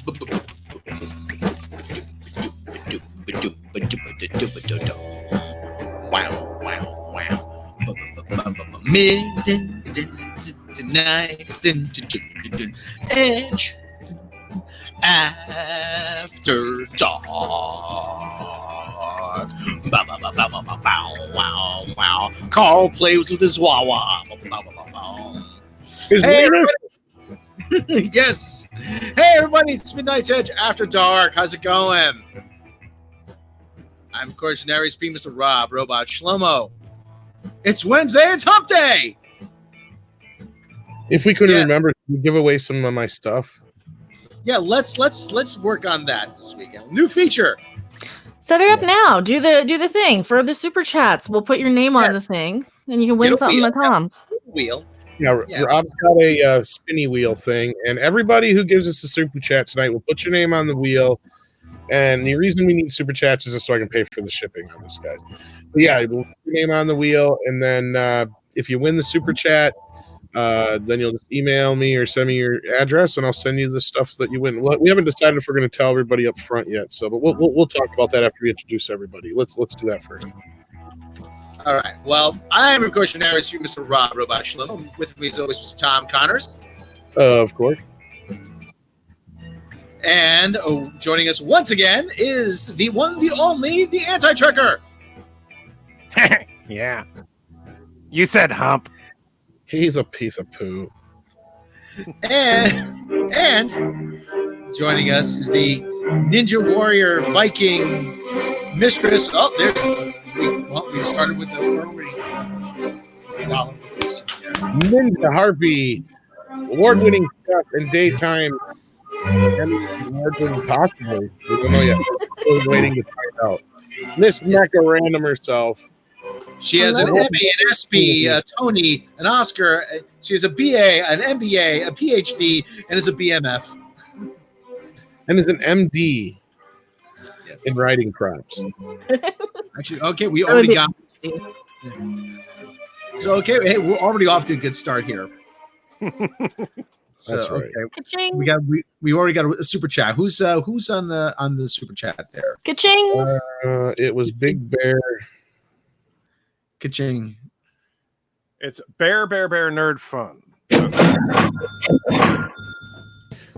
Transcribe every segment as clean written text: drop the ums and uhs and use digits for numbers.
Wow, wow, wow. Midnight edge after dark. Wow, wow. Carl plays with his wah-wah. Hey, everybody. Yes. Hey, everybody. It's Midnight Edge After Dark. How's it going? I'm, of course, Nary speaking Mr. Rob, Robot Shlomo. It's Wednesday. It's Hump Day. If we couldn't remember, can you give away some of my stuff? Yeah, let's work on that this weekend. New feature. Set it up now. Do the thing for the super chats. We'll put your name on the thing, and you can win something with Tom's. Wheel. Yeah, Rob's got a spinny wheel thing, and everybody who gives us a super chat tonight will put your name on the wheel. And the reason we need super chats is just so I can pay for the shipping on this, guys. But yeah, we'll put your name on the wheel, and then if you win the super chat, then you'll just email me or send me your address, and I'll send you the stuff that you win. We haven't decided if we're going to tell everybody up front yet, so but we'll talk about that after we introduce everybody. Let's do that first. All right. Well, I'm of course your narrator, Mr. Rob Robot Shlomo. With me as always, Mr. Tom Connors. Of course. And joining us once again is the one, the only, the anti-trucker. Yeah. You said hump. He's a piece of poo. And joining us is the Ninja Warrior Viking mistress. Oh, we started with the dollar. Ninja Harpy, award-winning chef and daytime award-winning possibly. We don't know yet. We're waiting to find out. Miss Mecca Random herself. She has an MA, an SB, a Tony, an Oscar. She has a BA, an MBA, a PhD, and is a BMF. And is an MD in writing props. Actually, okay, we already got. So, okay, hey, we're already off to a good start here. So, that's right. Okay. We already got a super chat. Who's on the super chat there? Ka-ching! It was Big Bear. Ka-ching. It's Bear Nerd Fun.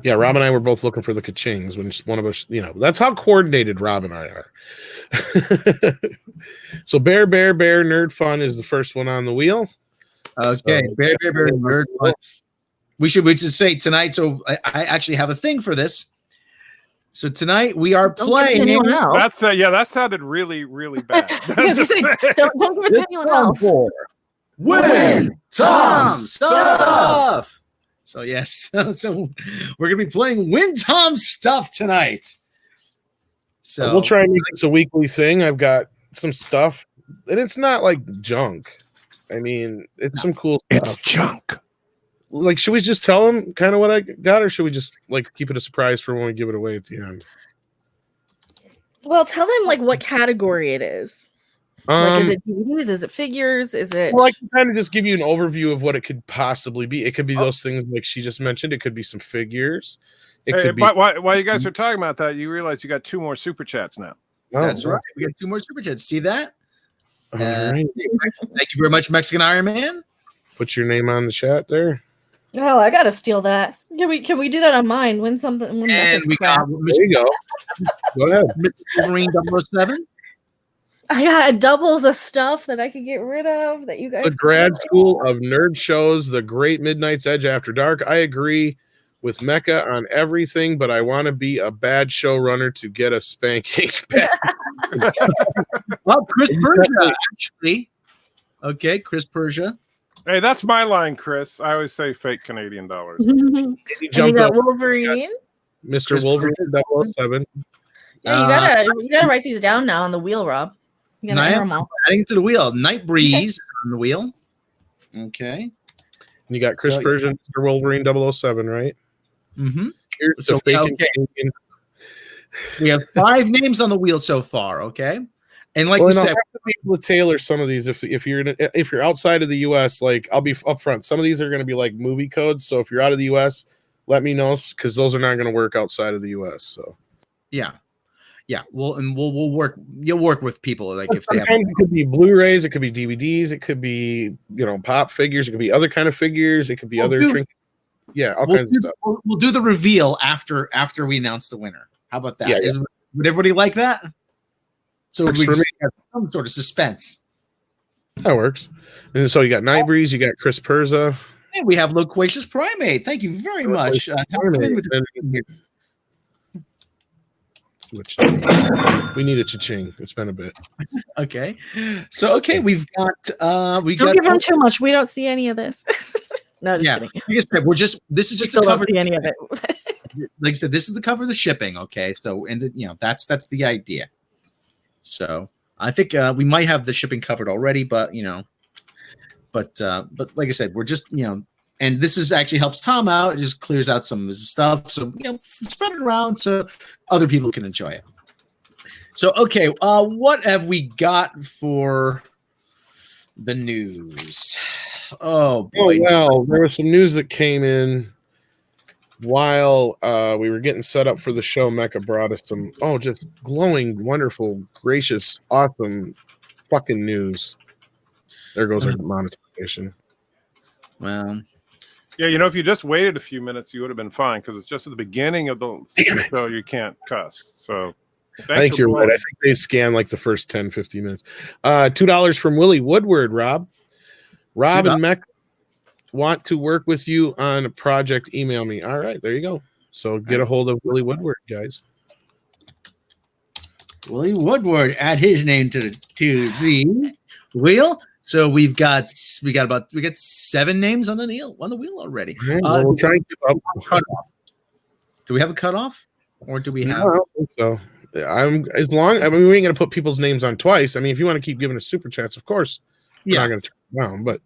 Yeah, Rob and I were both looking for the ka-chings when one of us, that's how coordinated Rob and I are. So Bear Nerd Fun is the first one on the wheel. Okay, so, Bear Nerd Fun. We should just say tonight. So I actually have a thing for this. So tonight we are playing. That's that sounded really, really bad. Don't give it to anyone else. Win Tom Stuff. So yes, so we're gonna be playing Win Tom Stuff tonight. So we'll try and make this a weekly thing. I've got some stuff, and it's not like junk. I mean, it's some cool stuff. It's junk. Like, should we just tell them kind of what I got, or should we just keep it a surprise for when we give it away at the end? Well, tell them what category it is. Is it DVDs? Is it figures? Is it? Well, I can kind of just give you an overview of what it could possibly be. It could be those things like she just mentioned. It could be some figures. It could be. But while you guys are talking about that, you realize you got 2 more super chats now. Oh, that's right. We got 2 more super chats. See that? All right. Thank you very much, Mexican Iron Man. Put your name on the chat there. Oh, I gotta steal that. Can we do that on mine? Win something. And we got. There you go. Go ahead, Mr. Wolverine 007. I got doubles of stuff that I could get rid of that you guys. The grad school of nerd shows, the great Midnight's Edge After Dark. I agree with Mecca on everything, but I want to be a bad showrunner to get a spanking. Well, Chris Persia, actually. Okay, Chris Persia. Hey, that's my line, Chris. I always say fake Canadian dollars. He jumped up. Wolverine. Mr. Chris Wolverine 007. Yeah, you gotta write these down now on the wheel, Rob. You gotta enter them all. Adding to the wheel. Night Breeze is on the wheel. Okay. And you got Chris Persia, Mr. Wolverine 007, right? Mm-hmm. Here's the fake Canadian. We have 5 names on the wheel so far. Okay. And like we said, I'll have to be able to tailor some of these if you're outside of the US, I'll be upfront. Some of these are going to be like movie codes. So if you're out of the US, let me know, because those are not going to work outside of the U.S. So Yeah. We'll work. You'll work with people like if they have. Sometimes it could be Blu-rays, it could be DVDs, it could be pop figures, it could be other kind of figures, it could be other trinkets. Yeah, all kinds of stuff. We'll do the reveal after we announce the winner. How about that? Yeah. Would everybody like that? So Works we for just me. have some sort of suspense. That works. And so you got Nightbreeze, you got Chris Perza. And we have Loquacious Primate. Thank you very much. Which we need a cha-ching. It's been a bit. Okay. So we've got Don't give him too much. We don't see any of this. No, just kidding. Like I said, this is just still the cover. Don't see any of it. Like I said, this is the cover of the shipping. Okay, so that's the idea. So I think we might have the shipping covered already, but but like I said, we're just and this is actually helps Tom out. It just clears out some of his stuff. So spread it around so other people can enjoy it. So what have we got for the news? Oh boy. Oh well, there was some news that came in while we were getting set up for the show. Mecca brought us some just glowing, wonderful, gracious, awesome fucking news. There goes our monetization. Well, yeah, if you just waited a few minutes, you would have been fine because it's just at the beginning of the show you can't cuss. So I think you're right. I think they scan like the first 10, 15 minutes. $2 from Willie Woodward, Rob. Rob and Mecca want to work with you on a project. Email me. All right, there you go. So get a hold of Willie Woodward, guys. Willie Woodward, add his name to the wheel. So we got 7 names on the wheel already. We'll try and keep up. Cutoff. Do we have a cutoff, or do we have? No, I don't think so. We ain't gonna put people's names on twice. I mean, if you want to keep giving us super chats, of course. We're not gonna turn it down, but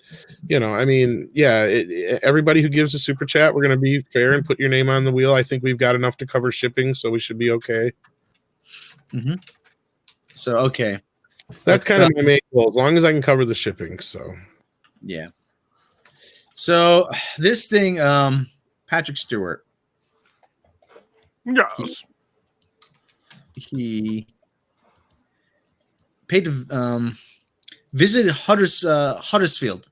everybody who gives a super chat, we're gonna be fair and put your name on the wheel. I think we've got enough to cover shipping, so we should be okay. Mm-hmm. So that's kind of my main goal, as long as I can cover the shipping. So yeah. So this thing, Patrick Stewart. Yes. He paid to visit Huddersfield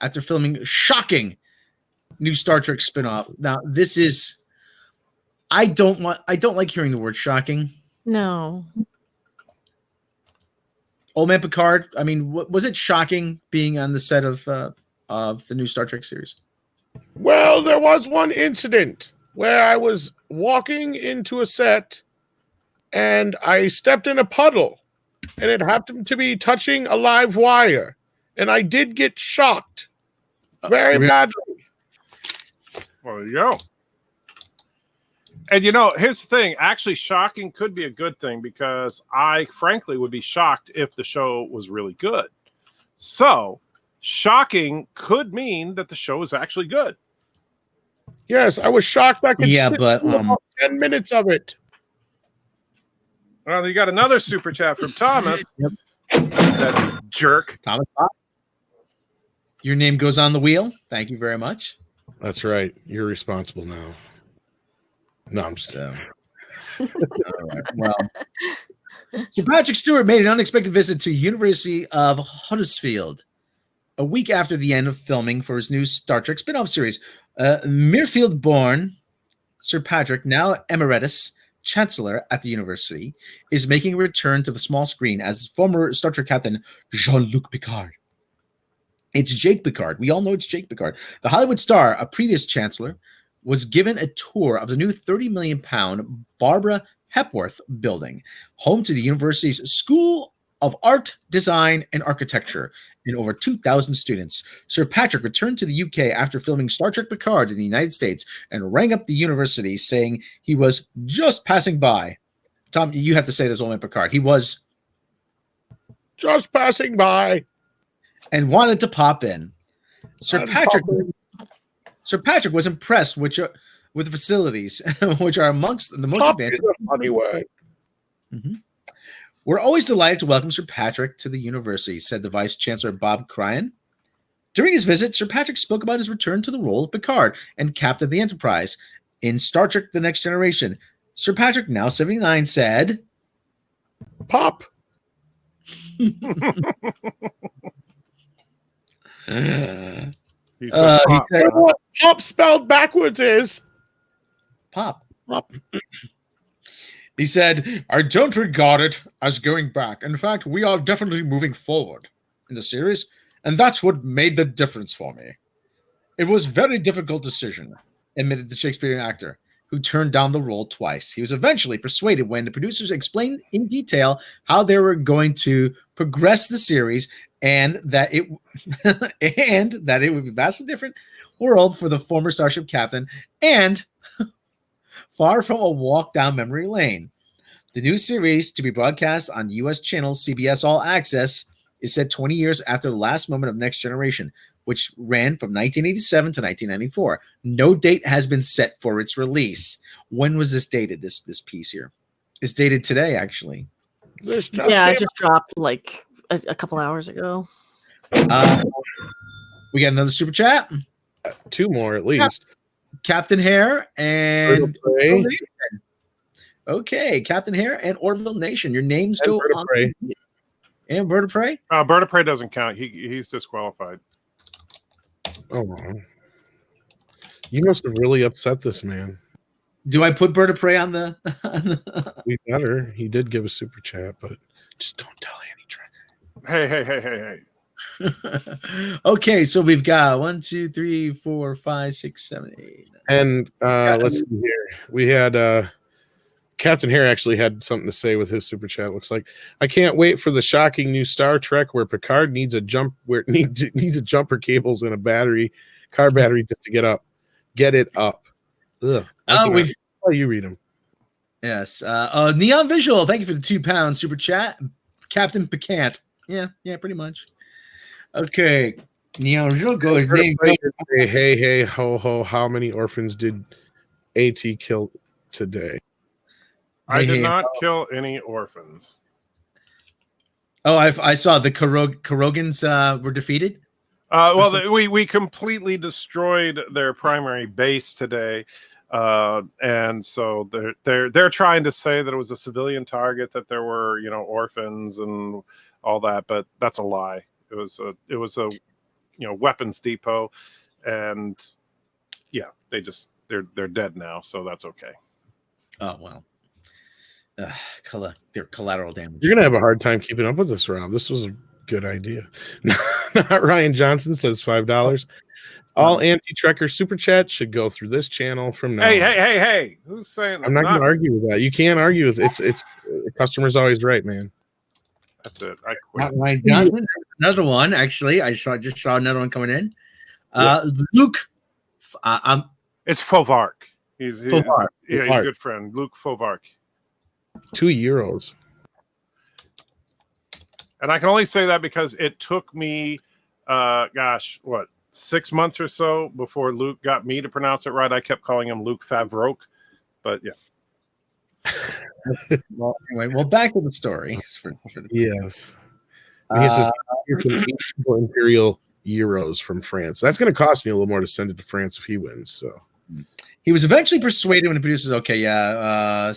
after filming a shocking new Star Trek spinoff. Now, this is I don't like hearing the word shocking. No. Old Man Picard. I mean, was it shocking being on the set of the new Star Trek series? Well, there was one incident where I was walking into a set and I stepped in a puddle and it happened to be touching a live wire. And I did get shocked very badly. Well, there you go. And here's the thing. Actually, shocking could be a good thing because I frankly would be shocked if the show was really good. So shocking could mean that the show is actually good. Yes, I was shocked. I could sit but about 10 minutes of it. Well, you got another super chat from Thomas. Yep. That jerk. Thomas Fox. Your name goes on the wheel. Thank you very much. That's right. You're responsible now. No, I'm just all right. Well, Sir Patrick Stewart made an unexpected visit to University of Huddersfield a week after the end of filming for his new Star Trek spin-off series. Muirfield-born Sir Patrick, now emeritus chancellor at the university, is making a return to the small screen as former Star Trek captain Jean-Luc Picard. It's Jake Picard. We all know it's Jake Picard. The Hollywood star, a previous chancellor, was given a tour of the new £30 million Barbara Hepworth building, home to the university's School of Art, Design, and Architecture, and over 2,000 students. Sir Patrick returned to the UK after filming Star Trek Picard in the United States and rang up the university saying he was just passing by. Tom, you have to say this, Old Man Picard. He was just passing by and wanted to pop in. Sir Patrick was impressed with the facilities, which are amongst the most advanced. Funny word. Mm-hmm. We're always delighted to welcome Sir Patrick to the university, said the Vice Chancellor Bob Cryan. During his visit, Sir Patrick spoke about his return to the role of Picard and Captain of the Enterprise, in Star Trek The Next Generation. Sir Patrick, now 79, said, Pop. He said, he pop, said, huh? What pop spelled backwards is Pop. pop. He said, I don't regard it as going back. In fact, we are definitely moving forward in the series, and that's what made the difference for me. It was a very difficult decision, admitted the Shakespearean actor, who turned down the role twice. He was eventually persuaded when the producers explained in detail how they were going to progress the series and that it would be a vastly different world for the former Starship captain and far from a walk down memory lane. The new series, to be broadcast on U.S. channel CBS All Access, is set 20 years after the last moment of Next Generation, which ran from 1987 to 1994. No date has been set for its release. When was this dated, this piece here? It's dated today, actually. Yeah, it just dropped like a couple hours ago. We got another super chat. 2 more at least. Captain Hare and Prey. Okay, Captain Hare and Orville Nation. Your names And go Bird of on. Prey. And Bird of Prey? Bird of Prey doesn't count. He's disqualified. Oh, you must have really upset this man. Do I put Bird of Prey on the? We better. He did give a super chat, but just don't tell Annie Trekker. Hey. Okay, so we've got 1, 2, 3, 4, 5, 6, 7, 8. And let's see here. We had Captain Hare actually had something to say with his super chat. Looks like I can't wait for the shocking new Star Trek where Picard needs a jumper cables and a car battery just to get it up. Ugh. Oh, you read them. Yes. Neon Visual, thank you for the £2 super chat. Captain Picant. Yeah, pretty much. Okay. Neon Visual goes. Hey, ho, ho. How many orphans did AT kill today? I did not kill any orphans. Oh, I saw the Korogans were defeated. We completely destroyed their primary base today, and so they're trying to say that it was a civilian target, that there were orphans and all that, but that's a lie. It was a weapons depot, and they're dead now, so that's okay. Oh well. They're collateral damage. You're gonna have a hard time keeping up with this, Rob. This was a good idea. Not Ryan Johnson says $5. All anti-Trekker super chats should go through this channel from now. Hey! Who's saying? I'm not going to argue with that. You can't argue with it. It's the customer's always right, man. That's it. I quit. Ryan Johnson. Another one, actually. I just saw another one coming in. Luke. It's Fovark. He's Fovark. He's a good friend. Luke Fovark. €2. And I can only say that because it took me, 6 months or so before Luke got me to pronounce it right. I kept calling him Luke Favroke, but yeah. Well, back to the story. Yes. He says Imperial euros from France. That's going to cost me a little more to send it to France if he wins. So he was eventually persuaded when the producers,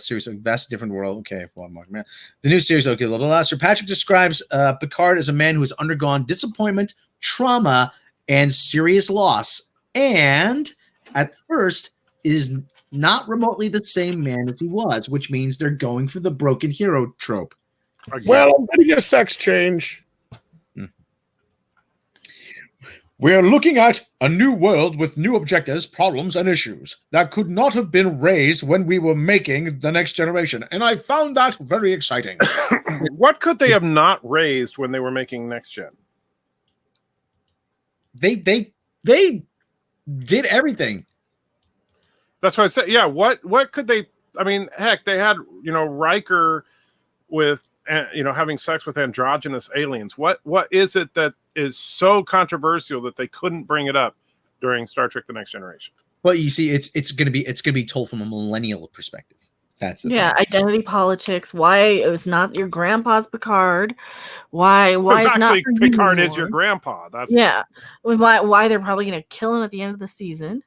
series, vast different world. Okay, man. The new series, okay, blah, blah, blah. Sir Patrick describes Picard as a man who has undergone disappointment, trauma, and serious loss, and at first is not remotely the same man as he was, which means they're going for the broken hero trope. Again. Well, I'm going to get a sex change. We're looking at a new world with new objectives, problems, and issues that could not have been raised when we were making The Next Generation, and I found that very exciting. What could they have not raised when they were making Next Gen? They did everything. That's what I said. Yeah, what could they? I mean, heck, they had Riker with having sex with androgynous aliens. What is it that is so controversial that they couldn't bring it up during Star Trek: The Next Generation? Well, you see, it's gonna be told from a millennial perspective. That's the thing. Identity politics. Why it was not your grandpa's Picard? Why it's not actually Picard is your grandpa? That's why they're probably gonna kill him at the end of the season.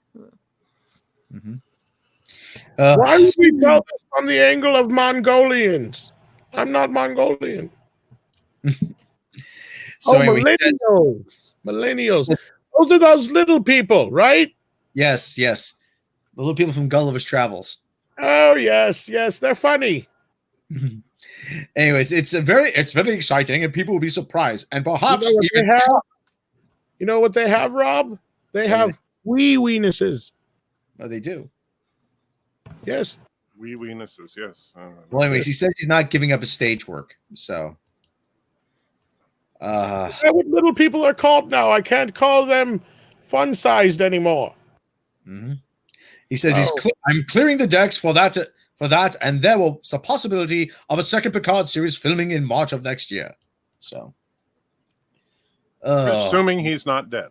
Mm-hmm. Why would we tell this from the angle of Mongolians? I'm not Mongolian. So anyway, millennials. Those are those little people, right? Yes. The little people from Gulliver's Travels. Oh yes, they're funny. Anyways, it's very exciting, and people will be surprised, and perhaps you know what they have, Rob? They have weenuses. Oh, they do. Yes. Weenuses, yes. Well, anyways, he says he's not giving up his stage work. So, that's what little people are called now. I can't call them fun-sized anymore. Mm-hmm. He says I'm clearing the decks for that, and there will the possibility of a second Picard series filming in March of next year. So, assuming he's not dead.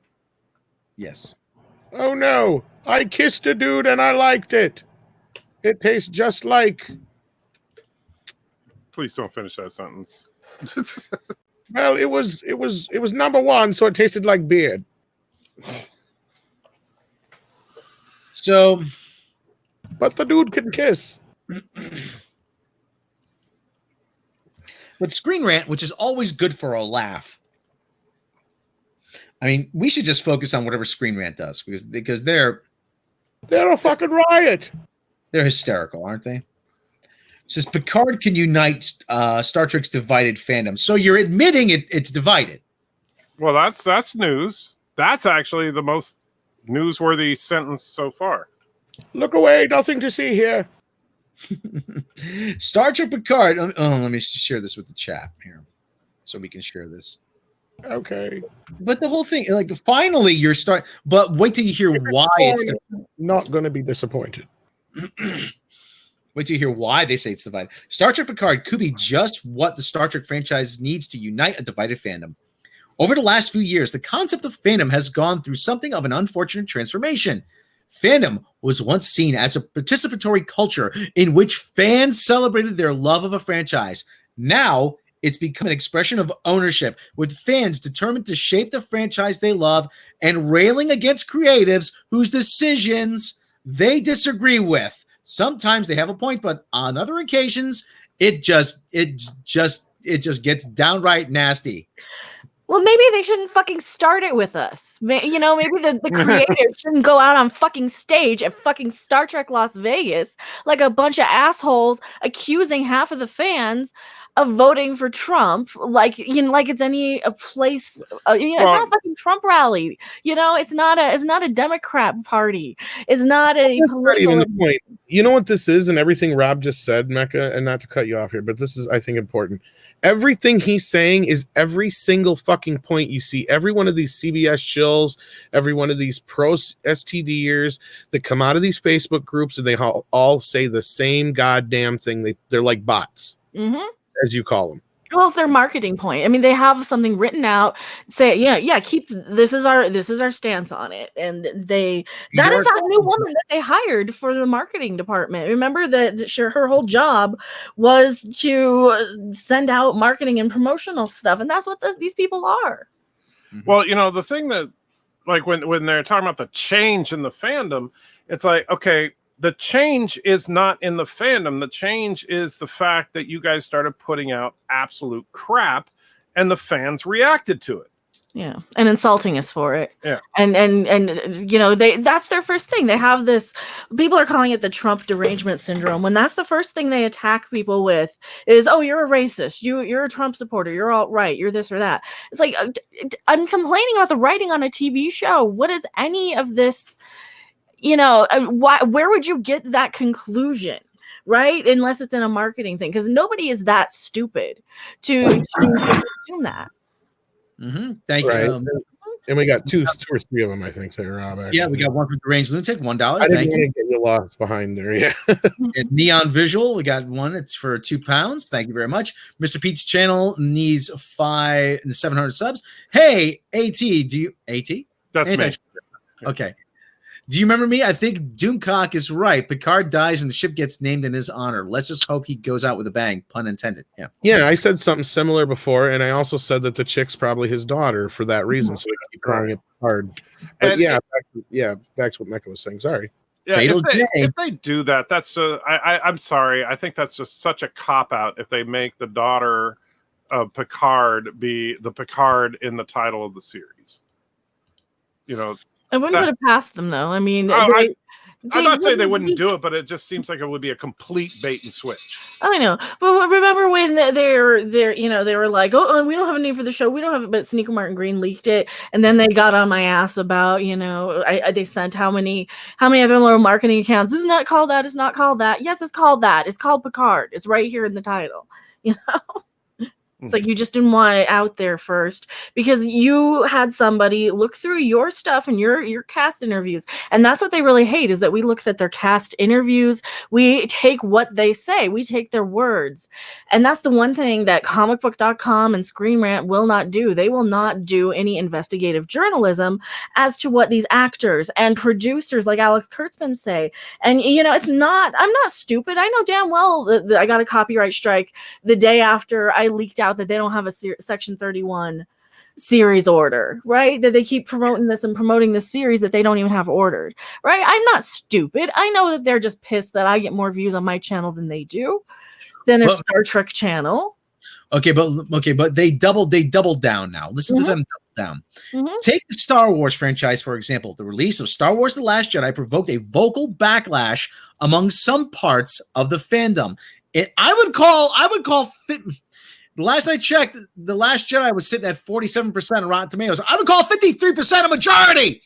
Yes. Oh no! I kissed a dude and I liked it. It tastes just like. Please don't finish that sentence. Well, it was number one, so it tasted like beard. So, but the dude can kiss. But Screen Rant, which is always good for a laugh. I mean, we should just focus on whatever Screen Rant does because they're a fucking riot. They're hysterical, aren't they? It says Picard can unite Star Trek's divided fandom. So you're admitting it's divided. Well, that's news. That's actually the most newsworthy sentence so far. Look away, nothing to see here. Star Trek Picard. Let me share this with the chat here, so we can share this. Okay. But the whole thing, like, finally, you're starting. But wait till you hear why it's not going to be disappointed. Wait till you hear why they say it's divided. Star Trek Picard could be just what the Star Trek franchise needs to unite a divided fandom. Over the last few years, the concept of fandom has gone through something of an unfortunate transformation. Fandom was once seen as a participatory culture in which fans celebrated their love of a franchise. Now, it's become an expression of ownership, with fans determined to shape the franchise they love and railing against creatives whose decisions they disagree with. Sometimes they have a point, but on other occasions, it just gets downright nasty. Well, maybe they shouldn't fucking start it with us. Maybe the creators shouldn't go out on fucking stage at fucking Star Trek Las Vegas like a bunch of assholes accusing half of the fans of voting for Trump, like it's a place. It's not a fucking Trump rally. It's not a Democrat party. It's not a political. Not even the point. You know what this is, and everything Rob just said, Mecca, and not to cut you off here, but this is, I think, important. Everything he's saying is every single fucking point you see. Every one of these CBS shills, every one of these pro STDers that come out of these Facebook groups, and they all say the same goddamn thing. They're like bots. Mm-hmm. As you call them. Well, it's their marketing point. I mean, they have something written out. Say, keep this is our stance on it, and that is that new woman that they hired for the marketing department. Remember that her whole job was to send out marketing and promotional stuff, and that's what these people are. Well, the thing that, like, when they're talking about the change in the fandom, it's like, okay, the change is not in the fandom. The change is the fact that you guys started putting out absolute crap and the fans reacted to it. Yeah. And insulting us for it. Yeah. And that's their first thing. They have this, people are calling it the Trump derangement syndrome. When that's the first thing they attack people with is, oh, you're a racist. You're a Trump supporter. You're alt-right. You're this or that. It's like, I'm complaining about the writing on a TV show. What is any of this? Where would you get that conclusion, right? Unless it's in a marketing thing, because nobody is that stupid to assume that. Mm-hmm. Thank you. And we got two or three of them, I think, there, Rob. Actually. Yeah, we got one from Deranged Lunatic, $1. I didn't want to get you lost behind there. Yeah. And Neon Visual, we got one. It's for £2. Thank you very much. Mr. Pete's channel needs 700 subs. Hey, AT, do you AT? That's me. Okay. Do you remember me? I think Doomcock is right. Picard dies and the ship gets named in his honor. Let's just hope he goes out with a bang. Pun intended. Yeah. Yeah, I said something similar before, and I also said that the chick's probably his daughter for that reason. So we keep calling it Picard. But back to what Mecca was saying. Sorry. Yeah, Fatal J. if they do that, that's I'm sorry. I think that's just such a cop out if they make the daughter of Picard be the Picard in the title of the series. You know, I wouldn't put it past them though. I mean, I'm not saying they wouldn't do it, but it just seems like it would be a complete bait and switch. I know, but remember when they're they were like, oh, we don't have a name for the show, we don't have it, but Sneaker Martin Green leaked it, and then they got on my ass about they sent how many other little marketing accounts. It's not called that. It's not called that. Yes, it's called that. It's called Picard. It's right here in the title. It's like you just didn't want it out there first because you had somebody look through your stuff and your cast interviews. And that's what they really hate, is that we look at their cast interviews. We take what they say. We take their words. And that's the one thing that comicbook.com and Screen Rant will not do. They will not do any investigative journalism as to what these actors and producers like Alex Kurtzman say. And, I'm not stupid. I know damn well that I got a copyright strike the day after I leaked out that they don't have a Section 31 series order, right? That they keep promoting this and promoting this series that they don't even have ordered, right? I'm not stupid. I know that they're just pissed that I get more views on my channel than they do, than their Star Trek channel. Okay, but they doubled down now. Listen to them double down. Take the Star Wars franchise, for example. The release of Star Wars The Last Jedi provoked a vocal backlash among some parts of the fandom. I would call the last I checked, The Last Jedi was sitting at 47% of Rotten Tomatoes. I would call 53% a majority.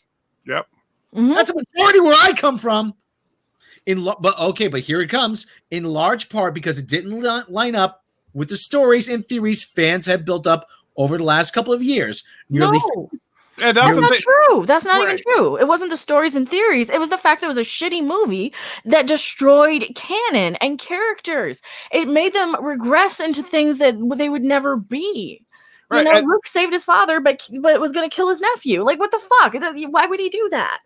Yep. That's a majority where I come from. But here it comes. In large part because it didn't line up with the stories and theories fans had built up over the last couple of years. That's not true. That's not even true. It wasn't the stories and theories. It was the fact that it was a shitty movie that destroyed canon and characters. It made them regress into things that they would never be. Right. Luke saved his father, but was going to kill his nephew. Like, what the fuck? Why would he do that?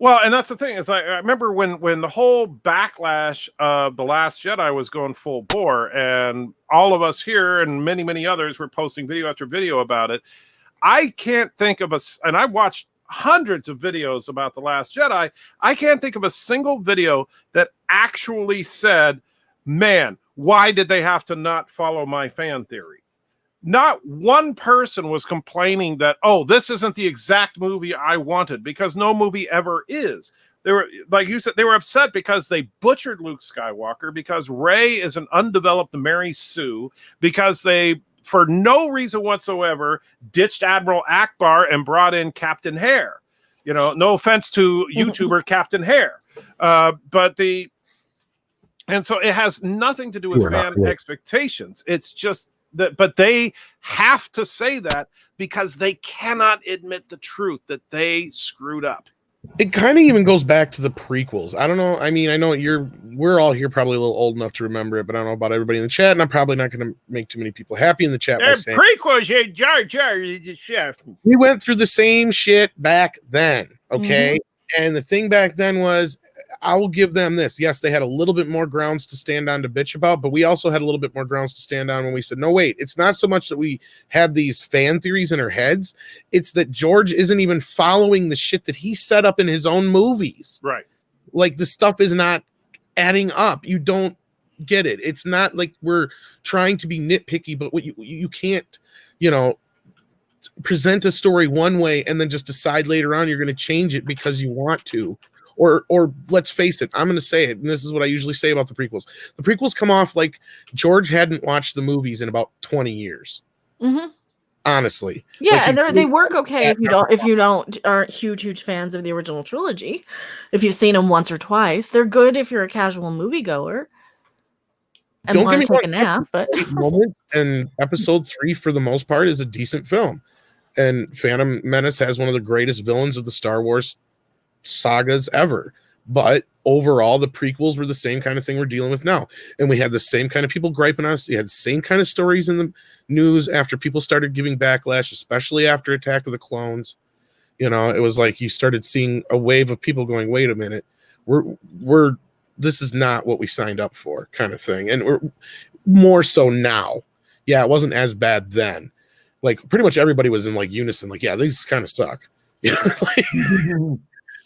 Well, and that's the thing is I remember when the whole backlash of The Last Jedi was going full bore, and all of us here and many, many others were posting video after video about it. I can't think of and I've watched hundreds of videos about The Last Jedi. I can't think of a single video that actually said, man, why did they have to not follow my fan theory? Not one person was complaining that, oh, this isn't the exact movie I wanted, because no movie ever is. They were, like you said, they were upset because they butchered Luke Skywalker, because Rey is an undeveloped Mary Sue, because they, for no reason whatsoever, ditched Admiral Akbar and brought in Captain Hare. No offense to YouTuber Captain Hare. And so it has nothing to do with fan expectations. It's just that, but they have to say that because they cannot admit the truth that they screwed up. It kind of even goes back to the prequels. I don't know. I mean, I know we're all here probably a little old enough to remember it, but I don't know about everybody in the chat, and I'm probably not going to make too many people happy in the chat by saying prequels. Jar Jar is the chef. We went through the same shit back then, okay? And the thing back then was, I will give them this. Yes, they had a little bit more grounds to stand on to bitch about, but we also had a little bit more grounds to stand on when we said, no, wait, it's not so much that we had these fan theories in our heads. It's that George isn't even following the shit that he set up in his own movies. Right. Like, the stuff is not adding up. You don't get it. It's not like we're trying to be nitpicky, but what you can't, present a story one way and then just decide later on you're going to change it because you want to. Or let's face it, I'm going to say it, and this is what I usually say about the prequels. The prequels come off like George hadn't watched the movies in about 20 years. Honestly. Yeah, and they work okay if you aren't huge fans of the original trilogy. If you've seen them once or twice, they're good if you're a casual moviegoer and want to take a nap. But moments, and episode 3 for the most part is a decent film. And Phantom Menace has one of the greatest villains of the Star Wars sagas ever. But overall, the prequels were the same kind of thing we're dealing with now. And we had the same kind of people griping on us. You had the same kind of stories in the news after people started giving backlash, especially after Attack of the Clones. It was like you started seeing a wave of people going, wait a minute, this is not what we signed up for, kind of thing. And we're more so now. Yeah, it wasn't as bad then. Like, pretty much everybody was in like unison, like, yeah, these kind of suck.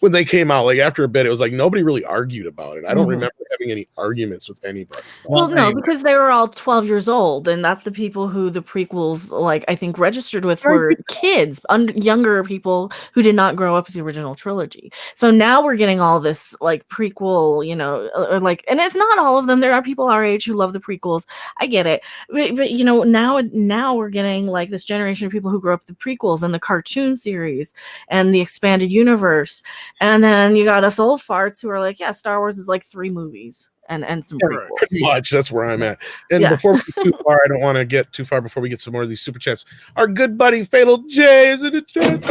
when they came out, like after a bit, it was like nobody really argued about it. I don't remember having any arguments with anybody. Well, no, because they were all 12 years old, and that's the people who the prequels, like, I think registered with were kids, younger people who did not grow up with the original trilogy. So now we're getting all this, like, prequel, you know, like, and it's not all of them. There are people our age who love the prequels. I get it. But you know, now we're getting, like, this generation of people who grew up with the prequels and the cartoon series and the expanded universe. And then you got us old farts who are like, yeah, Star Wars is like 3 movies and some prequels. Pretty much. That's where I'm at. And before we get too far, I don't want to get too far before we get some more of these super chats. Our good buddy Fatal J is in the chat.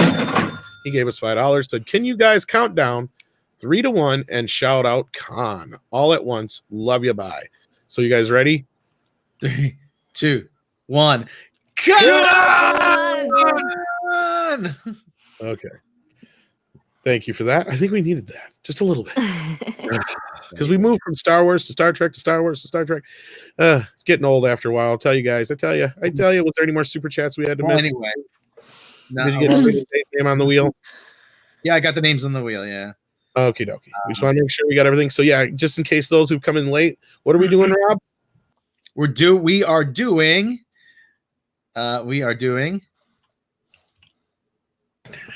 He gave us $5. Said, can you guys count down 3 to 1 and shout out Khan all at once? Love you. Bye. So you guys ready? 3, 2, 1. Khan! Okay. Thank you for that. I think we needed that just a little bit because we moved from Star Wars to Star Trek to Star Wars to Star Trek. It's getting old after a while. I'll tell you guys. I tell you. Was there any more super chats we had to miss? Anyway, did you get the name on the wheel? Yeah, I got the names on the wheel. Yeah. Okie dokie. We just want to make sure we got everything. So yeah, just in case those who come in late, what are we doing, Rob? We are doing.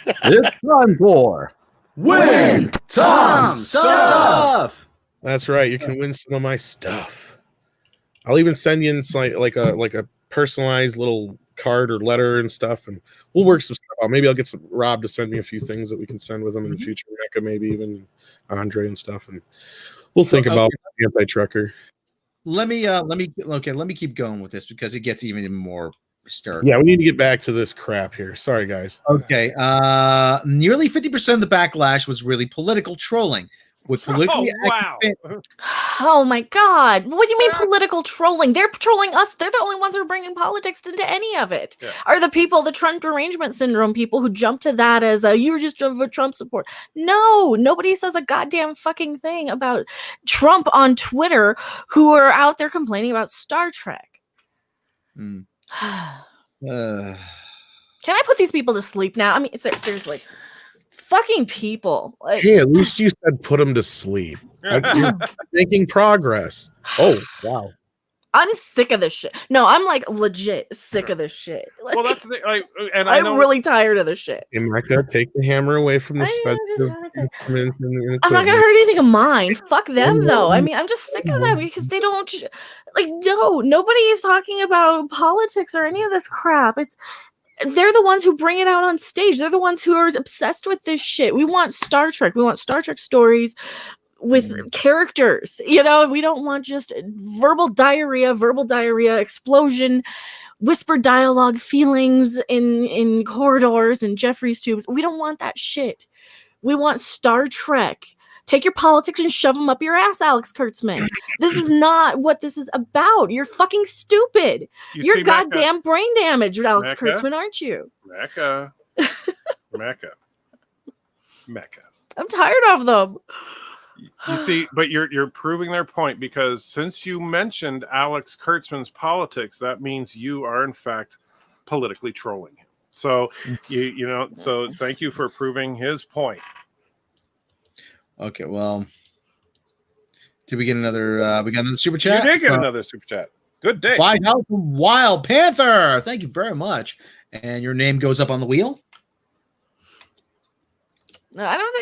It's time for Win Tom Stuff. That's right. You can win some of my stuff. I'll even send you in like a personalized little card or letter and stuff, and we'll work some stuff out. Maybe I'll get Rob to send me a few things that we can send with him in the future. Mecca, maybe even Andre and stuff, and we'll think about anti-trucker. Let me keep going with this because it gets even more hysterical. Yeah, we need to get back to this crap here. Sorry, guys. Okay. Nearly 50% of the backlash was really political trolling. With politically Oh my God. What do you mean political trolling? They're trolling us. They're the only ones who are bringing politics into any of it. Yeah. Are the people, the Trump derangement syndrome people who jump to that as you're just a Trump support. No, nobody says a goddamn fucking thing about Trump on Twitter who are out there complaining about Star Trek. Can I put these people to sleep now? I mean, seriously. Fucking people. Like, hey, at least you said put them to sleep. You're making progress. Oh, wow. I'm sick of this shit. No, I'm like legit sick of this shit. Like, well, that's the thing. And I'm really tired of this shit. Hey, Mecca, take the hammer away from the I'm not gonna hurt anything of mine. Fuck them, though. I mean, I'm just sick of them because they don't nobody is talking about politics or any of this crap. They're the ones who bring it out on stage. They're the ones who are obsessed with this shit. We want Star Trek. We want Star Trek stories with characters. You know, we don't want just verbal diarrhea, explosion, whispered dialogue, feelings in corridors and Jeffrey's tubes. We don't want that shit. We want Star Trek. Take your politics and shove them up your ass, Alex Kurtzman. This is not what this is about. You're fucking stupid. You're goddamn brain damaged, Alex Kurtzman, aren't you? Mecca. I'm tired of them. You see, but you're proving their point because since you mentioned Alex Kurtzman's politics, that means you are in fact politically trolling him. So so thank you for proving his point. Okay, well, did we get another? We got another super chat. You did get another super chat. Good day. $5 from Wild Panther. Thank you very much. And your name goes up on the wheel. No, I don't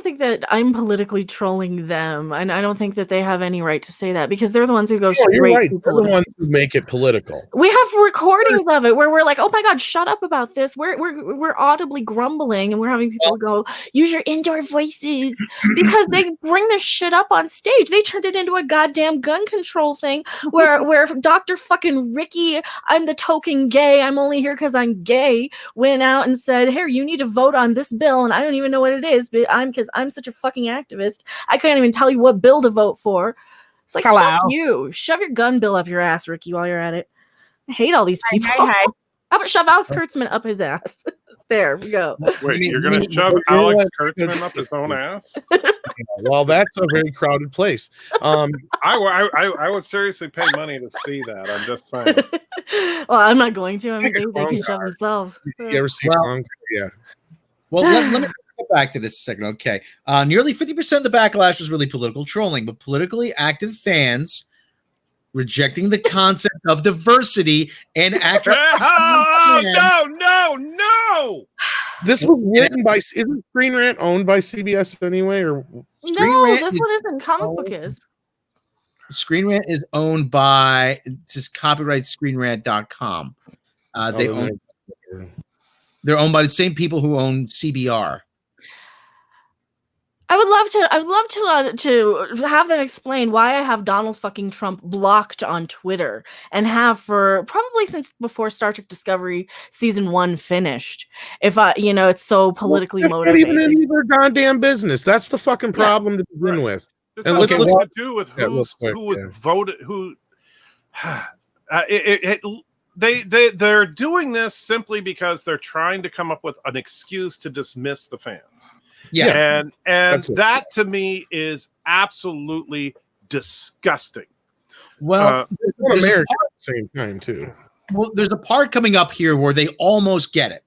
think that I'm politically trolling them, and I don't think that they have any right to say that because they're the ones who go straight. You're right. They're the ones who make it political. We have recordings of it where we're like, "Oh my God, shut up about this." We're audibly grumbling, and we're having people go, "Use your indoor voices," because they bring this shit up on stage. They turned it into a goddamn gun control thing where Dr. fucking Ricky, I'm the token gay, I'm only here because I'm gay, went out and said, "Here, you need to vote on this bill," and I don't even know what it is, but I'm such a fucking activist. I couldn't even tell you what bill to vote for. It's like, fuck you. Shove your gun bill up your ass, Ricky, while you're at it. I hate all these people. How about shove Alex Kurtzman up his ass? There we go. Wait, you're going to shove Alex Kurtzman up his own ass? Well, that's a very crowded place. I would seriously pay money to see that. I'm just saying. Well, I'm not going to. I mean, they can shove themselves. You ever see Long? Yeah. Well, let me get back to this a second. Okay. Nearly 50% of the backlash was really political trolling, but politically active fans rejecting the concept of diversity and actors. No. This was written by. Isn't Screen Rant owned by CBS anyway? Or No, this one isn't. Comic book is. Screen Rant is owned by, it's just copyright screenrant.com. They're owned by the same people who own CBR. I would love to have them explain why I have Donald fucking Trump blocked on Twitter and have for probably since before Star Trek Discovery season 1 finished. If it's so politically motivated. Not even any of their goddamn business. That's the fucking problem to begin with. This has nothing to do with who was voted. Who they're doing this simply because they're trying to come up with an excuse to dismiss the fans. Yeah, and that to me is absolutely disgusting. Well, it's America at the same time too. Well, there's a part coming up here where they almost get it.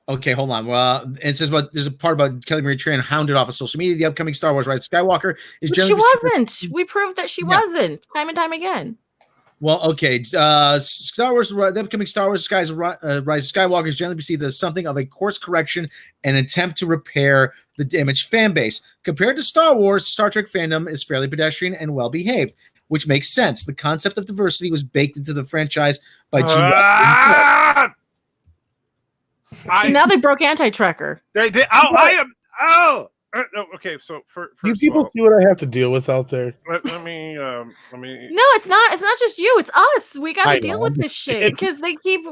Okay, hold on. Well, it says there's a part about Kelly Marie Tran hounded off of social media. The upcoming Star Wars Rise of Skywalker is generally. She wasn't. We proved that she wasn't time and time again. Well, okay. Star Wars, the upcoming Star Wars Rise of Skywalker is generally perceived as something of a course correction and attempt to repair the damaged fan base. Compared to Star Wars, Star Trek fandom is fairly pedestrian and well behaved, which makes sense. The concept of diversity was baked into the franchise by Gene. Now they broke Anti-Trekker. Okay, so for do people see what I have to deal with out there? Let me. No, it's not. It's not just you. It's us. We got to deal with this shit because they keep.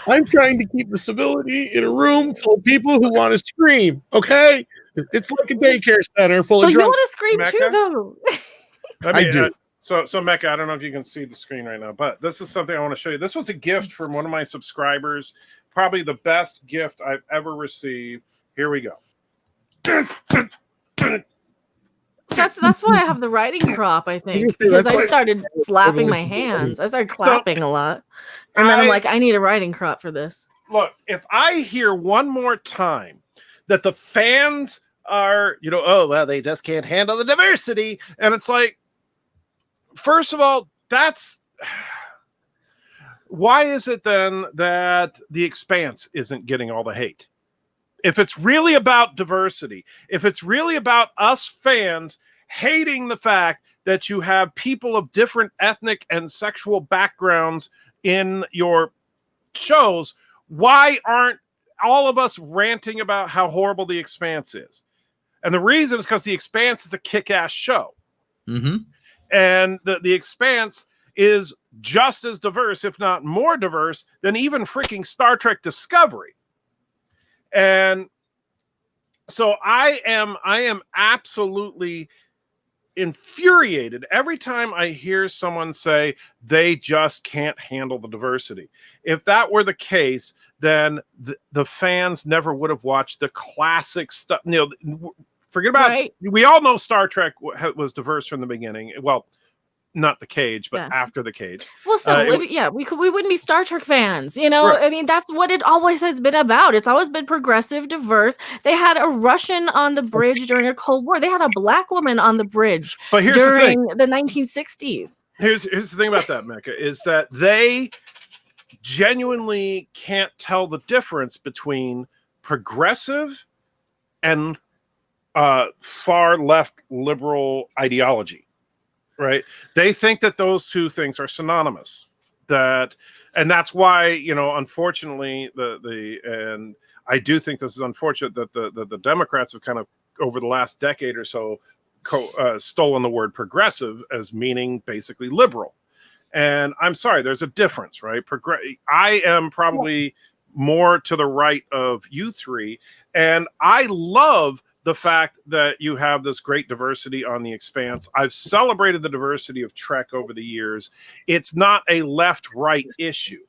I'm trying to keep the civility in a room full of people who want to scream. Okay, it's like a daycare center full of. You want to scream Mecca? too, though. I do. So Mecca, I don't know if you can see the screen right now, but this is something I want to show you. This was a gift from one of my subscribers. Probably the best gift I've ever received. Here we go. That's why I have the writing crop, I think, because I started slapping my hands. I started clapping a lot, and then I'm like, I need a writing crop for this. Look, if I hear one more time that the fans are, oh well, they just can't handle the diversity, and it's like, first of all, that's why is it then that The Expanse isn't getting all the hate? If it's really about diversity, if it's really about us fans hating the fact that you have people of different ethnic and sexual backgrounds in your shows, why aren't all of us ranting about how horrible The Expanse is? And the reason is because The Expanse is a kick-ass show. Mm-hmm. And the Expanse is just as diverse, if not more diverse, than even freaking Star Trek Discovery. And so I am absolutely infuriated every time I hear someone say they just can't handle the diversity. If that were the case, then the fans never would have watched the classic stuff. Forget about it. We all know Star Trek was diverse from the beginning. Well, not the cage, but after the cage. Well, so we wouldn't be Star Trek fans, Right. I mean, that's what it always has been about. It's always been progressive, diverse. They had a Russian on the bridge during a Cold War. They had a black woman on the bridge during the 1960s. Here's the thing about that, Mecca, is that they genuinely can't tell the difference between progressive and far left liberal ideology. Right. They think that those two things are synonymous, and that's why, unfortunately, and I do think this is unfortunate that the Democrats have kind of over the last decade or so stolen the word progressive as meaning basically liberal. And I'm sorry, there's a difference, right? I am probably more to the right of you three, and I love the fact that you have this great diversity on The Expanse. I've celebrated the diversity of Trek over the years. It's not a left-right issue.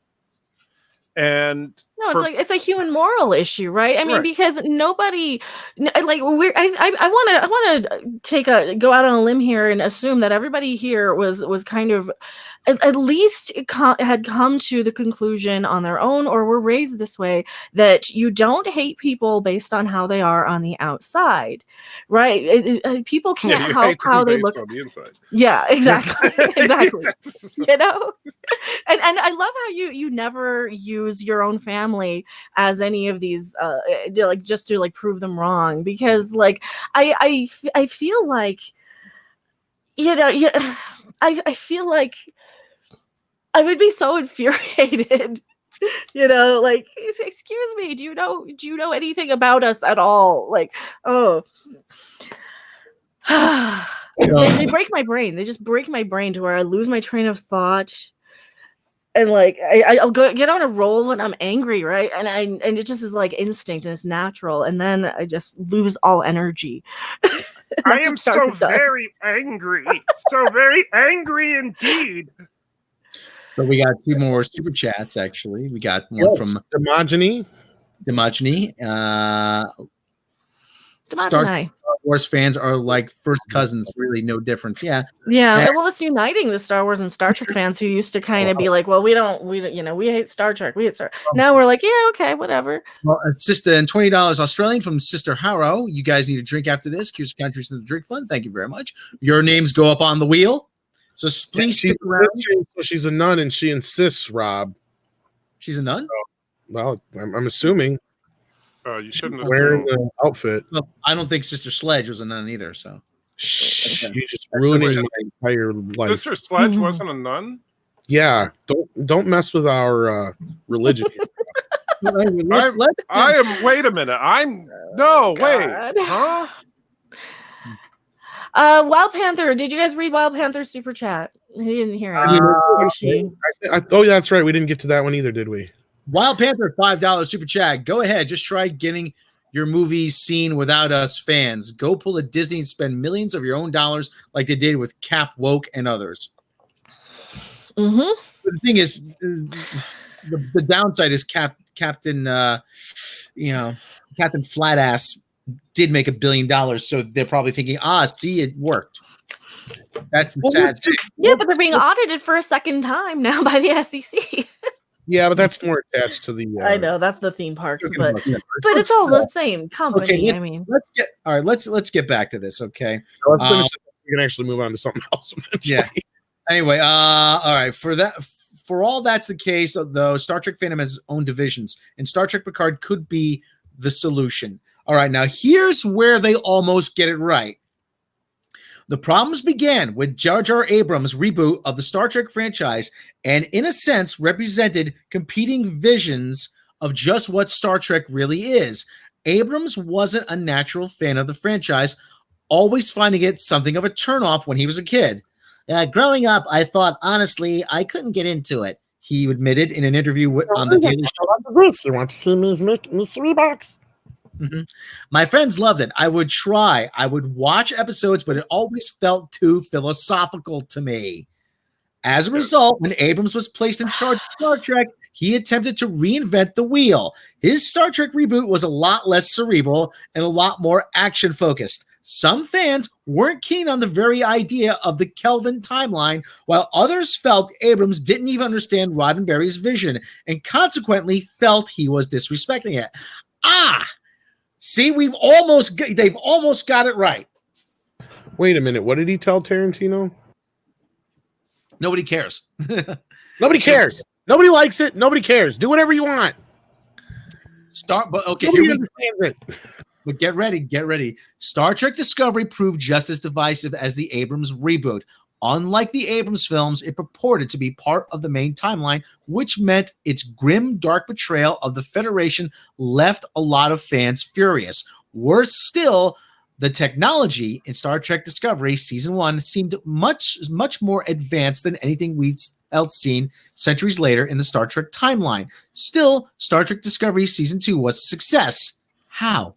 And No, it's a human moral issue, right? I mean, Right. because nobody, like, I want to go out on a limb here and assume that everybody here was kind of at least had come to the conclusion on their own, or were raised this way, that you don't hate people based on how they are on the outside, right? People can't you help hate them how they based look. on the inside. Yeah, exactly, exactly. Yes. You know, and I love how you never use your own family as any of these like just to like prove them wrong, because like I feel like, you know, yeah, I feel like I would be so infuriated, you know, like, excuse me, do you know anything about us at all? Like, oh. They break my brain. They just break my brain to where I lose my train of thought. And like I'll get on a roll when I'm angry, right? And it just is like instinct and it's natural. And then I just lose all energy. I am so very angry. So very angry indeed. So we got 2 more super chats. Actually, we got one from Demogeny. Star Wars fans are like first cousins. Really, no difference. Yeah. Well, it's uniting the Star Wars and Star Trek fans who used to kind of be like, well, we hate Star Trek. We hate Star. Now we're like, yeah, okay, whatever. Well, it's just $20 Australian from Sister Harrow. You guys need a drink after this. Here's countries in the drink fund. Thank you very much. Your names go up on the wheel. So please stick around. She's a nun and she insists, Rob. She's a nun? Well, I'm assuming. You shouldn't have wearing the outfit. Well, I don't think Sister Sledge was a nun either. So you're just ruining my entire life. Sister Sledge wasn't a nun? Yeah, don't mess with our religion. I am. Wait a minute. Wait. Huh? Wild Panther. Did you guys read Wild Panther's super chat? He didn't hear it. Oh, yeah, that's right. We didn't get to that one either, did we? Wild Panther, $5 super chat. Go ahead. Just try getting your movies seen without us fans. Go pull a Disney and spend millions of your own dollars like they did with Cap Woke and others. Mm-hmm. The thing is, the downside is Captain Flatass did make $1 billion, so they're probably thinking, see, it worked. That's the sad thing. Yeah, but they're being audited for a second time now by the SEC. Yeah, but that's more attached to the. I know that's the theme parks, but it's all the same company. Okay, let's get back to this. Okay, let's finish it. We can actually move on to something else eventually. Yeah. Anyway, all right. For all that's the case, though, Star Trek fandom has its own divisions, and Star Trek Picard could be the solution. All right, now here's where they almost get it right. The problems began with Jar Jar Abrams' reboot of the Star Trek franchise and, in a sense, represented competing visions of just what Star Trek really is. Abrams wasn't a natural fan of the franchise, always finding it something of a turnoff when he was a kid. Growing up, I thought, honestly, I couldn't get into it, he admitted in an interview on the Daily Show. You want to see me mystery box? Mm-hmm. My friends loved it. I would try. I would watch episodes, but it always felt too philosophical to me. As a result, when Abrams was placed in charge of Star Trek, he attempted to reinvent the wheel. His Star Trek reboot was a lot less cerebral and a lot more action-focused. Some fans weren't keen on the very idea of the Kelvin timeline, while others felt Abrams didn't even understand Roddenberry's vision and consequently felt he was disrespecting it. See, they've almost got it right. Wait a minute. What did he tell Tarantino? Nobody cares. Nobody cares. Nobody likes it. Nobody cares. Do whatever you want. Okay, Nobody understands it. But get ready. Star Trek Discovery proved just as divisive as the Abrams reboot. Unlike the Abrams films, it purported to be part of the main timeline, which meant its grim, dark portrayal of the Federation left a lot of fans furious. Worse still, the technology in Star Trek Discovery Season 1 seemed much, much more advanced than anything we'd else seen centuries later in the Star Trek timeline. Still, Star Trek Discovery Season 2 was a success. How?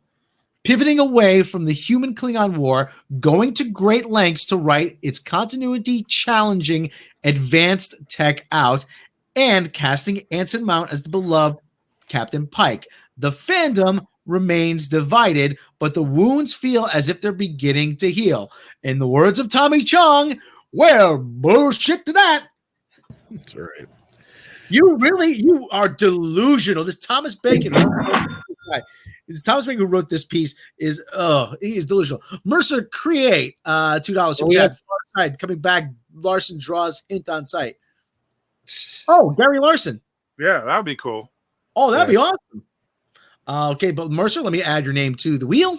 Pivoting away from the human Klingon War, going to great lengths to write its continuity challenging advanced tech out, and casting Anson Mount as the beloved Captain Pike. The fandom remains divided, but the wounds feel as if they're beginning to heal. In the words of Tommy Chong, well, bullshit to that. That's right. You are delusional. This Thomas Bacon who wrote this piece is he is delusional. Mercer Create $2 chat. Coming back, Larson draws hint on site. Oh, Gary Larson. Yeah, that would be cool. Oh, that'd be awesome. Okay, but Mercer, let me add your name to the wheel.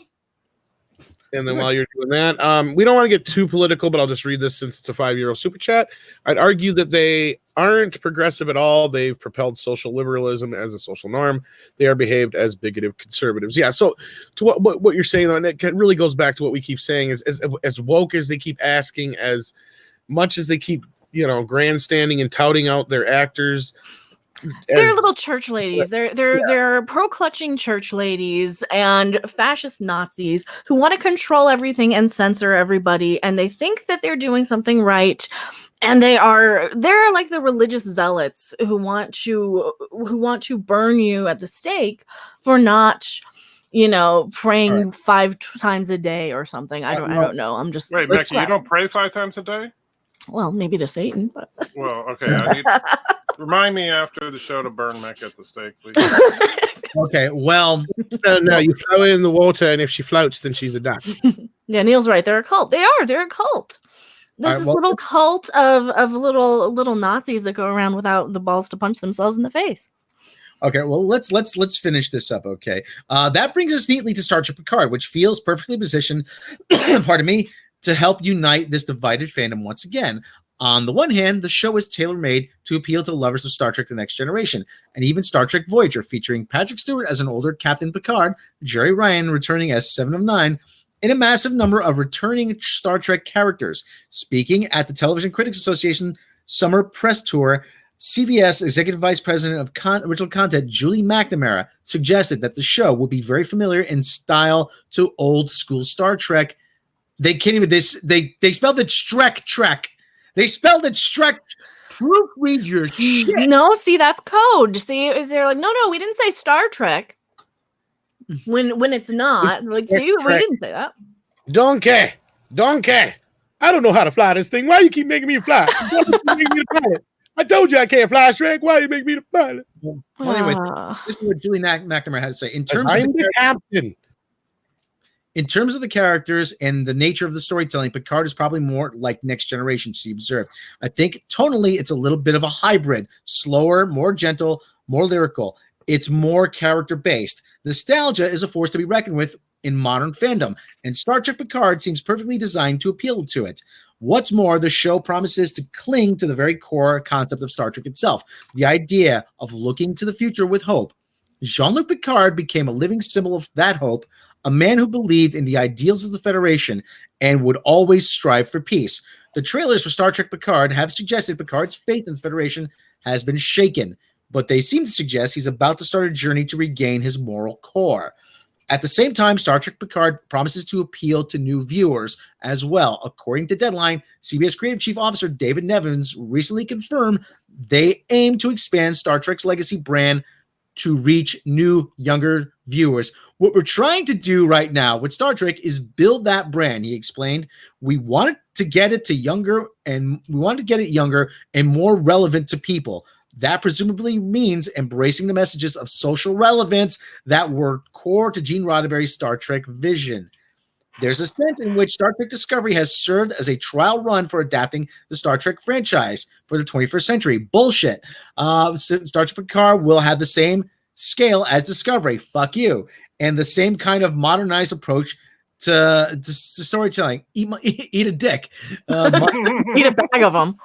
And then while you're doing that, we don't want to get too political, but I'll just read this since it's a €5 super chat. I'd argue that they aren't progressive at all. They've propelled social liberalism as a social norm. They are behaved as bigoted conservatives. Yeah, so to what you're saying, and it really goes back to what we keep saying, is as woke as they keep asking, as much as they keep, grandstanding and touting out their actors. They're little church ladies. They're pro-clutching church ladies and fascist Nazis who want to control everything and censor everybody, and they think that they're doing something right. And they're like the religious zealots who want to burn you at the stake for not, praying 5 times a day or something. I don't know. I'm just wait, Becky, you don't pray 5 times a day? Well, maybe to Satan, but well, okay. Remind me after the show to burn Mecca at the stake, please. Okay, well, no, you throw her in the water, and if she floats, then she's a duck. Yeah, Neil's right. They're a cult. They're a cult. This little cult of little Nazis that go around without the balls to punch themselves in the face. Okay, well, let's finish this up. Okay, that brings us neatly to Star Trek Picard, which feels perfectly positioned. Pardon me. To help unite this divided fandom once again. On the one hand, the show is tailor-made to appeal to lovers of Star Trek The Next Generation, and even Star Trek Voyager, featuring Patrick Stewart as an older Captain Picard, Jerry Ryan returning as 7 of 9, and a massive number of returning Star Trek characters. Speaking at the Television Critics Association Summer Press Tour, CBS Executive Vice President of Original Content, Julie McNamara, suggested that the show will be very familiar in style to old-school Star Trek. They can't even they spelled it Strek Trek. They spelled it Strek. Proofread your shit. No, see, that's code. See, they're like, no, we didn't say Star Trek. When it's not. Like, see, we didn't say that. Donkey. I don't know how to fly this thing. Why you keep making me fly? Why you keep making me the pilot? I told you I can't fly, Shrek. Why you make me the pilot? Well, anyway, this is what Julie McNamara had to say. In terms I'm the captain. In terms of the characters and the nature of the storytelling, Picard is probably more like Next Generation, she observed. I think tonally, it's a little bit of a hybrid. Slower, more gentle, more lyrical. It's more character-based. Nostalgia is a force to be reckoned with in modern fandom, and Star Trek Picard seems perfectly designed to appeal to it. What's more, the show promises to cling to the very core concept of Star Trek itself, the idea of looking to the future with hope. Jean-Luc Picard became a living symbol of that hope, a man who believed in the ideals of the Federation and would always strive for peace. The trailers for Star Trek Picard have suggested Picard's faith in the Federation has been shaken, but they seem to suggest he's about to start a journey to regain his moral core. At the same time, Star Trek Picard promises to appeal to new viewers as well. According to Deadline, CBS Creative Chief Officer David Nevins recently confirmed they aim to expand Star Trek's legacy brand to reach new, younger viewers. What we're trying to do right now with Star Trek is build that brand, he explained. We wanted to get it younger and more relevant to people. That presumably means embracing the messages of social relevance that were core to Gene Roddenberry's Star Trek vision. There's a sense in which Star Trek Discovery has served as a trial run for adapting the Star Trek franchise for the 21st century. Bullshit. Star Trek Picard will have the same scale as Discovery. Fuck you. And the same kind of modernized approach to storytelling. Eat a dick. Eat a bag of them.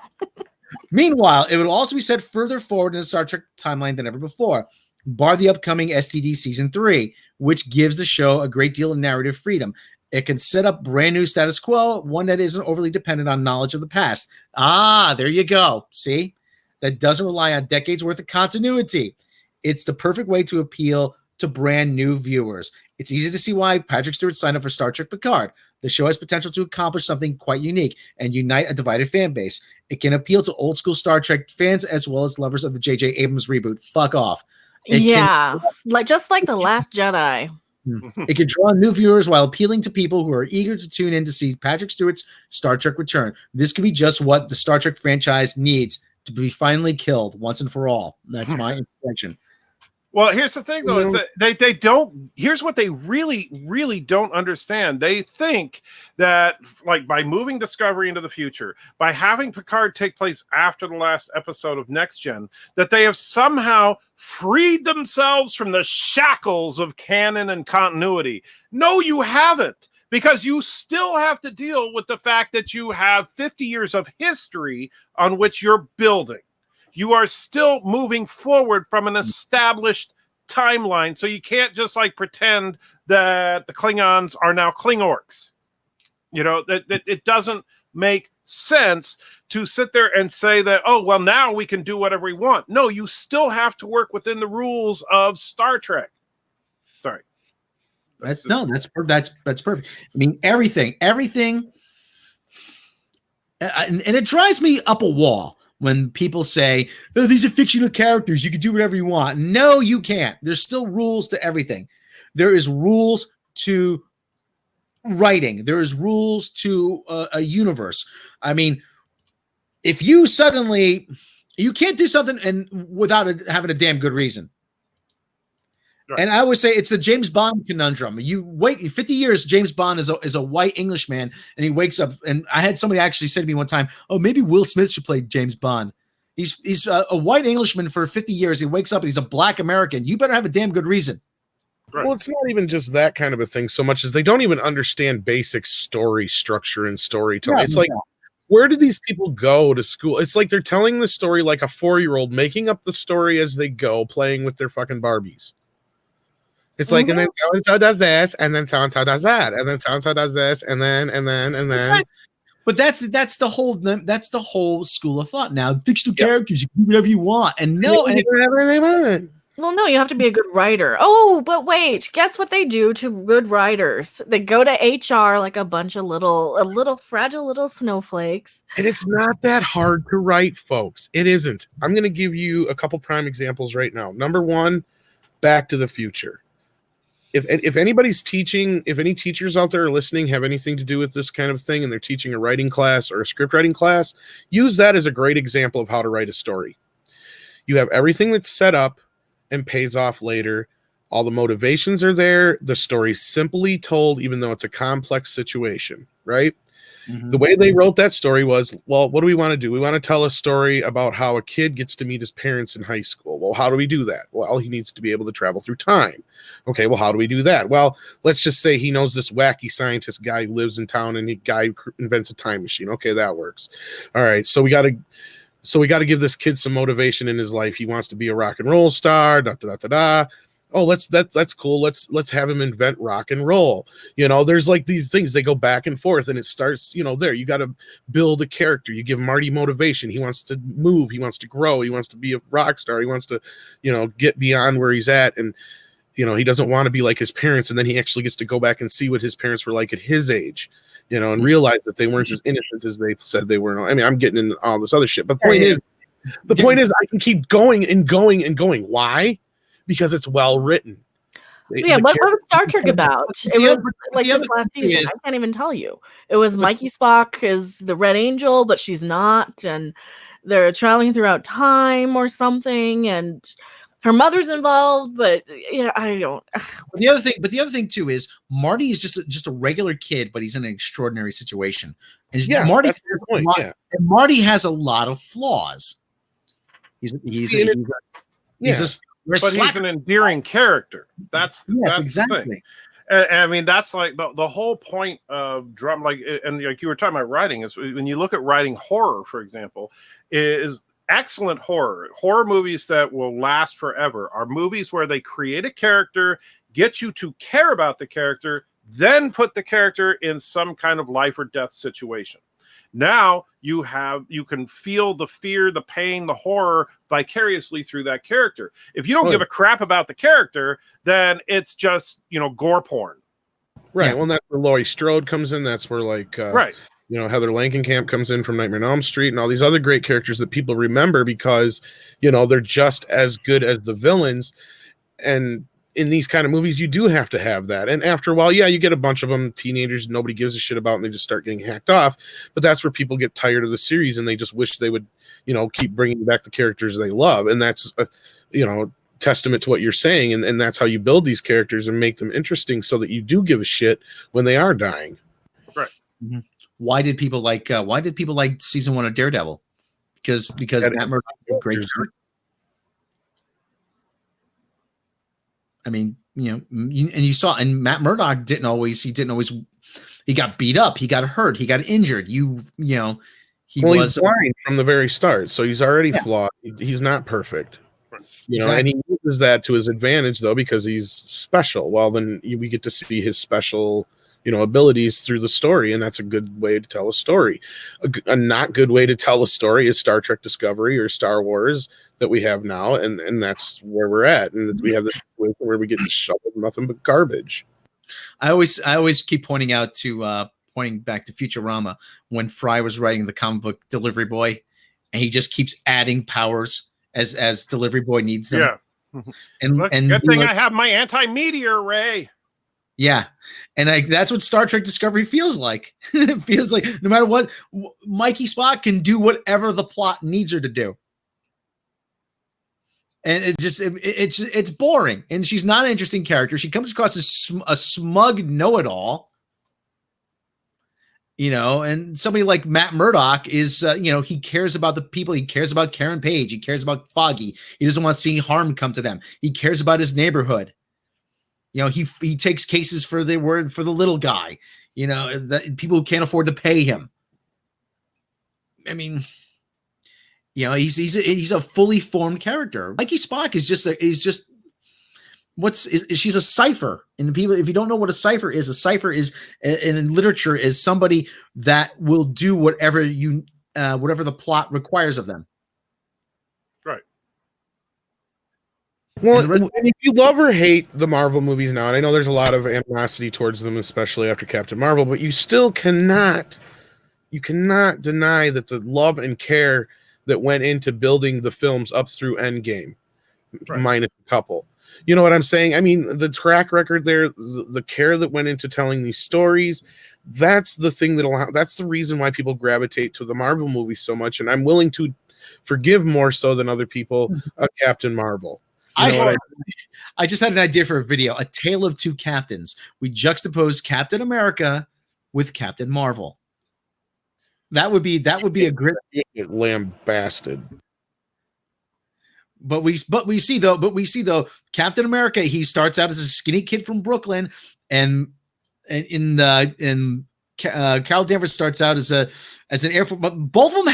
Meanwhile, it will also be set further forward in the Star Trek timeline than ever before, bar the upcoming STD Season 3, which gives the show a great deal of narrative freedom. It can set up brand new status quo, one that isn't overly dependent on knowledge of the past. There you go. See? That doesn't rely on decades worth of continuity. It's the perfect way to appeal to brand new viewers. It's easy to see why Patrick Stewart signed up for Star Trek Picard. The show has potential to accomplish something quite unique and unite a divided fan base. It can appeal to old school Star Trek fans as well as lovers of the J.J. Abrams reboot. Fuck off. Yeah, just like The Last Jedi. It can draw new viewers while appealing to people who are eager to tune in to see Patrick Stewart's Star Trek return. This could be just what the Star Trek franchise needs to be finally killed once and for all. That's my impression. Well, here's the thing, though, is that they don't. Here's what they really don't understand. They think that, like, by moving Discovery into the future, by having Picard take place after the last episode of Next Gen, that they have somehow freed themselves from the shackles of canon and continuity. No, you haven't. Because you still have to deal with the fact that you have 50 years of history on which you're building. You are still moving forward from an established timeline. So you can't just like pretend that the Klingons are now Klingorks. You know, that it doesn't make sense to sit there and say that, oh, well, now we can do whatever we want. No, you still have to work within the rules of Star Trek. Sorry. That's perfect. I mean, everything, and it drives me up a wall when people say, oh, these are fictional characters, you can do whatever you want. No, you can't. There's still rules to everything. There is rules to writing. There is rules to a universe. I mean, if you suddenly, you can't do something and without having a damn good reason. Right. And I always say it's the James Bond conundrum. You wait 50 years, James Bond is a white Englishman, and he wakes up. And I had somebody actually say to me one time, "Oh, maybe Will Smith should play James Bond." He's a white Englishman for 50 years. He wakes up and he's a black American. You better have a damn good reason. Right. Well, it's not even just that kind of a thing so much as they don't even understand basic story structure and storytelling. Yeah, it's like, where do these people go to school? It's like they're telling the story like a 4-year-old, making up the story as they go, playing with their fucking Barbies. It's like, and then so-and-so does this, and then so-and-so does that, and then so-and-so does this, and then. But that's the whole school of thought now. Fictional characters, you can do whatever you want, and whatever they want. Well, no, you have to be a good writer. Oh, but wait, guess what they do to good writers? They go to HR like a bunch of little fragile little snowflakes. And it's not that hard to write, folks. It isn't. I'm going to give you a couple prime examples right now. Number one, Back to the Future. If anybody's teaching, if any teachers out there are listening, have anything to do with this kind of thing, and they're teaching a writing class or a script writing class, use that as a great example of how to write a story. You have everything that's set up and pays off later. All the motivations are there. The story's simply told, even though it's a complex situation, right? Mm-hmm. The way they wrote that story was, well, what do we want to do? We want to tell a story about how a kid gets to meet his parents in high school. Well, how do we do that? Well, he needs to be able to travel through time. Okay, well, how do we do that? Well, let's just say he knows this wacky scientist guy who lives in town, and the guy invents a time machine. Okay, that works. All right, so we got to give this kid some motivation in his life. He wants to be a rock and roll star. Oh, that's cool. Let's have him invent rock and roll. You know, there's like these things, they go back and forth, and it starts, you know, there. You got to build a character. You give Marty motivation. He wants to move. He wants to grow. He wants to be a rock star. He wants to, you know, get beyond where he's at. And, you know, he doesn't want to be like his parents. And then he actually gets to go back and see what his parents were like at his age, you know, and realize that they weren't as innocent as they said they were. I mean, I'm getting into all this other shit, but the point is I can keep going and going and going. Why? Because it's well written. Yeah, what was Star Trek about? It was like this last season. I can't even tell you. It was Mikey Spock is the Red Angel, but she's not, and they're traveling throughout time or something, and her mother's involved, but yeah, I don't. But the other thing too is Marty is just a regular kid, but he's in an extraordinary situation, and yeah, Marty that's the point. And Marty has a lot of flaws. He's an endearing character. That's exactly the thing. And I mean, that's like the whole point of drama. Like, and like you were talking about writing, is when you look at writing horror, for example, is excellent horror movies that will last forever are movies where they create a character, get you to care about the character, then put the character in some kind of life or death situation. Now you can feel the fear, the pain, the horror vicariously through that character. If you don't give a crap about the character, then it's just, you know, gore porn. Right. Yeah. Well, that's where Laurie Strode comes in. That's where, like, right. You know, Heather Langenkamp comes in from Nightmare on Elm Street, and all these other great characters that people remember because, you know, they're just as good as the villains. And in these kind of movies, you do have to have that. And after a while, yeah, you get a bunch of them, teenagers nobody gives a shit about, and they just start getting hacked off. But that's where people get tired of the series, and they just wish they would, you know, keep bringing back the characters they love. And that's, you know, testament to what you're saying. And that's how you build these characters and make them interesting so that you do give a shit when they are dying. Right. Mm-hmm. Why did people like season 1 of Daredevil? Because Matt Murdock did great character. I mean, you know, and you saw, and Matt Murdock didn't always, he got beat up, he got hurt, he got injured. You know, he's blind from the very start, so he's already flawed. He's not perfect. You know, and he uses that to his advantage though, because he's special. Well, then we get to see his special, you know, abilities through the story, and that's a good way to tell a story. A not good way to tell a story is Star Trek Discovery or Star Wars that we have now, and that's where we're at, and we have this where we get shoveled nothing but garbage. I always keep pointing back to Futurama when Fry was writing the comic book Delivery Boy, and he just keeps adding powers as Delivery Boy needs them. Yeah, and good thing I have my anti-meteor ray. Yeah, and that's what Star Trek Discovery feels like. It feels like no matter what, Mikey Spock can do whatever the plot needs her to do, and it's boring. And she's not an interesting character. She comes across as a smug know-it-all, you know. And somebody like Matt Murdock is, you know, he cares about the people. He cares about Karen Page. He cares about Foggy. He doesn't want to see harm come to them. He cares about his neighborhood. You know, he takes cases for the little guy, you know, that people who can't afford to pay him. I mean, you know, he's a fully formed character. Mikey Spock is she's a cipher. And people, if you don't know what a cipher is in literature is somebody that will do whatever the plot requires of them. Right. Well, and if you love or hate the Marvel movies now, and I know there's a lot of animosity towards them, especially after Captain Marvel, but you still cannot deny that the love and care that went into building the films up through Endgame, minus a couple. You know what I'm saying? I mean, the track record there, the care that went into telling these stories, that's the thing that's the reason why people gravitate to the Marvel movies so much, and I'm willing to forgive more so than other people Captain Marvel. I just had an idea for a video, A Tale of Two Captains. We juxtapose Captain America with Captain Marvel. That would be a great lambasted. But we see though Captain America, he starts out as a skinny kid from Brooklyn, and Carol Danvers starts out as an Air Force. But both of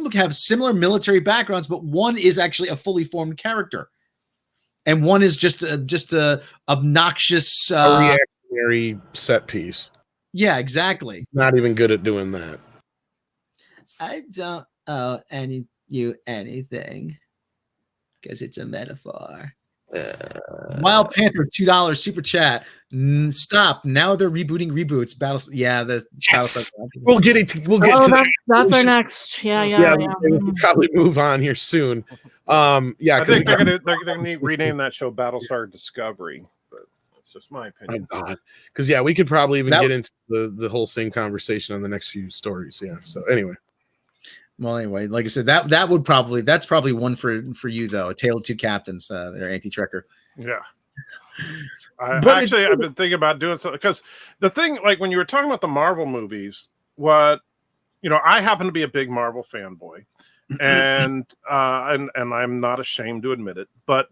them have similar military backgrounds, but one is actually a fully formed character, and one is just a obnoxious a reactionary set piece. Yeah, exactly. Not even good at doing that. I don't owe anything because it's a metaphor. Wild Panther, $2 super chat. Stop. Now they're rebooting reboots. We'll get it. That's our next. Yeah. We'll probably move on here soon. I think they're gonna rename that show Battlestar Discovery. But that's just my opinion. Oh God, because we could probably even get into the whole same conversation on the next few stories. Yeah. So anyway. Well, anyway, like I said, that's probably one for you though. A Tale of Two Captains. They're anti-trekker. Yeah. I've been thinking about doing something because the thing, like when you were talking about the Marvel movies, I happen to be a big Marvel fanboy, and I'm not ashamed to admit it. But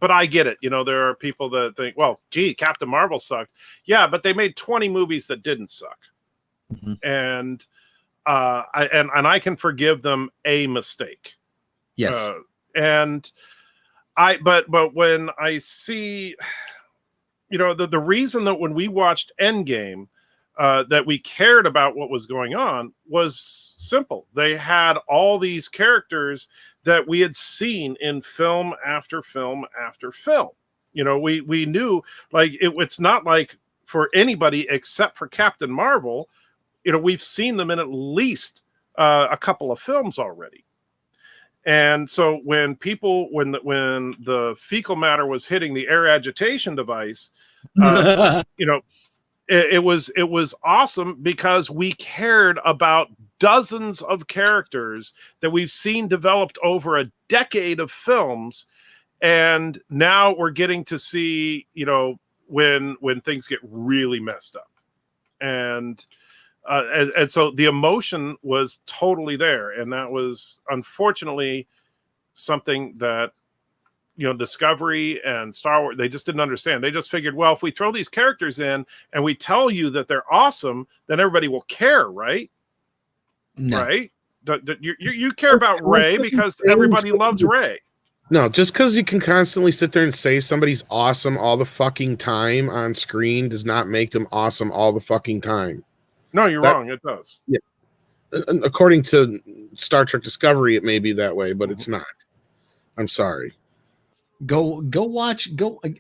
I get it. You know, there are people that think, well, gee, Captain Marvel sucked. Yeah, but they made 20 movies that didn't suck, and I can forgive them a mistake. Yes. But when I see, the reason that when we watched Endgame, that we cared about what was going on was simple. They had all these characters that we had seen in film after film after film. We knew, like, it's not like for anybody except for Captain Marvel, we've seen them in at least a couple of films already. And so when the fecal matter was hitting the air agitation device, it was awesome because we cared about dozens of characters that we've seen developed over a decade of films, and now we're getting to see, when things get really messed up, and so the emotion was totally there, and that was unfortunately something that Discovery and Star Wars, they just didn't understand. They just figured, well, if we throw these characters in and we tell you that they're awesome, then everybody will care, right? No. Right? You care about Rey because everybody loves Rey. No, just because you can constantly sit there and say somebody's awesome all the fucking time on screen does not make them awesome all the fucking time. No, you're wrong. It does. Yeah. According to Star Trek Discovery, it may be that way, but it's not. I'm sorry. Go watch.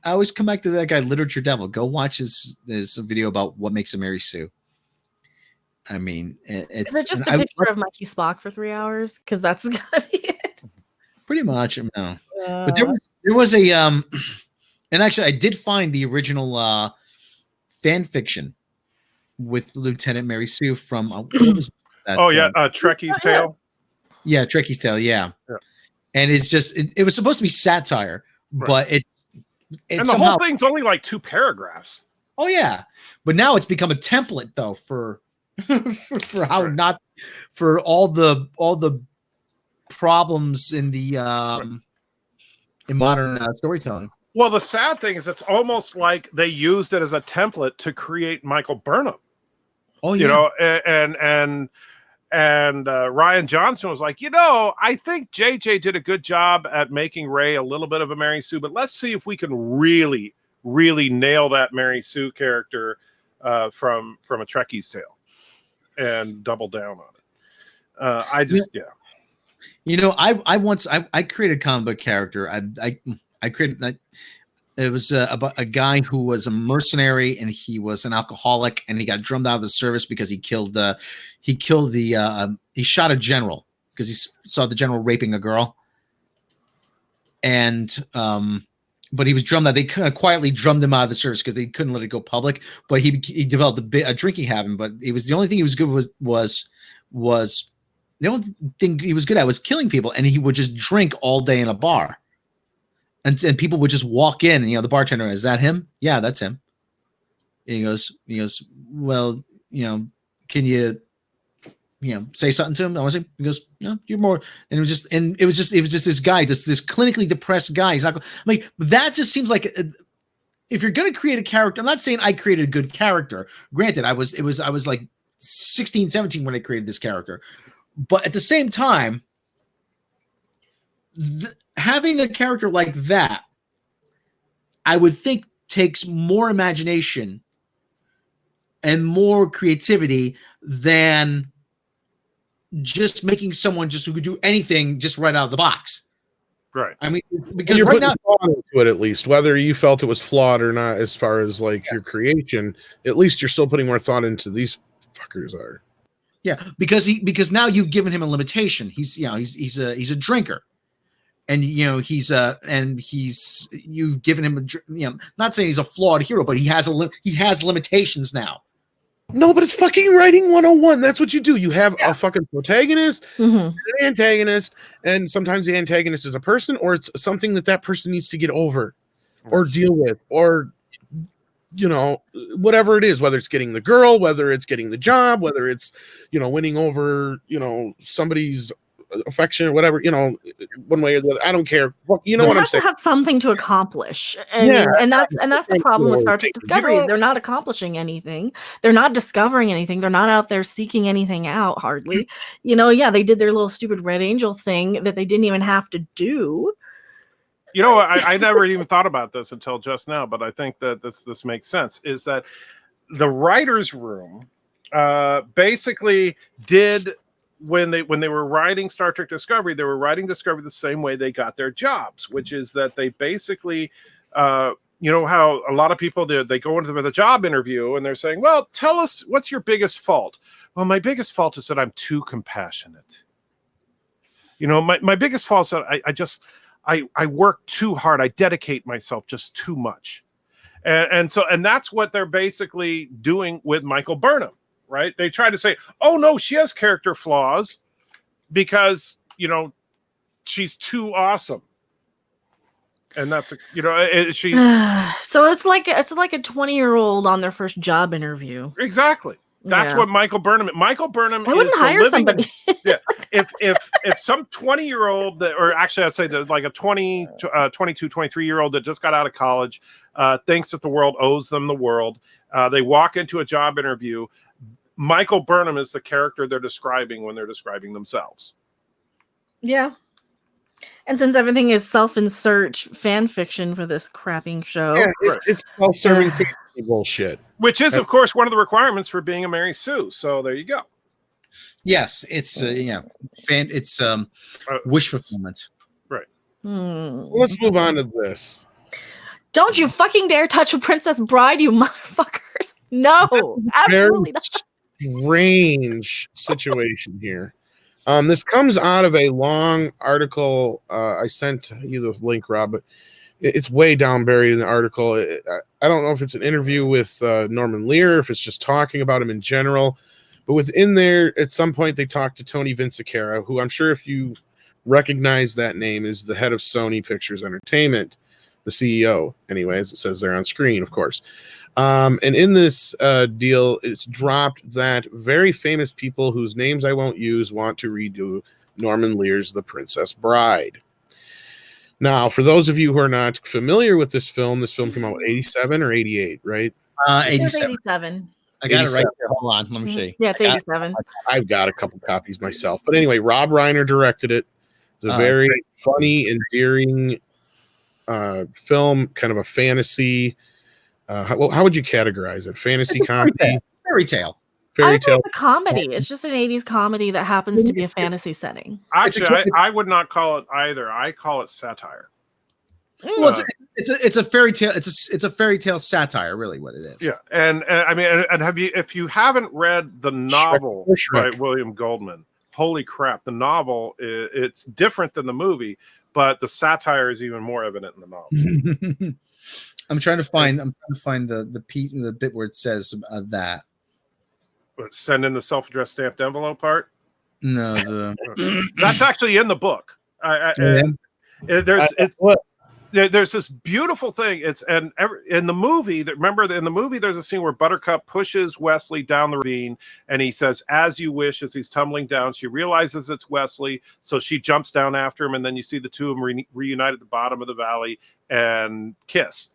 I always come back to that guy, Literature Devil. Go watch his video about what makes a Mary Sue. I mean, it's is it just a picture of Mikey Spock for 3 hours? Because that's gotta be it. Pretty much, no. But there was a and actually I did find the original fan fiction with Lieutenant Mary Sue from what was that? Trekkie's Tale. Yeah, Trekkie's Tale. Yeah. And it's just it was supposed to be satire, but it's and the whole thing's only like 2 paragraphs. Oh yeah, but now it's become a template though for how not for all the problems in the in modern storytelling. Well, the sad thing is it's almost like they used it as a template to create Michael Burnham. Oh yeah, and Ryan Johnson was like, I think JJ did a good job at making Rey a little bit of a Mary Sue, but let's see if we can really, really nail that Mary Sue character from a Trekkie's Tale and double down on it. I created a comic book character. I created that. It was about a guy who was a mercenary and he was an alcoholic and he got drummed out of the service because he shot a general because he saw the general raping a girl. And but he was drummed out. They kind of quietly drummed him out of the service because they couldn't let it go public. But he developed a drinking habit. But it was the only thing he was good was the only thing he was good at was killing people, and he would just drink all day in a bar. And people would just walk in, and the bartender, is that him? Yeah, that's him. And he goes, well, can you say something to him? I want to say, he goes, no, you're more. And it was just this guy, this clinically depressed guy. He's not. That just seems like if you're going to create a character, I'm not saying I created a good character. Granted, I was like 16, 17 when I created this character, but at the same time, having a character like that, I would think takes more imagination and more creativity than just making someone who could do anything just right out of the box. Right. I mean, because you're right now, thought into it, at least whether you felt it was flawed or not, as far as your creation, at least you're still putting more thought into these fuckers are. Yeah, because now you've given him a limitation. He's a drinker. And you've given him not saying he's a flawed hero, but he has limitations now. No, but it's fucking writing 101. That's what you do. You have a fucking protagonist, an antagonist, and sometimes the antagonist is a person, or it's something that person needs to get over, or deal with, or whatever it is. Whether it's getting the girl, whether it's getting the job, whether it's winning over somebody's affection or whatever, one way or the other. I don't care. What I'm saying. Have something to accomplish, and that's the problem with Star Trek Discovery. They're not accomplishing anything. They're not discovering anything. They're not out there seeking anything out. Hardly. They did their little stupid Red Angel thing that they didn't even have to do. I never even thought about this until just now, but I think that this makes sense. Is that the writers' room basically did. When they were writing Star Trek Discovery, they were writing Discovery the same way they got their jobs, which is that they basically you know how a lot of people they go into the job interview and they're saying, well, tell us what's your biggest fault. Well, my biggest fault is that I'm too compassionate. You know, my biggest fault is that I work too hard. I dedicate myself just too much. And that's what they're basically doing with Michael Burnham, right? They try to say, oh no, she has character flaws because, you know, she's too awesome. And that's, you know, she. So it's like a 20-year-old on their first job interview. Exactly. That's what Michael Burnham. Michael Burnham. I wouldn't hire somebody. Yeah. If some 20-year-old, or actually I'd say like a 22, 23-year-old that just got out of college, thinks that the world owes them the world. They walk into a job interview. Michael Burnham is the character they're describing when they're describing themselves. Yeah. And since everything is self-insert fan fiction for this crapping show, it's self-serving bullshit. Which is, of course, one of the requirements for being a Mary Sue. So there you go. Yes, it's it's wish fulfillment. Right. So let's move on to this. Don't you fucking dare touch a Princess Bride, you motherfuckers! No, absolutely not. Strange situation here. This comes out of a long article. I sent you the link, Rob, but it's way down buried in the article. I don't know if it's an interview with Norman Lear, if it's just talking about him in general. But within there, at some point, they talked to Tony Vinciquerra, who I'm sure if you recognize that name is the head of Sony Pictures Entertainment, the CEO. Anyways, it says there on screen, of course. And in this deal, it's dropped that very famous people whose names I won't use want to redo Norman Lear's The Princess Bride. Now, for those of you who are not familiar with this film came out 87 or 88, right? 87. I got it right there. Hold on. Let me see. Yeah, it's 87. I've got a couple copies myself. But anyway, Rob Reiner directed it. It's a very funny, endearing film, kind of a fantasy. How would you categorize it? Fantasy comedy? Fairy tale. It's a comedy. It's just an 80s comedy that happens to be a fantasy setting. Actually, I would not call it either. I call it satire. Well, it's a fairy tale. It's a fairy tale satire, really, what it is. Yeah, and I mean, and if you haven't read the novel by William Goldman, holy crap, the novel it's different than the movie, but the satire is even more evident in the novel. I'm trying to find the bit where it says that. Send in the self-addressed stamped envelope part. No, that's actually in the book. There's this beautiful thing. In the movie in the movie there's a scene where Buttercup pushes Wesley down the ravine, and he says, "As you wish," as he's tumbling down. She realizes it's Wesley, so she jumps down after him, and then you see the two of them reunite at the bottom of the valley and kiss.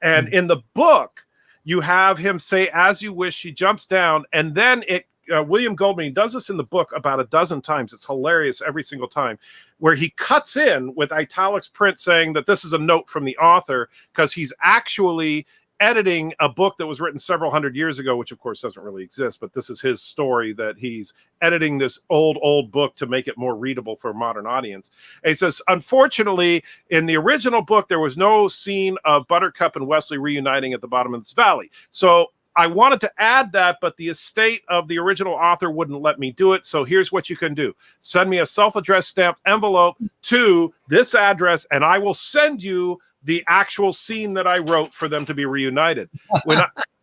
And in the book, you have him say, "As you wish." She jumps down, and then William Goldman does this in the book about a dozen times. It's hilarious every single time, where he cuts in with italics print saying that this is a note from the author, because he's actually editing a book that was written several hundred years ago, which of course doesn't really exist, but this is his story that he's editing this old book to make it more readable for a modern audience. And he says, unfortunately, in the original book, there was no scene of Buttercup and Wesley reuniting at the bottom of this valley. So I wanted to add that, but the estate of the original author wouldn't let me do it. So here's what you can do. Send me a self-addressed stamped envelope to this address, and I will send you the actual scene that I wrote for them to be reunited.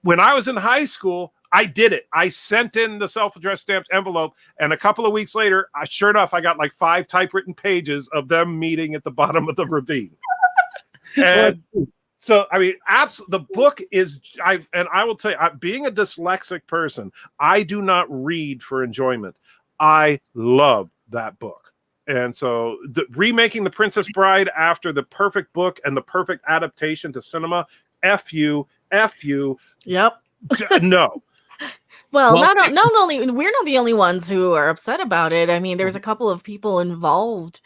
When I was in high school, I did it. I sent in the self-addressed stamped envelope, and a couple of weeks later, sure enough, I got like 5 typewritten pages of them meeting at the bottom of the ravine. And so, I mean, the book is, I will tell you, being a dyslexic person, I do not read for enjoyment. I love that book. And so remaking The Princess Bride after the perfect book and the perfect adaptation to cinema, F you. Yep. No. Well, not only we're not the only ones who are upset about it. I mean, there's a couple of people involved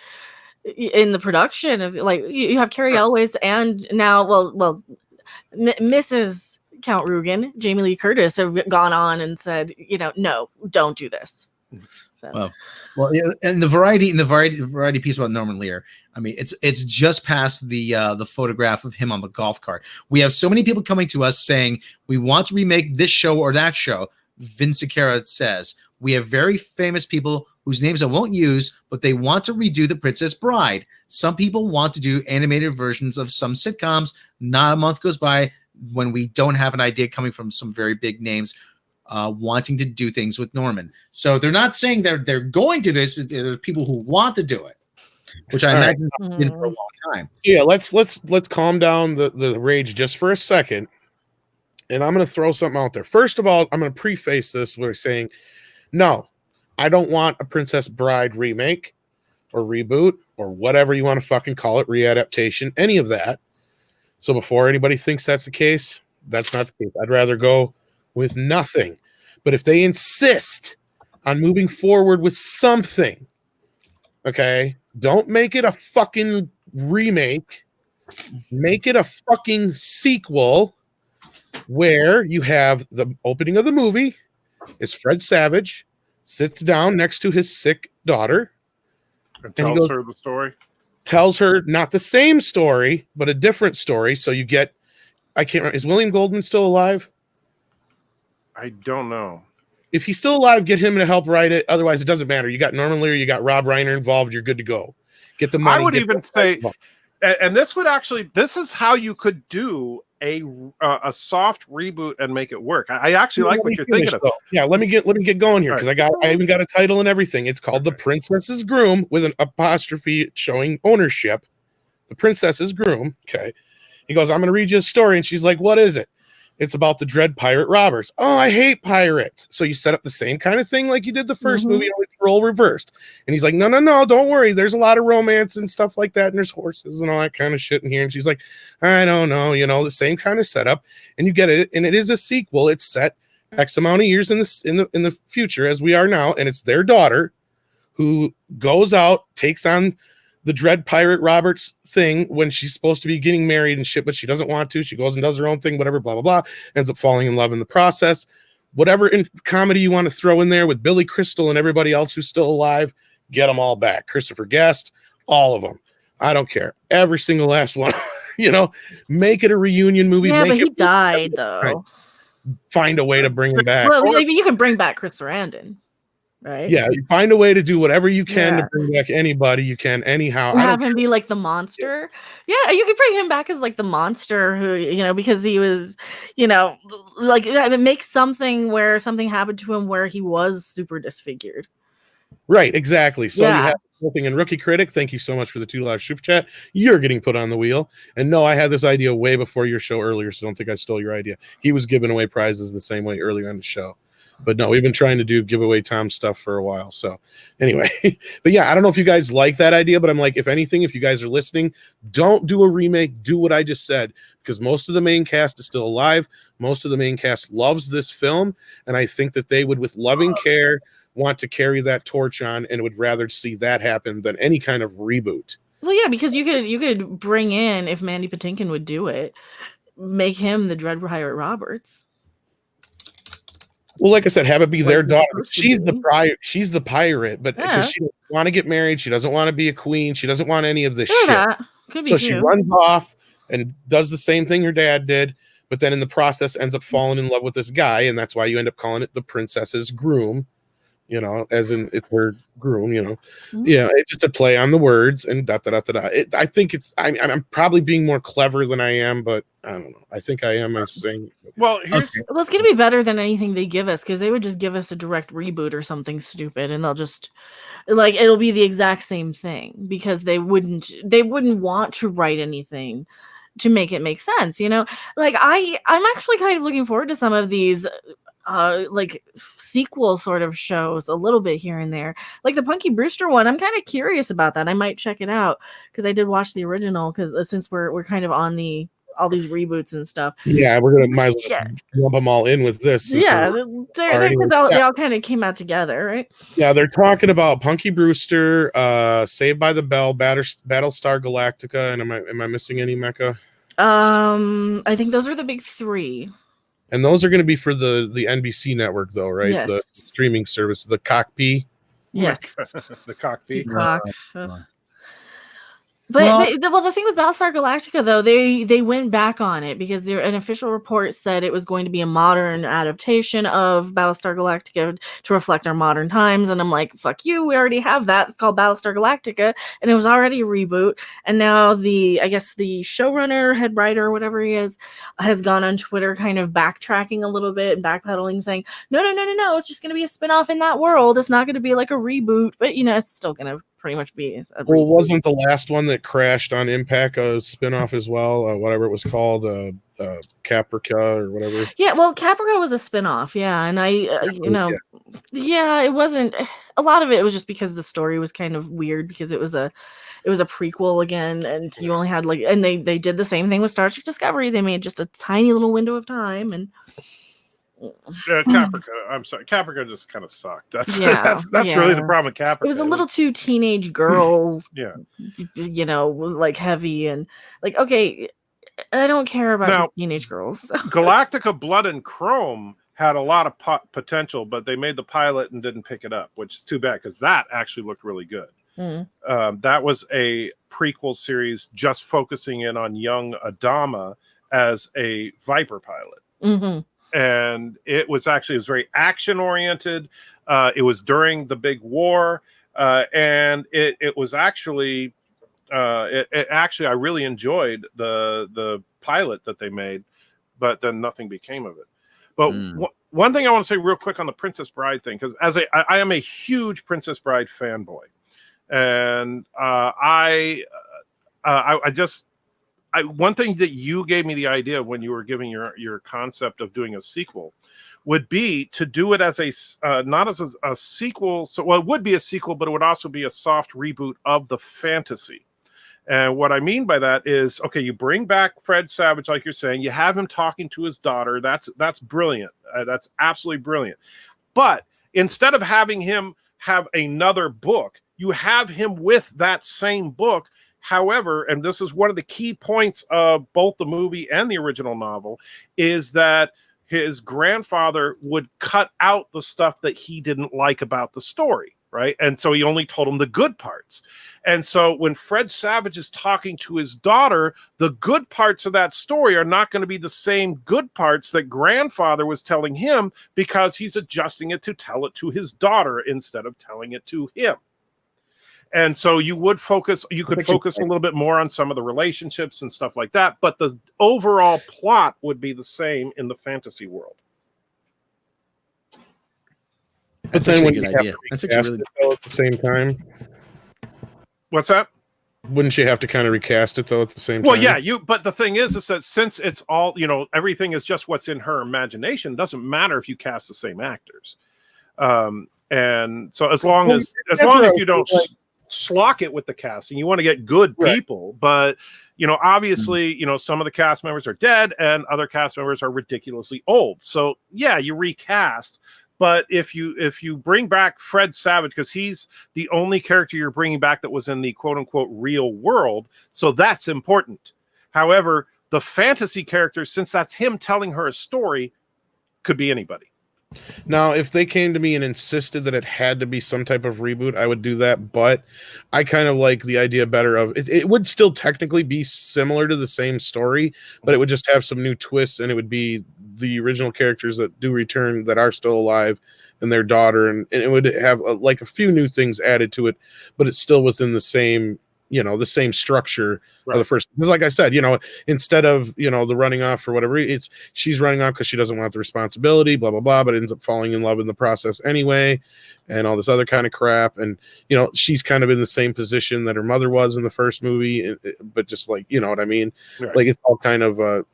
in the production of, like, you have Carrie Elwes and now, Mrs. Count Rugen, Jamie Lee Curtis have gone on and said, no, don't do this. So. Well, yeah, and the variety piece about Norman Lear. I mean, it's just past the photograph of him on the golf cart. We have so many people coming to us saying we want to remake this show or that show. Vince Sequeira says we have very famous people whose names I won't use, but they want to redo The Princess Bride. Some people want to do animated versions of some sitcoms. Not a month goes by when we don't have an idea coming from some very big names wanting to do things with Norman. So they're not saying they're going to this. There's people who want to do it, which I imagine has been for a long time. Yeah, let's calm down the rage just for a second. And I'm going to throw something out there. First of all, I'm going to preface this with saying, no, I don't want a Princess Bride remake or reboot or whatever you want to fucking call it, readaptation, any of that. So before anybody thinks that's the case, that's not the case. I'd rather go with nothing. But if they insist on moving forward with something, okay, don't make it a fucking remake. Make it a fucking sequel where you have the opening of the movie is Fred Savage sits down next to his sick daughter and tells her the story. Tells her not the same story, but a different story. So you get, I can't remember, is William Goldman still alive? I don't know. If he's still alive, get him to help write it. Otherwise, it doesn't matter. You got Norman Lear, you got Rob Reiner involved. You're good to go. Get the money. I would even say, and this would actually, this is how you could do a soft reboot and make it work. I actually like what you're thinking of. Yeah, let me get going here because I even got a title and everything. It's called The Princess's Groom with an apostrophe showing ownership. The Princess's Groom. Okay. He goes, I'm going to read you a story. And she's like, what is it? It's about the dread pirate robbers. Oh, I hate pirates. So you set up the same kind of thing like you did the first movie, only role reversed. And he's like, no, don't worry. There's a lot of romance and stuff like that. And there's horses and all that kind of shit in here. And she's like, I don't know, the same kind of setup. And you get it. And it is a sequel. It's set X amount of years in the future as we are now. And it's their daughter who goes out, takes on the dread pirate Roberts thing when she's supposed to be getting married and shit, but she doesn't want to. She goes and does her own thing, whatever, blah, blah, blah. Ends up falling in love in the process. Whatever in comedy you want to throw in there with Billy Crystal and everybody else who's still alive, get them all back. Christopher Guest, all of them. I don't care. Every single last one. Make it a reunion movie. Yeah, but he died, though. Right. Find a way to bring him back. Well, maybe you can bring back Chris Sarandon. Right. Yeah, you find a way to do whatever you can to bring back anybody you can anyhow. Or have him be like the monster. Yeah, you could bring him back as like the monster who, because he was, like it makes something where something happened to him where he was super disfigured. Right, exactly. So you have something in Rookie Critic. Thank you so much for the $2 super chat. You're getting put on the wheel. And no, I had this idea way before your show earlier, so don't think I stole your idea. He was giving away prizes the same way earlier on the show. But no, we've been trying to do giveaway Tom stuff for a while. So anyway, but yeah, I don't know if you guys like that idea, but I'm like, if anything, if you guys are listening, don't do a remake. Do what I just said, because most of the main cast is still alive. Most of the main cast loves this film. And I think that they would, with loving care, want to carry that torch on and would rather see that happen than any kind of reboot. Well, yeah, because you could bring in, if Mandy Patinkin would do it, make him the Dread Pirate Roberts. Well, like I said, have it be their daughter. She's the pirate, but because she doesn't want to get married, she doesn't want to be a queen, she doesn't want any of this shit. So she runs off and does the same thing her dad did, but then in the process ends up falling in love with this guy, and that's why you end up calling it The Princess's Groom. As in it's her groom, it's just a play on the words and da da da da. I think I'm probably being more clever than I am, but I don't know. I think I am. I'm saying, well, it's gonna be better than anything they give us, because they would just give us a direct reboot or something stupid, and they'll just it'll be the exact same thing, because they wouldn't want to write anything to make it make sense. I'm actually kind of looking forward to some of these sequel sort of shows a little bit here and there, like the Punky Brewster one. I'm kind of curious about that. I might check it out, because I did watch the original, because since we're kind of on all these reboots and stuff. Yeah, we're gonna might as well lump them all in with this. Yeah, they all kind of came out together, right? Yeah, they're talking about Punky Brewster, Saved by the Bell, Battlestar Galactica, and am I missing any, Mecca? I think those are the big three. And those are going to be for the NBC network, though, right? Yes. The streaming service, the Cockpit. Yes. The cockpit. Peacock. Uh, But Well- the thing with Battlestar Galactica, though, they went back on it because an official report said it was going to be a modern adaptation of Battlestar Galactica to reflect our modern times. And I'm like, fuck you, we already have that. It's called Battlestar Galactica, and it was already a reboot. And now I guess the showrunner, head writer, whatever he is, has gone on Twitter kind of backtracking a little bit and backpedaling, saying, no, it's just going to be a spinoff in that world. It's not going to be like a reboot, but, it's still going to pretty much be a Well, wasn't the last one that crashed on Impact a spinoff as well? Whatever it was called, Caprica or whatever. Yeah, well, Caprica was a spinoff, yeah, and it wasn't. A lot of it was just because the story was kind of weird because it was a prequel again, and you only had and they did the same thing with Star Trek Discovery. They made just a tiny little window of time, and Caprica. I'm sorry, Caprica just kind of sucked. That's Yeah, really the problem with Caprica. it was a little too teenage girl, Yeah. heavy and okay. I don't care about Now- teenage girls. Galactica Blood and Chrome had a lot of potential, but they made the pilot and didn't pick it up, which is too bad because that actually looked really good. That was a prequel series just focusing in on young Adama as a Viper pilot. Mm-hmm. And it was very action oriented. It was during the big war. And it was actually, I really enjoyed the pilot that they made, but then nothing became of it. But one thing I want to say real quick on the Princess Bride thing, because I am a huge Princess Bride fanboy, and one thing that you gave me the idea when you were giving your concept of doing a sequel would be to do it as not as a sequel. So, well, it would be a sequel, but it would also be a soft reboot of the fantasy. And what I mean by that is, okay, you bring back Fred Savage, like you're saying, you have him talking to his daughter. That's brilliant. That's absolutely brilliant. But instead of having him have another book, you have him with that same book. However, and this is one of the key points of both the movie and the original novel, is that his grandfather would cut out the stuff that he didn't like about the story, right? And so he only told him the good parts. And so when Fred Savage is talking to his daughter, the good parts of that story are not going to be the same good parts that grandfather was telling him because he's adjusting it to tell it to his daughter instead of telling it to him. And so you could focus a little bit more on some of the relationships and stuff like that, but the overall plot would be the same in the fantasy world. But then when you have to That's recast actually it though at the same time, What's that? wouldn't you have to kind of recast it though at the same time? Well, yeah, but the thing is that since it's all, everything is just what's in her imagination, it doesn't matter if you cast the same actors. And so as long as you don't schlock it with the casting, you want to get good people, but obviously, some of the cast members are dead and other cast members are ridiculously old. So yeah, you recast. But if you bring back Fred Savage, because he's the only character you're bringing back that was in the quote unquote real world, so that's important. However, the fantasy characters, since that's him telling her a story, could be anybody. Now, if they came to me and insisted that it had to be some type of reboot, I would do that. But I kind of like the idea better of it. It would still technically be similar to the same story, but it would just have some new twists, and it would be the original characters that do return that are still alive and their daughter, and it would have a few new things added to it, but it's still within the same the same structure of the first. Because like I said, instead of the running off for whatever, it's she's running off because she doesn't want the responsibility, blah blah blah, but ends up falling in love in the process anyway, and all this other kind of crap. And she's kind of in the same position that her mother was in the first movie, but just what I mean. Right. Like it's all kind of a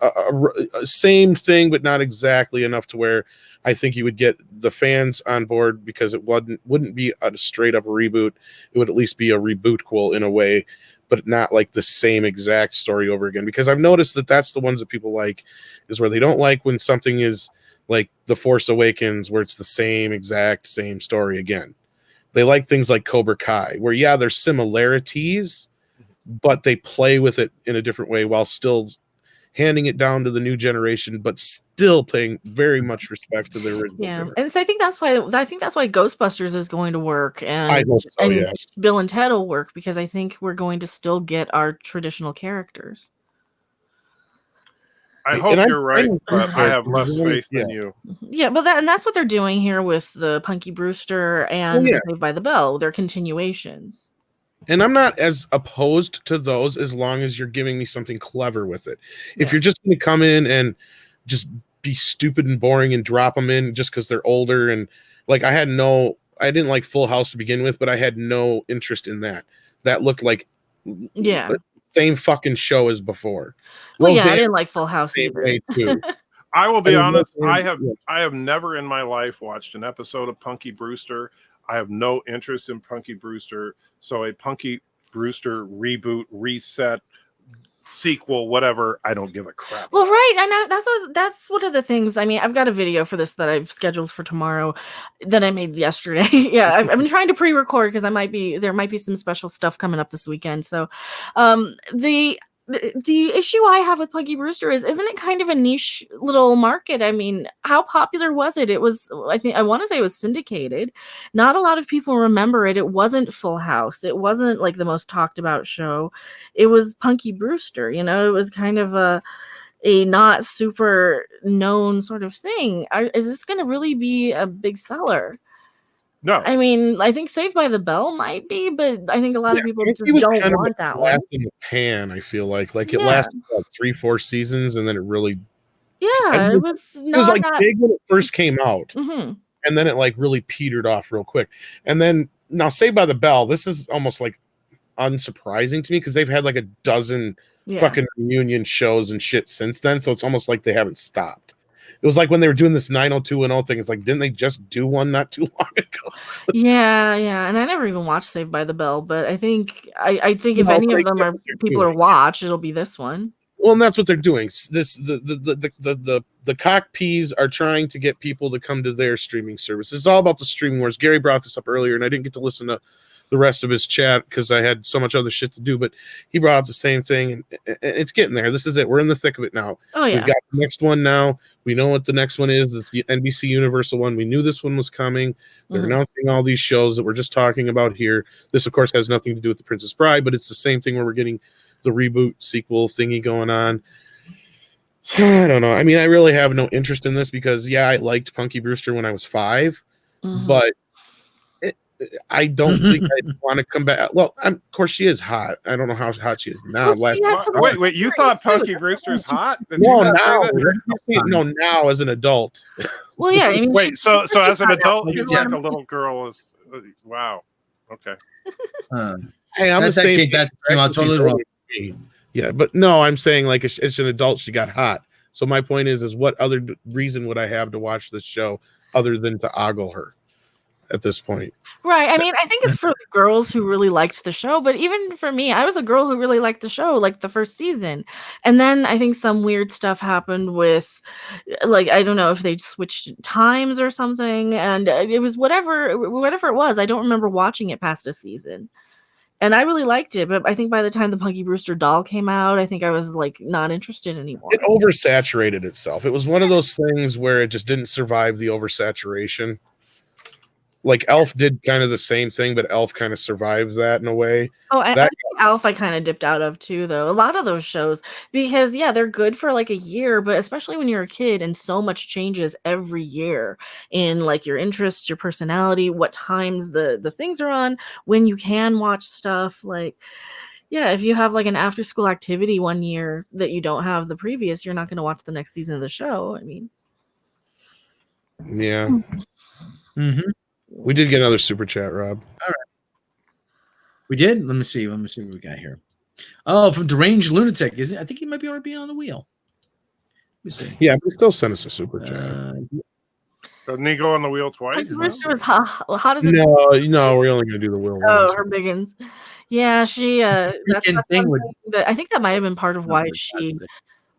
same thing, but not exactly enough to where I think you would get the fans on board, because it wouldn't be a straight up reboot. It would at least be a reboot-quel in a way, but not like the same exact story over again. Because I've noticed that that's the ones that people like, is where they don't like when something is like The Force Awakens, where it's the same story again. They like things like Cobra Kai, where there's similarities, but they play with it in a different way while still handing it down to the new generation, but still paying very much respect to the original. Yeah, and so I think that's why Ghostbusters is going to work, and I hope so, yeah. Bill and Ted will work, because I think we're going to still get our traditional characters. I hope you're right, but I have less faith than you. Yeah, but that's what they're doing here with the Punky Brewster and the Saved by the Bell. They're continuations. And I'm not as opposed to those as long as you're giving me something clever with it. If you're just going to come in and just be stupid and boring and drop them in just because they're older, and like I didn't like Full House to begin with, but I had no interest in that. That looked like the same fucking show as before. Well, I didn't like Full House either. I will be honest. I have never in my life watched an episode of Punky Brewster. I have no interest in Punky Brewster. So a Punky Brewster reboot, reset, sequel, whatever, I don't give a crap. Well, right, and that's one of the things. I mean, I've got a video for this that I've scheduled for tomorrow that I made yesterday. I've been trying to pre-record because there might be some special stuff coming up this weekend. So, the issue I have with Punky Brewster isn't it kind of a niche little market? I mean, how popular was it? It was, I want to say it was syndicated. Not a lot of people remember it. It wasn't Full House. It wasn't like the most talked about show. It was Punky Brewster. It was kind of a not super known sort of thing. Is this going to really be a big seller? No. I mean, I think Saved by the Bell might be, but I think a lot of people just don't want that one. In the pan, I feel like it lasted about 3-4 seasons, and then it really it was like big when it first came out, and then it like really petered off real quick. And then now Saved by the Bell, this is almost like unsurprising to me because they've had like a dozen fucking reunion shows and shit since then, so it's almost like they haven't stopped. It was like when they were doing this 90210 thing. It's like, didn't they just do one not too long ago? Yeah. And I never even watched Saved by the Bell, but I think if any of them are watched, it'll be this one. Well, and that's what they're doing. The cock peas are trying to get people to come to their streaming service. It's all about the streaming wars. Gary brought this up earlier, and I didn't get to listen to the rest of his chat because I had so much other shit to do, but he brought up the same thing, and it's getting there. This is it. We're in the thick of it now. Oh, yeah. We've got the next one now. We know what the next one is. It's the NBC Universal one. We knew this one was coming. They're announcing all these shows that we're just talking about here. This, of course, has nothing to do with The Princess Bride, but it's the same thing where we're getting the reboot sequel thingy going on. So, I don't know. I mean, I really have no interest in this because, I liked Punky Brewster when I was 5, but I don't think I'd want to come back. Well, of course, she is hot. I don't know how hot she is now. Wait, you thought Punky Brewster is hot? No, now as an adult. Well, yeah. I mean, wait, so as an adult, you think a little girl is? Wow. Okay. Hey, I'm saying that's totally wrong. Yeah, but no, I'm saying like as an adult, she got hot. So my point is what other reason would I have to watch this show other than to ogle her at this point? Right. I mean, I think it's for the girls who really liked the show, but even for me, I was a girl who really liked the show, like the first season. And then I think some weird stuff happened with, like, I don't know if they switched times or something, and it was whatever it was. I don't remember watching it past a season. And I really liked it, but I think by the time the Punky Brewster doll came out, I think I was like not interested anymore. It oversaturated itself. It was one of those things where it just didn't survive the oversaturation. Like Elf did kind of the same thing, but Elf kind of survives that in a way. Oh, I think Elf I kind of dipped out of too, though. A lot of those shows, because they're good for like a year, but especially when you're a kid and so much changes every year in like your interests, your personality, what times the things are on, when you can watch stuff. Like, if you have like an after school activity one year that you don't have the previous, you're not going to watch the next season of the show. I mean, yeah. We did get another super chat, Rob. All right. We did? Let me see what we got here. Oh, from Deranged Lunatic. I think he might be already be on the wheel. Let me see. Yeah, but still send us a super chat. Doesn't he go on the wheel twice? How does it? No, we're only going to do the wheel. Oh, her biggins. Yeah, she. I think that might have been part of why she.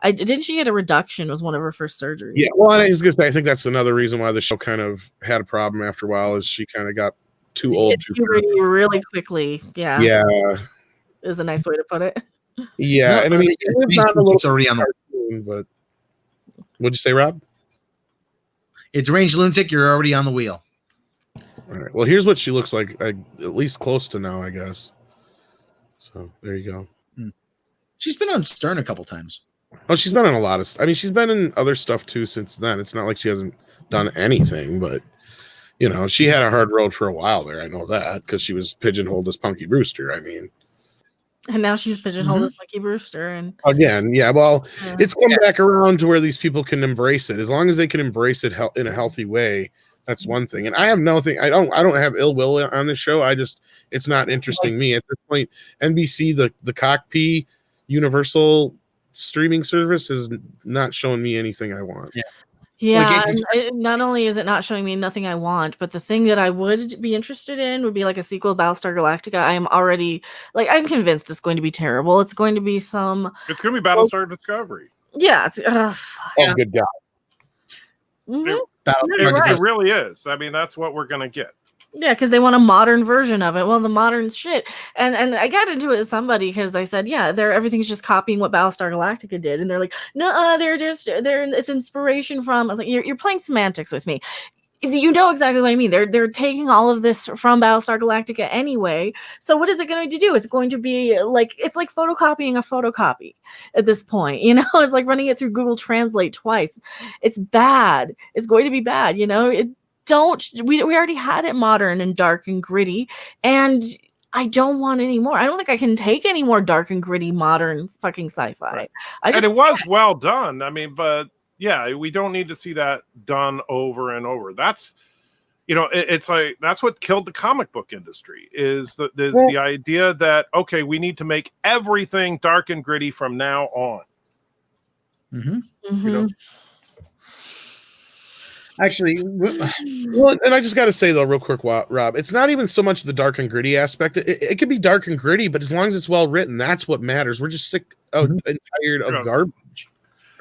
Didn't she get a reduction? Was one of her first surgeries. Yeah, well, I was gonna say I think that's another reason why the show kind of had a problem after a while. Is she kind of got too old? Really quickly. Yeah. Yeah. Is a nice way to put it. Yeah, and I mean, it's already on the. soon. But what'd you say, Rob? It's Range Lunatic. You're already on the wheel. All right. Well, here's what she looks like, at least close to now, I guess. So there you go. She's been on Stern a couple times. Oh, she's been in a lot of. I mean, she's been in other stuff too since then. It's not like she hasn't done anything, but she had a hard road for a while there. I know that because she was pigeonholed as Punky Brewster. I mean, and now she's pigeonholed as Punky Brewster, and again, yeah. Well, it's come back around to where these people can embrace it as long as they can embrace it in a healthy way. That's one thing. And I have nothing. I don't have ill will on this show. It's not interesting me at this point. NBC, the cockpit Universal streaming service is not showing me anything I want. Yeah. Not only is it not showing me nothing I want, but the thing that I would be interested in would be like a sequel, Battlestar Galactica. I am already I'm convinced it's going to be terrible. It's going to be It's going to be Battlestar Discovery. Yeah. Good God. It really is. I mean, that's what we're going to get. Yeah, because they want a modern version of it. Well, the modern shit. And I got into it with somebody because I said, yeah, everything's just copying what Battlestar Galactica did. And they're like, no, it's inspiration from. I was like, you're playing semantics with me. You know exactly what I mean. They're taking all of this from Battlestar Galactica anyway. So what is it going to do? It's going to be it's like photocopying a photocopy at this point. It's like running it through Google Translate twice. It's bad. It's going to be bad. We already had it modern and dark and gritty, and I don't want any more. I don't think I can take any more dark and gritty modern fucking sci-fi. Right. And it was well done. I mean, but yeah, we don't need to see that done over and over. That's it's like that's what killed the comic book industry is the idea that okay, we need to make everything dark and gritty from now on. Actually, well, and I just got to say though, real quick, Rob, it's not even so much the dark and gritty aspect. It could be dark and gritty, but as long as it's well written, that's what matters. We're just sick and tired of garbage.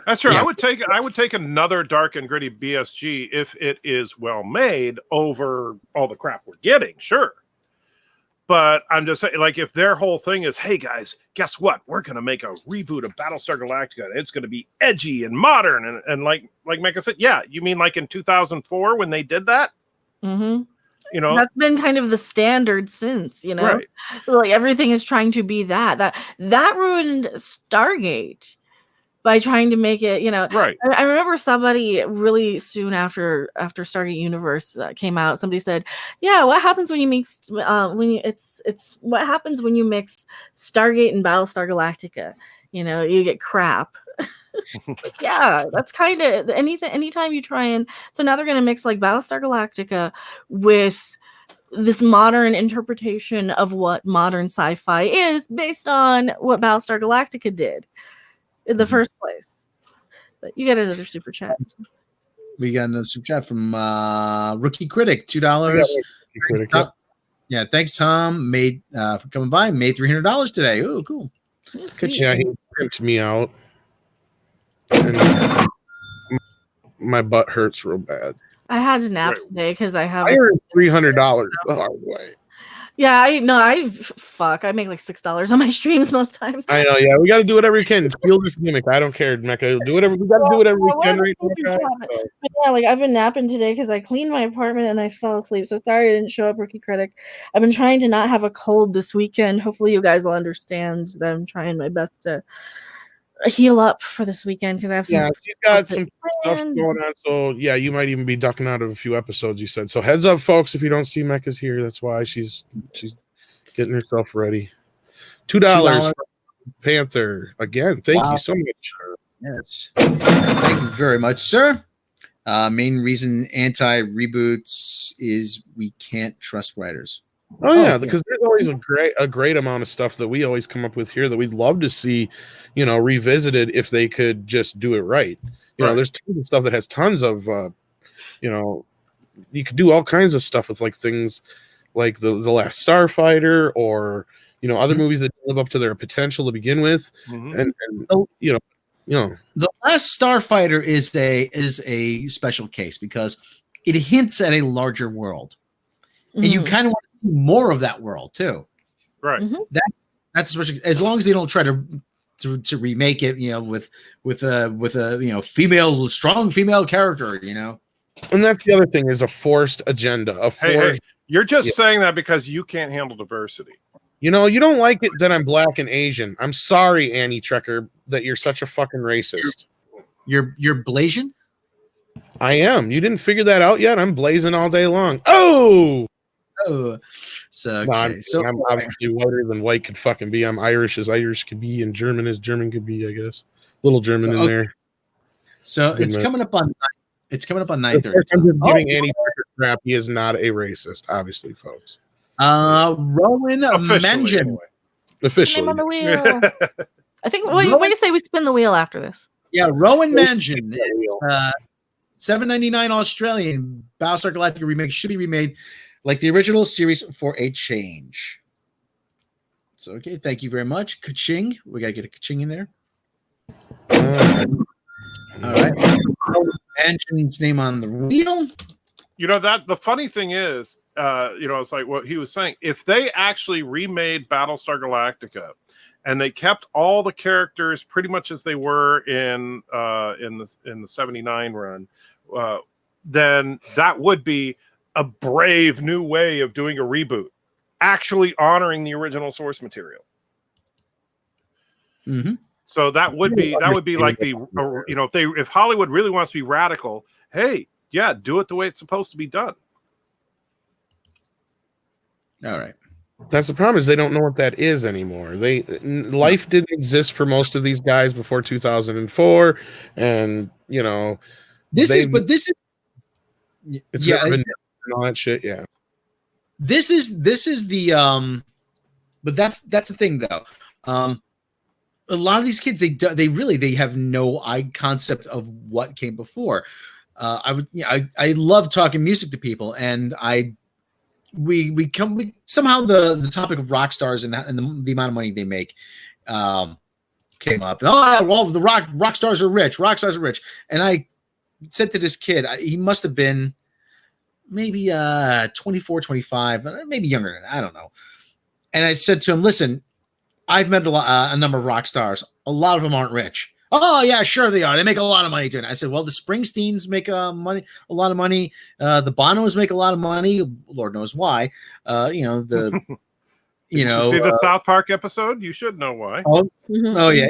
That's true. Yeah. I would take another dark and gritty BSG if it is well made over all the crap we're getting. Sure. But I'm just saying, if their whole thing is, hey guys, guess what? We're gonna make a reboot of Battlestar Galactica. And it's gonna be edgy and modern, and like Mecca said, yeah, you mean like in 2004 when they did that? That's been kind of the standard since. Right. Everything is trying to be that ruined Stargate. By trying to make it, right. I remember somebody really soon after Stargate Universe came out, somebody said, "Yeah, what happens when you mix what happens when you mix Stargate and Battlestar Galactica? You get crap." Yeah, that's kind of anytime you try and so now they're gonna mix like Battlestar Galactica with this modern interpretation of what modern sci-fi is based on what Battlestar Galactica did. In the first place. But you got another super chat. We got another super chat from Rookie Critic, $2. Yeah, thanks, Tom. Made for coming by. Made $300 today. Oh, cool. Yeah, he pimped me out. And my butt hurts real bad. I had to nap today because I earned $300 the hard way. Yeah, I make like $6 on my streams most times. I know, yeah. We got to do whatever we can. Steal this gimmick. I don't care, Mecca. We got to do whatever we can right now. Yeah, I've been napping today because I cleaned my apartment and I fell asleep. So sorry I didn't show up, Rookie Critic. I've been trying to not have a cold this weekend. Hopefully you guys will understand that I'm trying my best to heal up for this weekend because I have some. Yeah, she's got some stuff going on. So yeah, you might even be ducking out of a few episodes. You said so. Heads up, folks! If you don't see Mecca's here, that's why she's getting herself ready. $2 Panther again. Thank you so much. Yes, thank you very much, sir. Main reason anti-reboots is we can't trust writers. Oh yeah, because there's always a great amount of stuff that we always come up with here that we'd love to see, revisited if they could just do it right. There's tons of stuff that has tons of, you could do all kinds of stuff with like things like the Last Starfighter or other movies that live up to their potential to begin with, and The Last Starfighter is a special case because it hints at a larger world, and you kind of want more of that world too, right? That's especially as long as they don't try to to remake it, with a strong female character, And that's the other thing, is a forced agenda. Hey, you're just saying that because you can't handle diversity. You don't like it that I'm black and Asian. I'm sorry, Annie Trekker, that you're such a fucking racist. You're Blasian? I am. You didn't figure that out yet? I'm blazing all day long. Oh, so no, okay. I'm obviously whiter than white could fucking be. I'm Irish as Irish could be, and German as German could be, I guess. Little German in there. So it's coming up on 9:30. I'm just giving Annie Trekker crap. He is not a racist, obviously, folks. Rowan Mengen. Anyway. Officially. Name on the wheel. I think. What do you say we spin the wheel after this? Yeah, Rowan Mengen. $7.99 Australian. Battlestar Galactica remake should be remade like the original series for a change. So okay, thank you very much. Ka-ching. We gotta get a ka-ching in there. All right. Mengen's name on the wheel. That the funny thing is, it's like what he was saying. If they actually remade Battlestar Galactica, and they kept all the characters pretty much as they were in the 79 run, then that would be a brave new way of doing a reboot, actually honoring the original source material. Mm-hmm. So that would be like if Hollywood really wants to be radical, hey, yeah, do it the way it's supposed to be done. All right. That's the problem, is they don't know what that is anymore. Life didn't exist for most of these guys before 2004, and it's never been and all that shit. Yeah, this is the but that's the thing though. A lot of these kids they have no concept of what came before. I love talking music to people, and we somehow the topic of rock stars and the amount of money they make came up. Well, the rock stars are rich. Rock stars are rich. And I said to this kid, he must have been maybe 24, 25, maybe younger than that, I don't know. And I said to him, listen, I've met a number of rock stars. A lot of them aren't rich. Oh yeah, sure they are. They make a lot of money doing it. I said, well, the Springsteens make a lot of money. The Bonos make a lot of money. Lord knows why. See the South Park episode? You should know why. Oh yeah.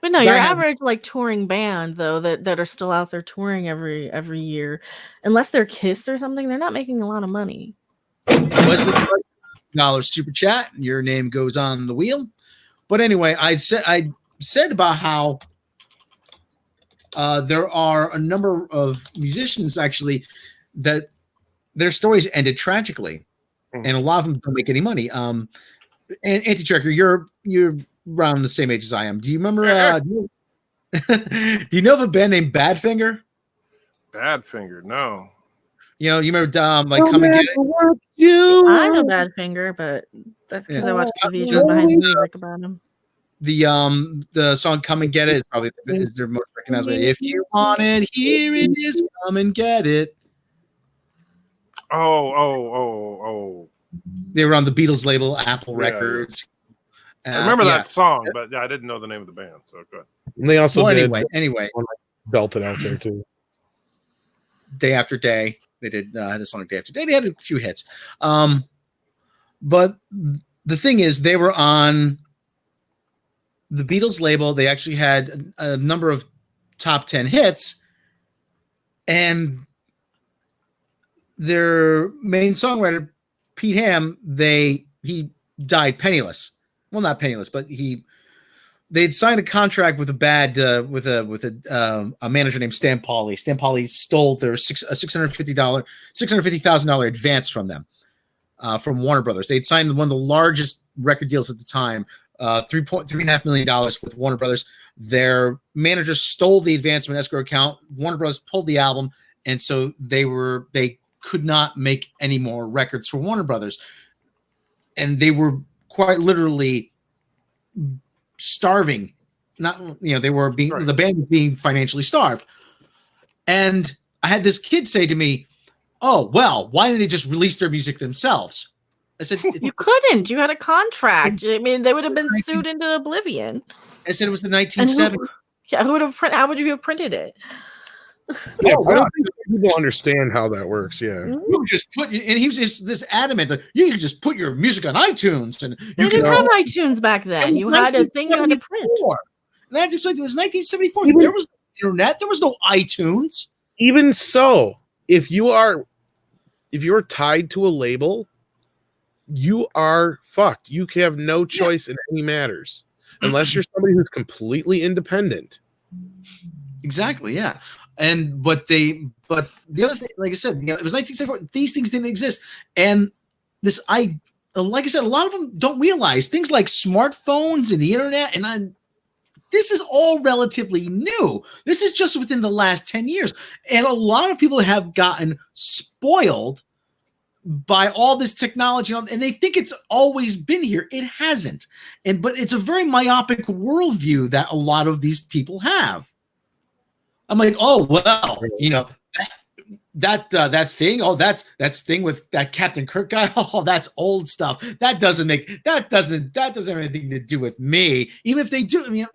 But no, your average touring band though that are still out there touring every year, unless they're Kiss or something, they're not making a lot of money. Was the $1 super chat? Your name goes on the wheel. But anyway, I said about how there are a number of musicians actually that their stories ended tragically, and a lot of them don't make any money. And Anti-Trekker, you're around the same age as I am. Do you remember? Do you know of a band named Badfinger? Badfinger, no. You remember Come and Get It? I know Badfinger, but that's because I watched TV shows behind the music about him. The song "Come and Get It" is their most recognizable. If you want it, here it is. Come and get it. Oh. They were on the Beatles label, Apple Records. I remember that song, but I didn't know the name of the band. So good. And they also anyway, belted out there too. Day After Day. They did the song Day After Day. They had a few hits. But the thing is, they were on the Beatles label. They actually had a number of top 10 hits, and their main songwriter, Pete Ham, he died penniless. Well, not penniless, but they'd signed a contract with a manager named Stan Pauly. Stan Pauly stole their $650,000 advance from them, from Warner Brothers. They'd signed one of the largest record deals at the time, $3.5 million with Warner Brothers. Their manager stole the advance from an escrow account. Warner Brothers pulled the album, and so they could not make any more records for Warner Brothers, and they were quite literally starving. They were the band was being financially starved. And I had this kid say to me, oh, well, why didn't they just release their music themselves? I said You couldn't. You had a contract. I mean, they would have been sued into oblivion. I said it was the 1970s. Who would have how would you have printed it? Yeah, I don't think people understand how that works. Yeah, You just put, and he was just this addant that you can just put your music on iTunes, and They you didn't can. have iTunes back then. You had a thing you had to print. And that just like it was 1974. There was no internet. There was no iTunes. even so, if you are tied to a label, you are fucked. You have no choice in any matters unless you're somebody who's completely independent. Exactly. Yeah. But the other thing, like I said, it was 1974. These things didn't exist, and like I said, a lot of them don't realize things like smartphones and the internet, and this is all relatively new. This is just within the last 10 years, and a lot of people have gotten spoiled by all this technology, and they think it's always been here. It hasn't, but it's a very myopic worldview that a lot of these people have. I'm like, oh well, that thing. Oh, that's thing with that Captain Kirk guy. Oh, that's old stuff. That doesn't have anything to do with me. Even if they do,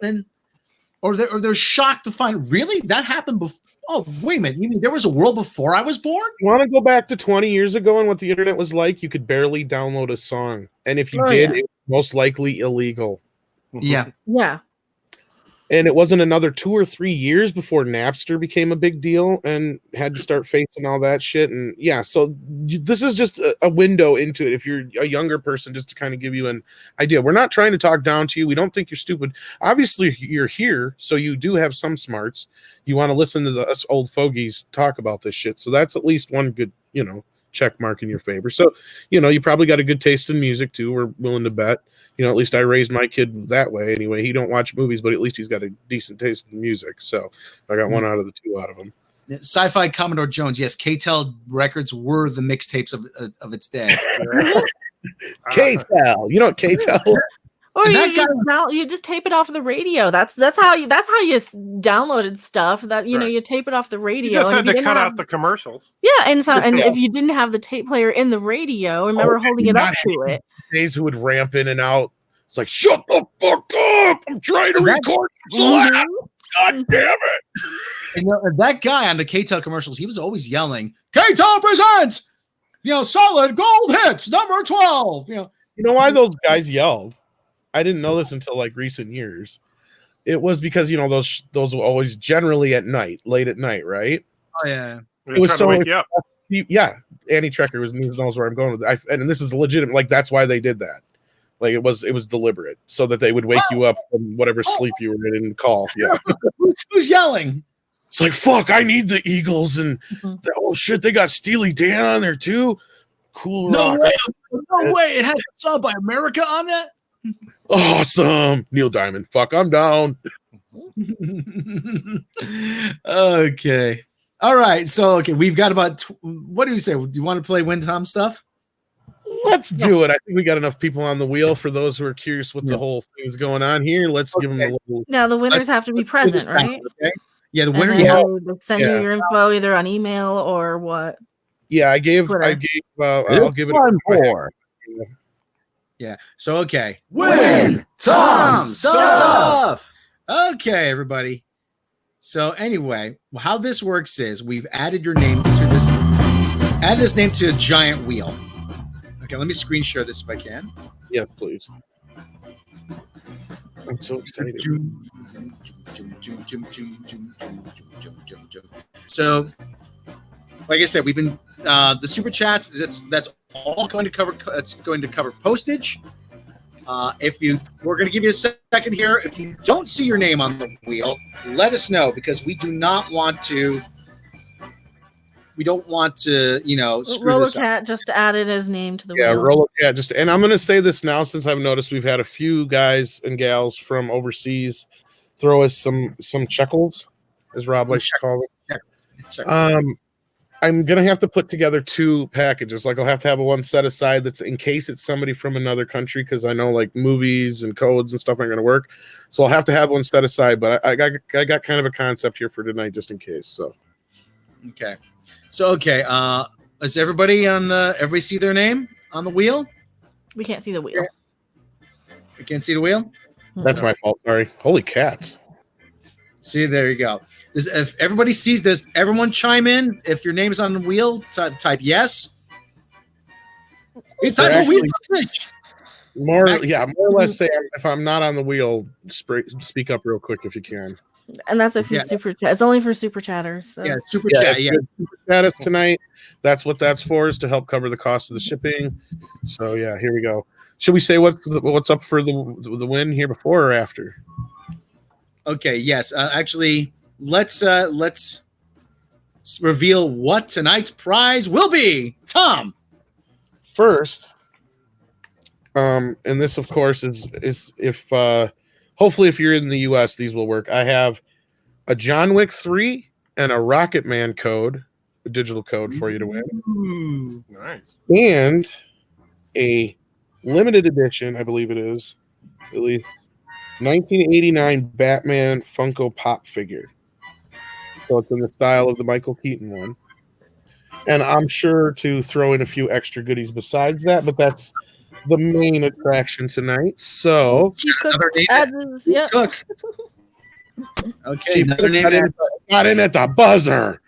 or they're shocked to find really that happened before. Oh, wait a minute. You mean there was a world before I was born? You want to go back to 20 years ago and what the internet was like? You could barely download a song, and if you did, it was most likely illegal. Yeah. Yeah. And it wasn't another 2 or 3 years before Napster became a big deal and had to start facing all that shit. And yeah, so this is just a window into it. If you're a younger person, just to kind of give you an idea, we're not trying to talk down to you. We don't think you're stupid. Obviously you're here, so you do have some smarts. You want to listen to us old fogies talk about this shit. So that's at least one good, check mark in your favor. So, you probably got a good taste in music too. We're willing to bet. At least I raised my kid that way anyway. He don't watch movies, but at least he's got a decent taste in music. So I got one out of the two out of him. Sci-Fi Commodore Jones. Yes, K-Tel records were the mixtapes of its day. K-Tel. You know what K-Tel? Or you just tape it off the radio. That's how you downloaded stuff. That you tape it off the radio. You just had to cut out the commercials. Yeah, and if you didn't have the tape player in the radio, remember holding it up to it. Days who would ramp in and out. It's like, shut the fuck up! I'm trying to record. God damn it! And that guy on the K-Tel commercials, he was always yelling, "K-Tel presents, solid gold hits number 12." You know why those guys yelled? I didn't know this until like recent years. It was because those were always generally at night, late at night, right? Oh yeah. It was so yeah. Annie Trecker knows where I'm going with that. And this is legitimate. Like that's why they did that. Like it was deliberate so that they would wake you up from whatever sleep you were in and call. Yeah. Who's yelling? It's like, fuck, I need the Eagles and oh shit, they got Steely Dan on there too. Cool rock. No way. It had a song by America on that. Awesome. Neil Diamond. Fuck, I'm down. Okay. All right. So, we've got about, what do you say? Do you want to play Win Tom stuff? Let's do it. I think we got enough people on the wheel for those who are curious what the whole thing is going on here. Let's give them a little. Now, the winners have to be present, right? Okay. Yeah, the winner. Send you your info either on email or what? Yeah, I'll give it one more. Yeah. So, Win Tom stuff. Okay, everybody. So anyway, how this works is we've added your name to this. Add this name to a giant wheel. Okay, let me screen share this if I can. Yes, please. I'm so excited. So, like I said, we've been the super chats. That's all going to cover. It's going to cover postage. We're going to give you a second here. If you don't see your name on the wheel, let us know because we do not want to. We don't want to, screw this up. Rollercat just added his name to the wheel. Yeah, Rollercat and I'm going to say this now since I've noticed we've had a few guys and gals from overseas throw us some checkles, as Rob likes to call it. I'm going to have to put together 2 packages. Like I'll have to have one set aside that's in case it's somebody from another country because I know like movies and codes and stuff aren't going to work. So I'll have to have one set aside, but I got kind of a concept here for tonight just in case. So. Okay. So, is everybody everybody see their name on the wheel? We can't see the wheel. You can't see the wheel? That's my fault. Sorry. Holy cats. See, there you go. If everybody sees this, everyone chime in. If your name's on the wheel, type yes. It's time for wheel finish. More or less say if I'm not on the wheel, speak up real quick if you can. And that's if you super chat. It's only for super chatters. So. Yeah, super chat. Yeah, super chat us tonight. That's what that's for, is to help cover the cost of the shipping. So yeah, here we go. Should we say what's up for the win here before or after? Okay. Yes. Actually, let's reveal what tonight's prize will be. Tom. First, and this of course is if hopefully if you're in the US these will work. I have a John Wick 3 and a Rocket Man code, a digital code for you to win. Ooh, nice. And a limited edition, I believe it is, at least 1989 Batman Funko Pop figure. So it's in the style of the Michael Keaton one. And I'm sure to throw in a few extra goodies besides that, but that's the main attraction tonight. So, Chief Cook adds, yep. Cook. Okay, another name. Got in at the buzzer.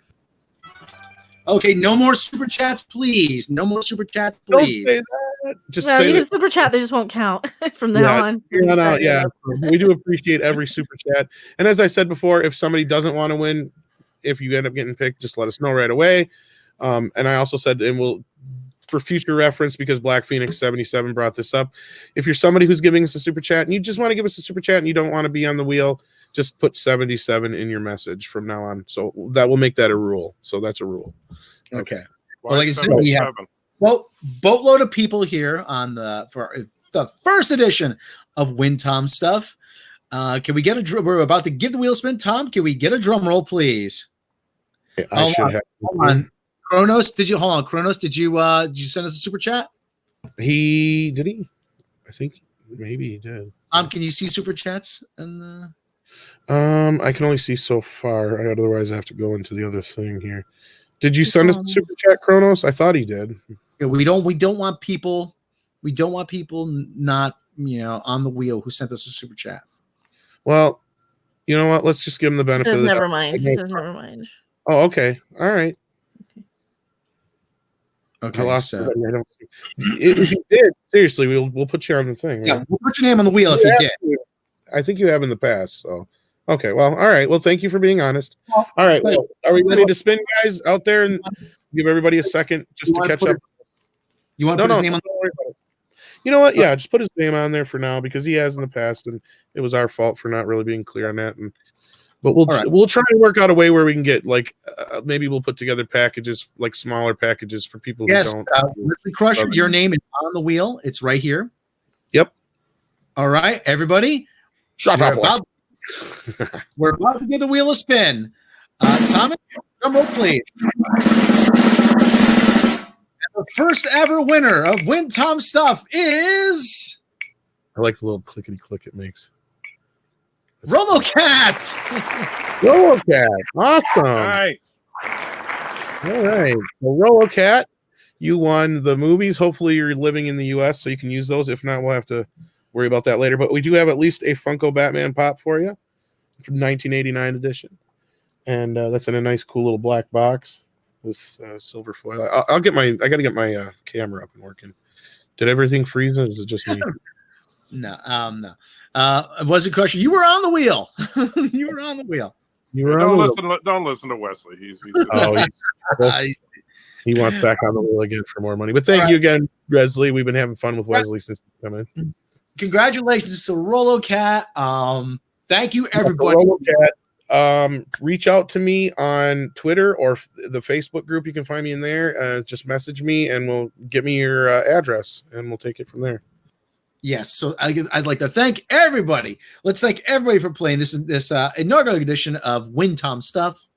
Okay, no more super chats, please. No more super chats, please. Don't say that. Just No, say you that. can super chat. They just won't count from now on. Yeah, we do appreciate every super chat. And as I said before, if somebody doesn't want to win, if you end up getting picked, just let us know right away. And I also said, and we'll, for future reference, because Black Phoenix 77 brought this up, if you're somebody who's giving us a super chat and you just want to give us a super chat and you don't want to be on the wheel, just put 77 in your message from now on. So that will make that a rule. So that's a rule. Okay. Well, like I said, we have boatload of people here on for the first edition of Win Tom Stuff. Can we get a drum? We're about to give the wheel spin. Tom, can we get a drum roll, please? I should have. Hold on. Kronos, did you hold on? Kronos, did you send us a super chat? Did he? I think maybe he did. Tom, can you see super chats? And I can only see so far. Otherwise, I have to go into the other thing here. Did you send us a super chat, Kronos? I thought he did. Yeah, we don't want people. We don't want people not on the wheel who sent us a super chat. Well, you know what? Let's just give him the benefit of the doubt. Never mind. He says never mind. Oh, okay. All right. Okay. I lost it. If you did, seriously, we'll put you on the thing. Right? Yeah, we'll put your name on the wheel if you did. I think you have in the past. So, okay. Well, all right. Well, thank you for being honest. All right. Well, are we ready to spin, guys, out there, and give everybody a second just to catch up? You want to put his name on? Don't worry about it. You know what? Yeah, just put his name on there for now because he has in the past, and it was our fault for not really being clear on that. But we'll try and work out a way where we can get maybe we'll put together packages, like smaller packages for people who don't. Wesley Crusher, your name is on the wheel. It's right here. Yep. All right, everybody. Shut up, we're about to give the wheel a spin. Thomas, drum roll, please. The first ever winner of Win Tom Stuff is. I like the little clickety click it makes. Rolocat. Rolocat, awesome. Nice. All right, well, Rolocat, you won the movies. Hopefully, you're living in the U.S. so you can use those. If not, we'll have to worry about that later. But we do have at least a Funko Batman pop for you from 1989 edition, and that's in a nice, cool little black box with silver foil. I got to get my camera up and working. Did everything freeze? Or is it just me? No. Was it Crusher? You were on the wheel. You were on the wheel. Don't listen to Wesley. He wants back on the wheel again for more money. But thank you again, Wesley. We've been having fun with Wesley since he came in. Congratulations to Rolocat. Thank you, everybody. Rolocat, reach out to me on Twitter or the Facebook group. You can find me in there. Just message me and we'll get me your address and we'll take it from there. Yes, so I'd like to thank everybody. Let's thank everybody for playing this inaugural edition of Win Tom Stuff.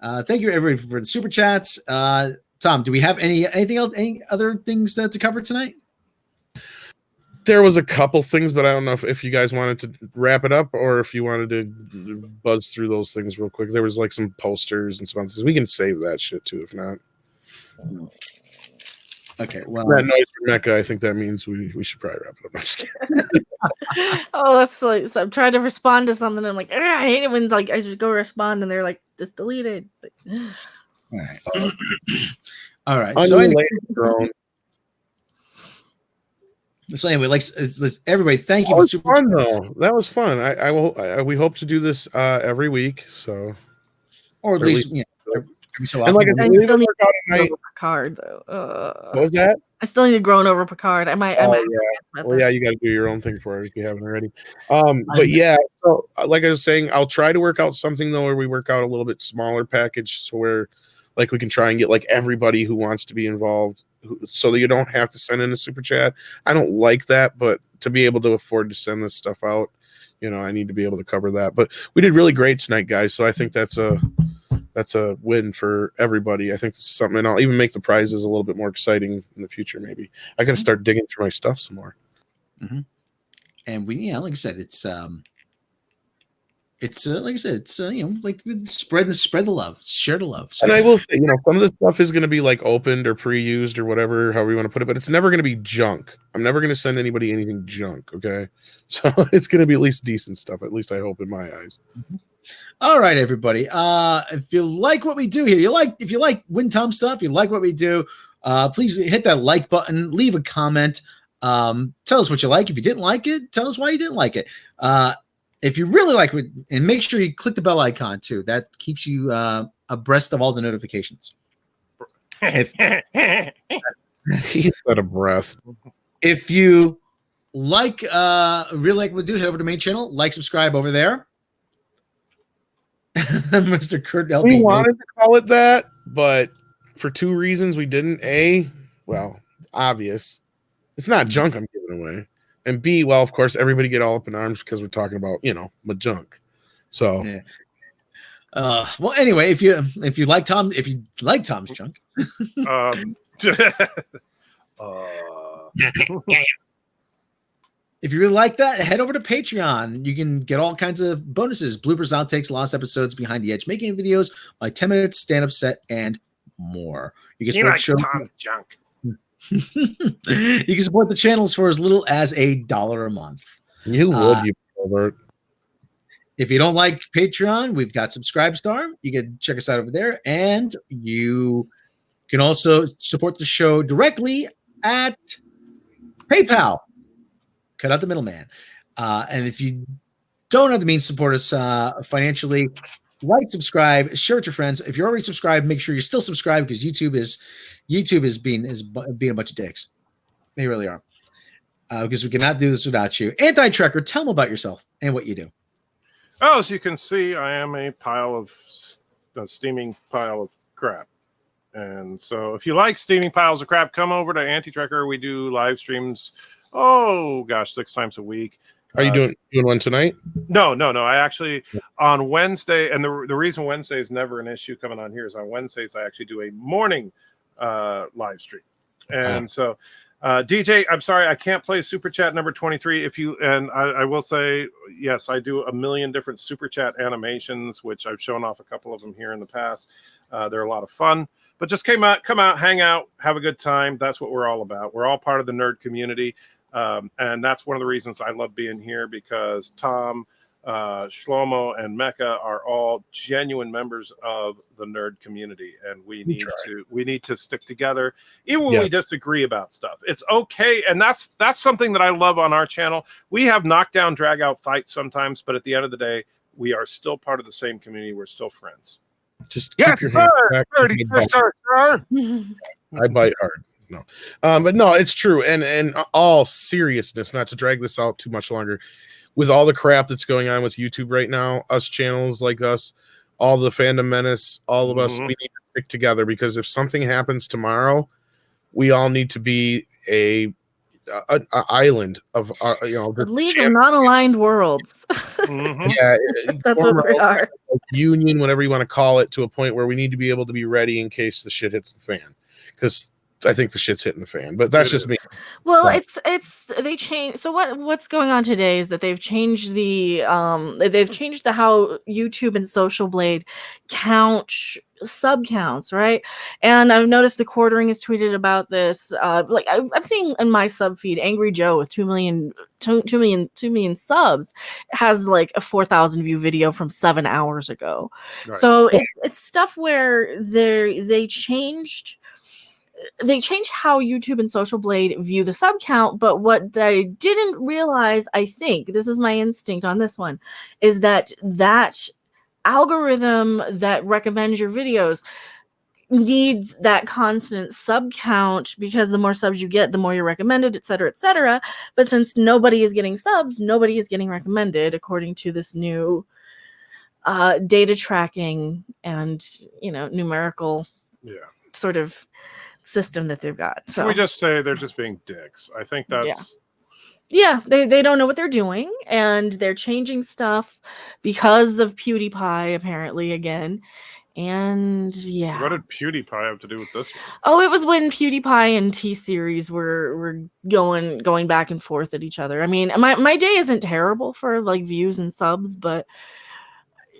Thank you everybody for the super chats. Tom, do we have anything else? Any other things to cover tonight? There was a couple things, but I don't know if you guys wanted to wrap it up or if you wanted to buzz through those things real quick. There was some posters and some other things. We can save that shit too, if not. Okay, well, that noise from Mecca, I think that means we should probably wrap it up. I'm just kidding. Oh, that's like so I'm trying to respond to something. And I'm like, I hate it when like I just go respond and they're like, it's deleted. all right. All right. Unrelated drone. So anyway, like everybody, thank you That for was super. fun though. That was fun. I will. We hope to do this every week. So, Or at Or at least every so and like often. I I said, still need work out to at night. over Picard though. What was that? I still need to groan over Picard. I might. Oh, forget yeah. about Well, that. yeah, you got to do your own thing for it if you haven't already. But yeah, so like I was saying, I'll try to work out something though where we work out a little bit smaller package, so where like we can try and get like everybody who wants to be involved, so that you don't have to send in a super chat. I don't like that, but to be able to afford to send this stuff out, I need to be able to cover that. But we did really great tonight, guys. So I think that's a win for everybody. I think this is something, and I'll even make the prizes a little bit more exciting in the future. Maybe I got to start digging through my stuff some more. Mm-hmm. And we, like I said, it's like I said, it's like spread the love, share the love. So, And I will say, some of this stuff is going to be like opened or pre-used or whatever, however you want to put it, but it's never going to be junk. I'm never going to send anybody anything junk. Okay, so it's going to be at least decent stuff. At least I hope, in my eyes. Mm-hmm. All right, everybody. If you like what we do here, if you like Win Tom stuff, you like what we do, please hit that like button, leave a comment, tell us what you like. If you didn't like it, tell us why you didn't like it. If you really like it, and make sure you click the bell icon too. That keeps you abreast of all the notifications. He's out of breath. If you really like what we do, head over to main channel, like, subscribe over there. Mr. Kurt LP. We wanted to call it that, but for two reasons we didn't. A, well, obvious. It's not junk I'm giving away. And B, well, of course, everybody get all up in arms because we're talking about, my junk. So yeah. Well, anyway, if you like Tom's junk. If you really like that, head over to Patreon. You can get all kinds of bonuses, bloopers, outtakes, lost episodes, behind the edge making videos, my 10-minute stand-up set, and more. You can support the show. Tom's junk. You can support the channels for as little as $1 a month. You would, you pervert. If you don't like Patreon, we've got Subscribestar. You can check us out over there, and you can also support the show directly at PayPal. Cut out the middleman. And if you don't have the means to support us financially, like, subscribe, share with your friends. If you're already subscribed, make sure you're still subscribed, because YouTube is being a bunch of dicks. They really are. Because we cannot do this without you. Anti-Trekker, tell them about yourself and what you do. Oh, as you can see, I am a steaming pile of crap. And so if you like steaming piles of crap, come over to Anti-Trekker. We do live streams, 6 times a week. Are you doing one tonight? No. I actually, on Wednesday, and the reason Wednesday is never an issue coming on here is on Wednesdays I actually do a morning live stream. And so DJ, I'm sorry, I can't play Super Chat number 23. I will say, yes, I do a million different Super Chat animations, which I've shown off a couple of them here in the past. They're a lot of fun. But just come out, hang out, have a good time. That's what we're all about. We're all part of the nerd community. And that's one of the reasons I love being here, because Tom, Shlomo, and Mecca are all genuine members of the nerd community, and we need to stick together, even when we disagree about stuff. It's okay, and that's something that I love on our channel. We have knockdown, drag out fights sometimes, but at the end of the day, we are still part of the same community. We're still friends. Just keep your hands back. I bite hard. No, but no, it's true. And all seriousness, not to drag this out too much longer, with all the crap that's going on with YouTube right now, us channels like us, all the Fandom Menace, all of us, we need to stick together, because if something happens tomorrow, we all need to be a island of the League of Non-Aligned Worlds. Yeah, that's what we are. Union, whatever you want to call it, to a point where we need to be able to be ready in case the shit hits the fan, because I think the shit's hitting the fan, but that's just me. Well, they changed. So what's going on today is that they've changed the how YouTube and Social Blade count sub counts, right? And I've noticed the Quartering has tweeted about this. Like I'm seeing in my sub feed, Angry Joe with 2 million subs has like a 4,000 view video from 7 hours ago. Right. So it's stuff where they changed how YouTube and Social Blade view the sub count, but what they didn't realize, I think, this is my instinct on this one, is that algorithm that recommends your videos needs that constant sub count, because the more subs you get, the more you're recommended, etc., etc. But since nobody is getting subs, nobody is getting recommended, according to this new data tracking and numerical sort of system that they've got. So can we just say they're just being dicks? I think that's they don't know what they're doing, and they're changing stuff because of PewDiePie apparently again. And what did PewDiePie have to do with this one? Oh, it was when PewDiePie and T-Series were going back and forth at each other. I mean, my day isn't terrible for like views and subs, but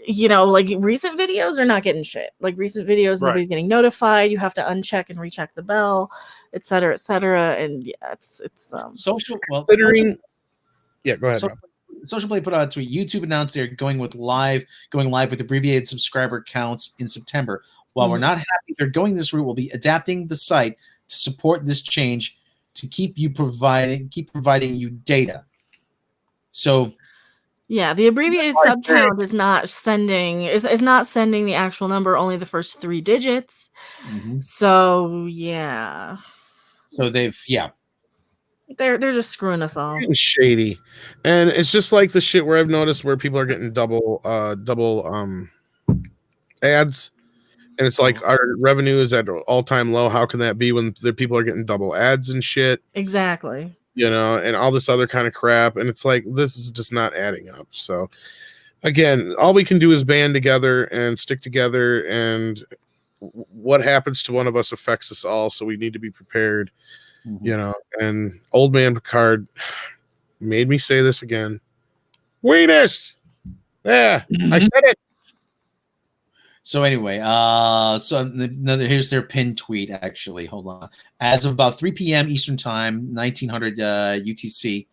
like recent videos are not getting shit. Like recent videos, nobody's getting notified. You have to uncheck and recheck the bell, etc., etc. And yeah, it's social. Well, Considering, yeah, go ahead. Social Blade put out a tweet. YouTube announced they're going live with abbreviated subscriber counts in September. While we're not happy they're going this route, we'll be adapting the site to support this change to keep providing you data. So. Yeah, the abbreviated sub count is not sending the actual number, only the first 3 digits. Mm-hmm. So yeah. So they're just screwing us all. It's shady. And it's just like the shit where I've noticed where people are getting double ads. And it's like our revenue is at an all-time low. How can that be when the people are getting double ads and shit? Exactly. And all this other kind of crap. And it's like, this is just not adding up. So again, all we can do is band together and stick together, and what happens to one of us affects us all. So we need to be prepared, and old man Picard made me say this again. Weenus! Yeah, I said it. So anyway, here's their pinned tweet, actually. Hold on. As of about 3 p.m. Eastern Time, 1900 UTC,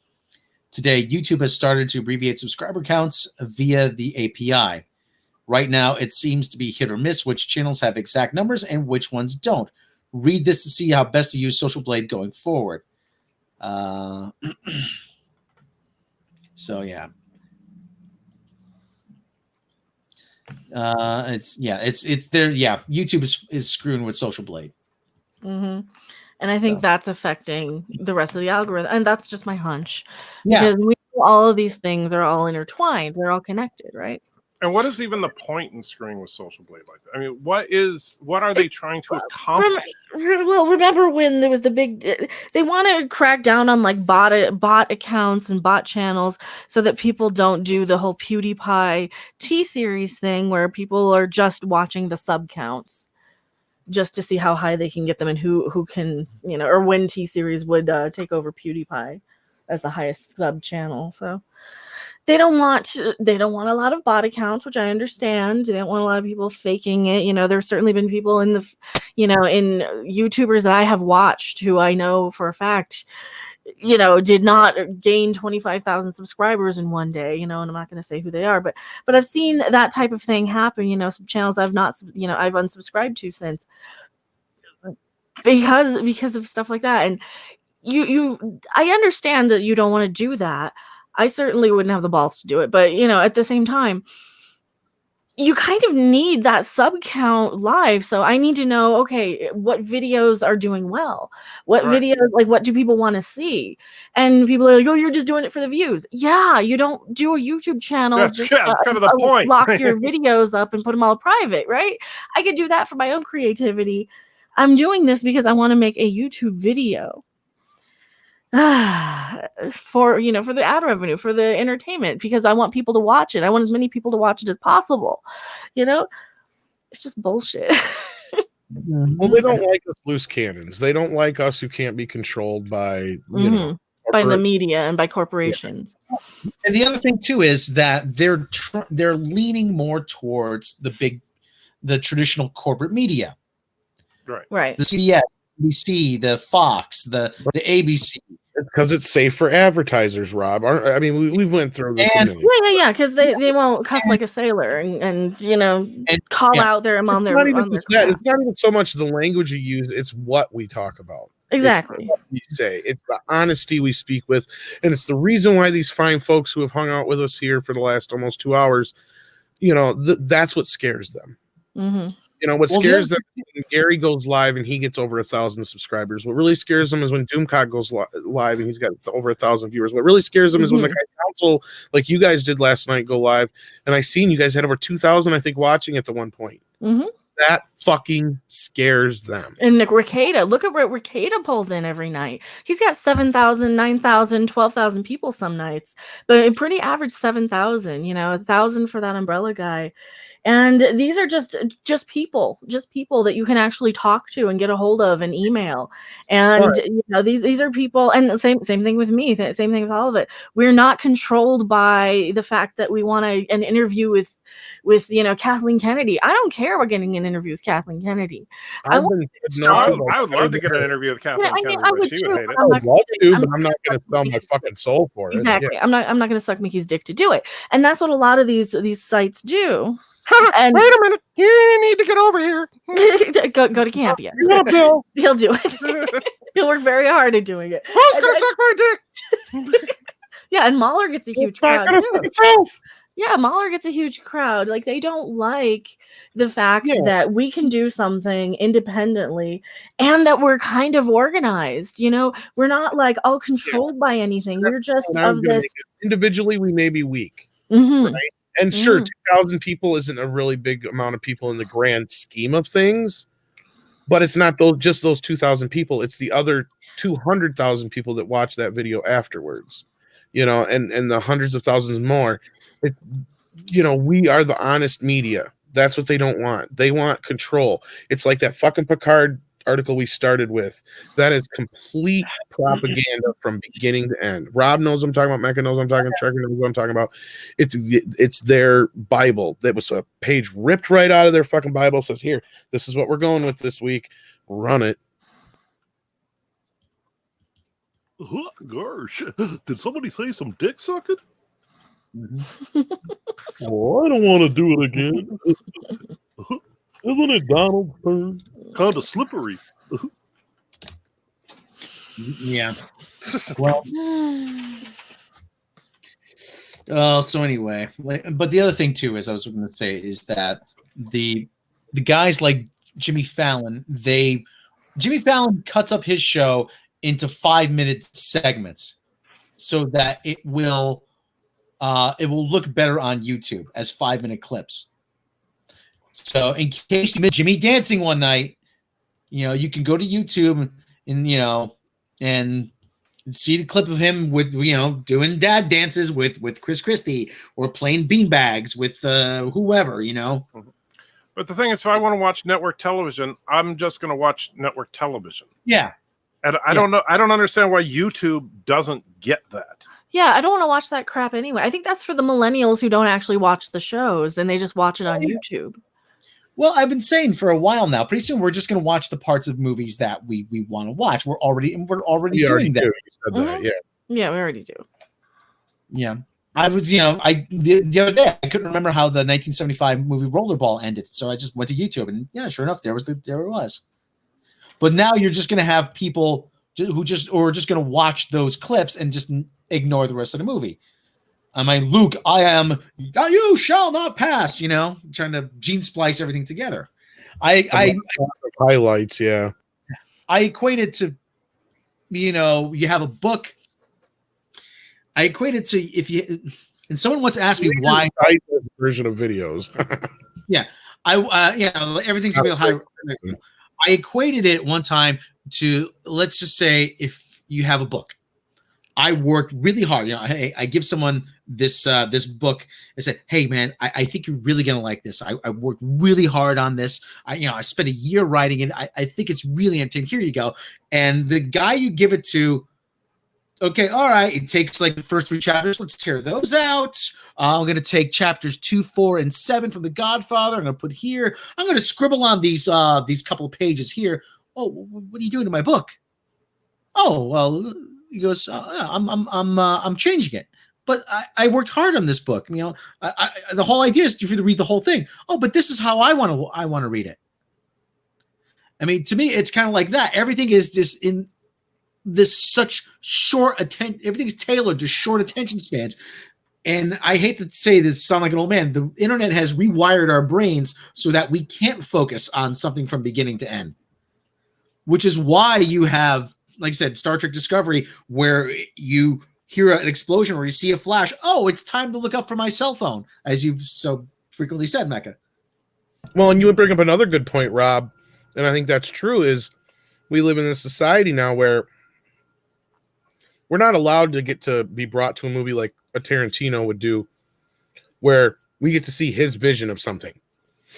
today, YouTube has started to abbreviate subscriber counts via the API. Right now, it seems to be hit or miss which channels have exact numbers and which ones don't. Read this to see how best to use Social Blade going forward. So, yeah. It's there. Yeah, YouTube is screwing with Social Blade. Mm-hmm. And I think that's affecting the rest of the algorithm. And that's just my hunch. Yeah. Because all of these things are all intertwined. They're all connected, right? And what is even the point in screwing with Social Blade like that? I mean, what are they trying to accomplish? Well, remember when there was the big, they want to crack down on like bot accounts and bot channels so that people don't do the whole PewDiePie T-Series thing where people are just watching the sub counts just to see how high they can get them and who can, or when T-Series would take over PewDiePie as the highest sub channel. So they don't want a lot of bot accounts, which I understand. They don't want a lot of people faking it. There's certainly been people in the, in YouTubers that I have watched who I know for a fact, did not gain 25,000 subscribers in one day, and I'm not going to say who they are, but I've seen that type of thing happen, some channels I've not, I've unsubscribed to since because of stuff like that. And I understand that you don't want to do that. I certainly wouldn't have the balls to do it, but at the same time, you kind of need that sub count live. So I need to know, okay, what videos are doing well? What videos, like, what do people want to see? And people are like, oh, you're just doing it for the views. Yeah, you don't do a YouTube channel. That's kind of the point. Lock your videos up and put them all private, right? I could do that for my own creativity. I'm doing this because I want to make a YouTube video. For the ad revenue, for the entertainment, because I want people to watch it. I want as many people to watch it as possible. It's just bullshit. Well, they don't like us loose cannons. They don't like us who can't be controlled by by the media and by corporations. Yeah. And the other thing too is that they're leaning more towards the the traditional corporate media, Right. the CBS, NBC, the Fox, the ABC. Because it's safe for advertisers, Rob. I mean, we went through this. And- Yeah, because they won't cuss like a sailor and call out their on their Not even on their just that. crap. It's not even so much the language you use; it's what we talk about. Exactly. It's what we say. It's the honesty we speak with, and it's the reason why these fine folks who have hung out with us here for the last almost 2 hours, that's what scares them. Mm-hmm. What scares them when Gary goes live and he gets over 1,000 subscribers. What really scares them is when Doomcock goes live and he's got over 1,000 viewers. What really scares them is when the guy council, like you guys did last night, go live, and I seen you guys had over 2,000, I think, watching at the one point. Mm-hmm. That fucking scares them. And Nick Ricada, look at what Ricada pulls in every night. He's got 7,000, 9,000, 12,000 people some nights, but a pretty average 7,000. 1,000 for that umbrella guy. And these are just people that you can actually talk to and get a hold of and email. And these are people, and the same thing with me, same thing with all of it. We're not controlled by the fact that we want an interview with Kathleen Kennedy. I don't care about getting an interview with Kathleen Kennedy. I would love to get an interview with Kathleen Kennedy. I would she would hate it. I would love to, but I'm not going to sell my fucking soul for it. Exactly. Yeah. I'm not going to suck Mickey's dick to do it. And that's what a lot of these sites do. And wait a minute, you need to get over here. go to camp, yeah. He'll do it. He'll work very hard at doing it. Who's gonna suck my dick? Yeah, and Mahler gets a huge crowd too. Yeah, Mahler gets a huge crowd. Like, they don't like the fact that we can do something independently and that we're kind of organized. We're not like all controlled by anything. We're just of this. Individually, we may be weak. Mm-hmm. Right? And sure, 2,000 people isn't a really big amount of people in the grand scheme of things, but it's not just those 2,000 people. It's the other 200,000 people that watch that video afterwards, and the hundreds of thousands more. It's, we are the honest media. That's what they don't want. They want control. It's like that fucking Picard article we started with. That is complete propaganda from beginning to end. Rob knows what I'm talking about. Mecca knows what I'm talking about. Trekker knows what I'm talking about. It's their Bible. That was a page ripped right out of their fucking Bible. Says, here, this is what we're going with this week. Run it. Gosh, did somebody say some dick sucking? Well, I don't want to do it again. Isn't it Donald's turn? Kind of slippery. Yeah. Well. So anyway, but the other thing too is I was going to say is that the guys like Jimmy Fallon, Jimmy Fallon cuts up his show into 5-minute segments so that it will look better on YouTube as 5-minute clips. So in case you missed Jimmy dancing one night, you can go to YouTube and see the clip of him with doing dad dances with Chris Christie or playing beanbags with whoever. But the thing is, if I want to watch network television, I'm just going to watch network television. Yeah. And I don't know. I don't understand why YouTube doesn't get that. Yeah, I don't want to watch that crap anyway. I think that's for the millennials who don't actually watch the shows and they just watch it on YouTube. Well, I've been saying for a while now. Pretty soon, we're just going to watch the parts of movies that we want to watch. We're already doing that. Yeah, we already do. Yeah, I was. The other day I couldn't remember how the 1975 movie Rollerball ended, so I just went to YouTube and sure enough, there it was. But now you're just going to have people who are just going to watch those clips and just ignore the rest of the movie. Luke, you shall not pass, trying to gene splice everything together. I highlights, yeah. I equate it to, you have a book. I equate it to and someone once asked me why version of videos. Yeah. Everything's gonna be high. I equated it one time to, let's just say, if you have a book. I worked really hard. I give someone this book and said, "Hey, man, I think you're really gonna like this. I worked really hard on this. I spent a year writing it. I think it's really entertaining. Here you go." And the guy you give it to Okay, all right. It takes like the first 3 chapters. Let's tear those out. I'm going to take chapters 2, 4, and 7 from The Godfather. I'm going to put here. I'm going to scribble on these couple of pages here. Oh, what are you doing to my book? Oh, well, he goes. I'm changing it. But I worked hard on this book. You know, the whole idea is for you to read the whole thing. Oh, but this is how I want to read it. I mean, to me, it's kind of like that. Everything is just in this such short attention. Everything's tailored to short attention spans. And I hate to say this, sound like an old man. The internet has rewired our brains so that we can't focus on something from beginning to end. Which is why you have, like I said, Star Trek Discovery, where you hear an explosion or you see a flash. Oh, it's time to look up for my cell phone, as you've so frequently said, Mecca. Well, and you would bring up another good point, Rob, and I think that's true, is we live in this society now where we're not allowed to get to be brought to a movie like a Tarantino would do, where we get to see his vision of something.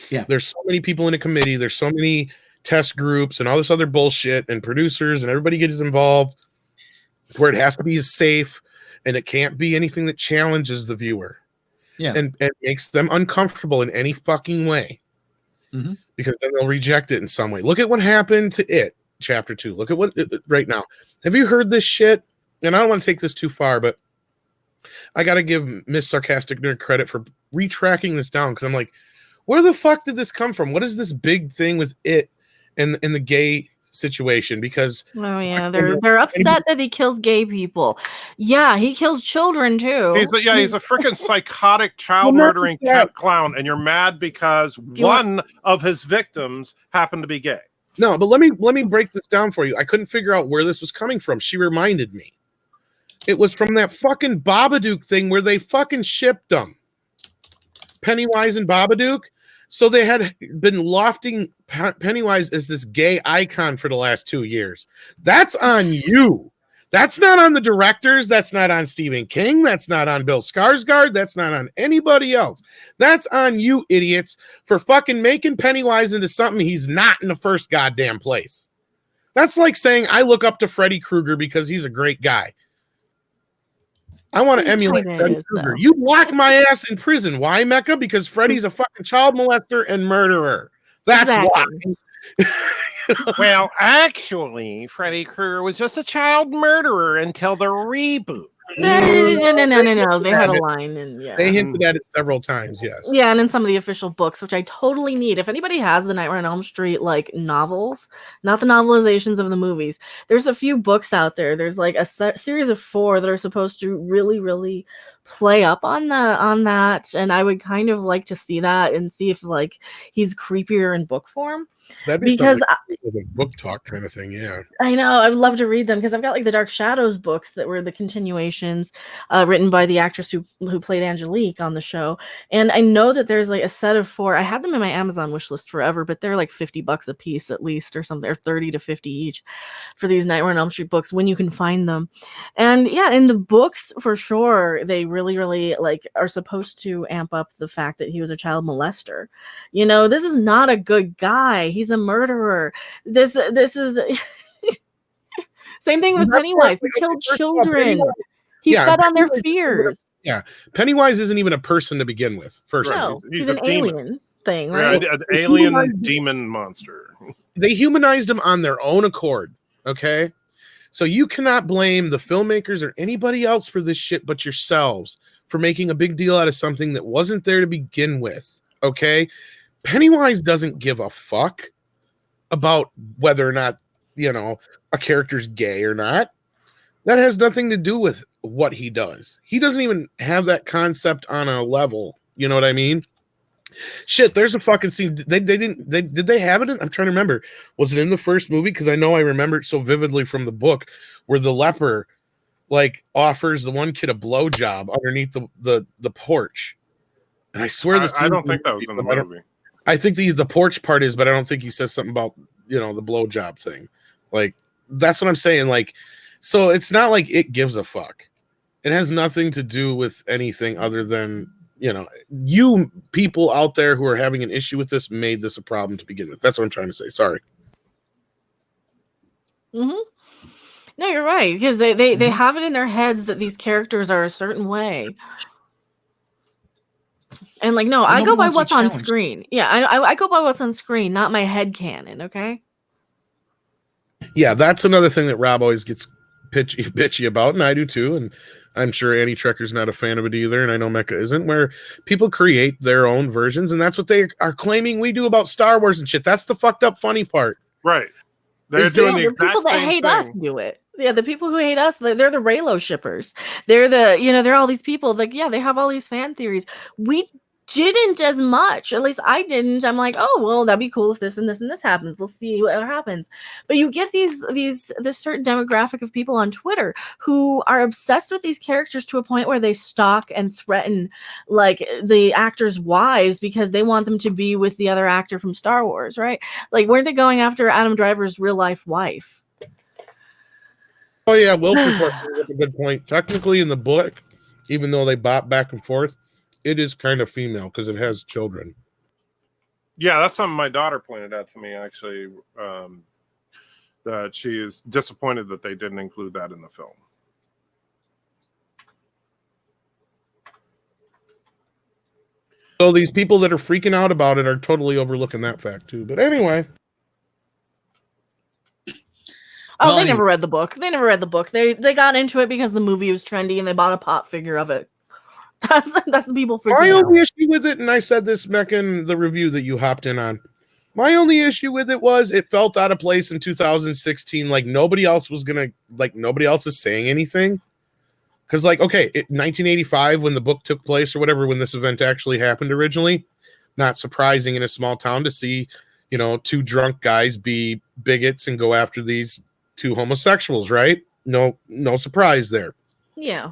Yeah. There's so many people in a committee. There's so many test groups and all this other bullshit and producers and everybody gets involved where it has to be safe and it can't be anything that challenges the viewer. Yeah. And makes them uncomfortable in any fucking way. Mm-hmm. Because then they'll reject it in some way. Look at what happened to It, Chapter 2. Look at what right now. Have you heard this shit? And I don't want to take this too far, but I got to give Miss Sarcastic Nerd credit for retracking this down, because I'm like, where the fuck did this come from? What is this big thing with It and the gay situation? Because yeah, they're upset that he kills gay people. Yeah, he kills children too. He's a freaking psychotic child murdering clown, and you're mad because one of his victims happened to be gay. No, but let me break this down for you. I couldn't figure out where this was coming from. She reminded me. It was from that fucking Babadook thing where they fucking shipped them. Pennywise and Babadook. So they had been lofting Pennywise as this gay icon for the last 2 years. That's on you. That's not on the directors. That's not on Stephen King. That's not on Bill Skarsgård. That's not on anybody else. That's on you idiots for fucking making Pennywise into something he's not in the first goddamn place. That's like saying I look up to Freddy Krueger because he's a great guy. I want to emulate Freddy Krueger. You lock my ass in prison. Why, Mecca? Because Freddy's a fucking child molester and murderer. That's why. Well, actually, Freddy Krueger was just a child murderer until the reboot. No. They had a line, and they hinted at it several times. Yes. Yeah, and in some of the official books, which I totally need. If anybody has the Nightmare on Elm Street like novels, not the novelizations of the movies, there's a few books out there. There's like a series of 4 that are supposed to really, really play up on that, and I would kind of like to see that and see if like he's creepier in book form. That'd be because like a book talk kind of thing. Yeah, I know. I'd love to read them because I've got like the Dark Shadows books that were the continuations written by the actress who played Angelique on the show, and I know that there's like a set of 4. I had them in my Amazon wish list forever, but they're like $50 a piece at least, or something, or 30 to 50 each for these Nightmare on Elm Street books when you can find them. And yeah, in the books for sure, they really, really like are supposed to amp up the fact that he was a child molester. You know, this is not a good guy. He's a murderer. This is same thing with Pennywise. He killed children. He fed on their fears. Yeah, Pennywise isn't even a person to begin with. First, no, he's an alien thing, right? An alien demon monster. They humanized him on their own accord. Okay, so you cannot blame the filmmakers or anybody else for this shit but yourselves for making a big deal out of something that wasn't there to begin with. Okay, Pennywise doesn't give a fuck about whether or not, you know, a character's gay or not. That has nothing to do with what he does. He doesn't even have that concept on a level. You know what I mean? Shit, there's a fucking scene. Did they have it? I'm trying to remember. Was it in the first movie? Because I know I remember it so vividly from the book, where the leper like offers the one kid a blowjob underneath the porch. And I swear I don't think that was in the movie. I think the porch part is, but I don't think he says something about, you know, the blowjob thing. Like, that's what I'm saying. Like, so it's not like it gives a fuck. It has nothing to do with anything other than, you know, you people out there who are having an issue with this made this a problem to begin with. That's what I'm trying to say. Sorry. Mm-hmm. No, you're right, because they have it in their heads that these characters are a certain way. And like, no, I go by what's on screen. Yeah, I go by what's on screen, not my head canon, okay? Yeah, that's another thing that Rob always gets bitchy about, and I do too, and I'm sure Annie Trekker's not a fan of it either, and I know Mecca isn't, where people create their own versions, and that's what they are claiming we do about Star Wars and shit. That's the fucked up funny part. Right. They're doing the people that hate us do it. Yeah, the people who hate us, they're the Reylo shippers. They're they're all these people, like, yeah, they have all these fan theories. We didn't as much. At least I didn't. I'm like, oh, well, that'd be cool if this and this and this happens. Let's see what happens. But you get this certain demographic of people on Twitter who are obsessed with these characters to a point where they stalk and threaten like the actors' wives because they want them to be with the other actor from Star Wars, right? Like, weren't they going after Adam Driver's real life wife? Oh yeah, Wilford brought up a good point. Technically, in the book, even though they bop back and forth, it is kind of female because it has children. Yeah, that's something my daughter pointed out to me, actually, that she is disappointed that they didn't include that in the film. So these people that are freaking out about it are totally overlooking that fact too. But anyway. Oh, well, they never read the book. They never read the book. They got into it because the movie was trendy and they bought a pop figure of it. That's the people freaking out. My only issue with it, and I said this, Mecca, in the review that you hopped in on, my only issue with it was it felt out of place in 2016. Like nobody else is saying anything. Because, like, okay, 1985, when the book took place or whatever, when this event actually happened originally, not surprising in a small town to see, two drunk guys be bigots and go after these two homosexuals, right? No surprise there. Yeah.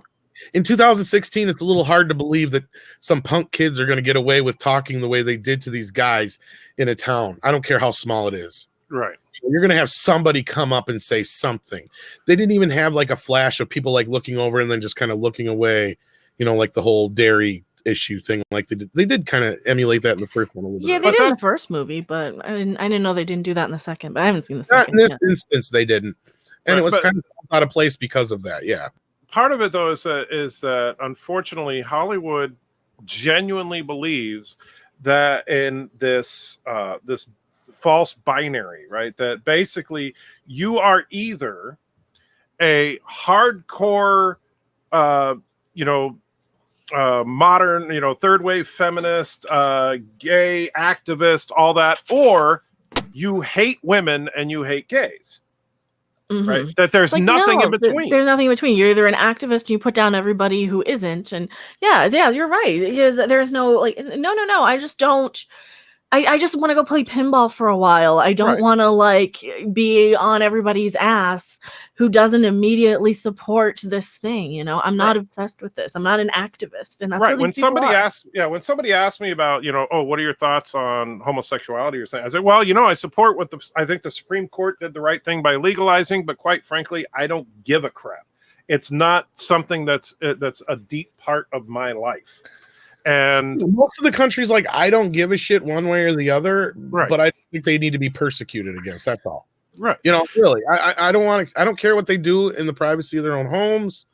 In 2016, it's a little hard to believe that some punk kids are going to get away with talking the way they did to these guys in a town. I don't care how small it is. Right. You're going to have somebody come up and say something. They didn't even have like a flash of people like looking over and then just kind of looking away, like the whole dairy issue thing. Like they did kind of emulate that in the first one a little bit. Yeah, they did in the first movie, but I didn't know they didn't do that in the second. But I haven't seen the second. Not in this instance, they didn't, and it was kind of out of place because of that. Yeah. Part of it, though, is that unfortunately Hollywood genuinely believes that in this this false binary, right? That basically you are either a hardcore, modern, third wave feminist, gay activist, all that, or you hate women and you hate gays. Mm-hmm. Right, that there's nothing in between. There's nothing in between. You're either an activist and you put down everybody who isn't, and yeah, you're right. Because there's no no. I just don't. I just want to go play pinball for a while. I don't want to be on everybody's ass who doesn't immediately support this thing. I'm not obsessed with this. I'm not an activist, and that's right. When somebody asked me about, what are your thoughts on homosexuality or something, I said, well, I support I think the Supreme Court did the right thing by legalizing, but quite frankly, I don't give a crap. It's not something that's a deep part of my life. And most of the countries, I don't give a shit one way or the other, but I think they need to be persecuted against. That's all. Right. Really, I don't care what they do in the privacy of their own homes,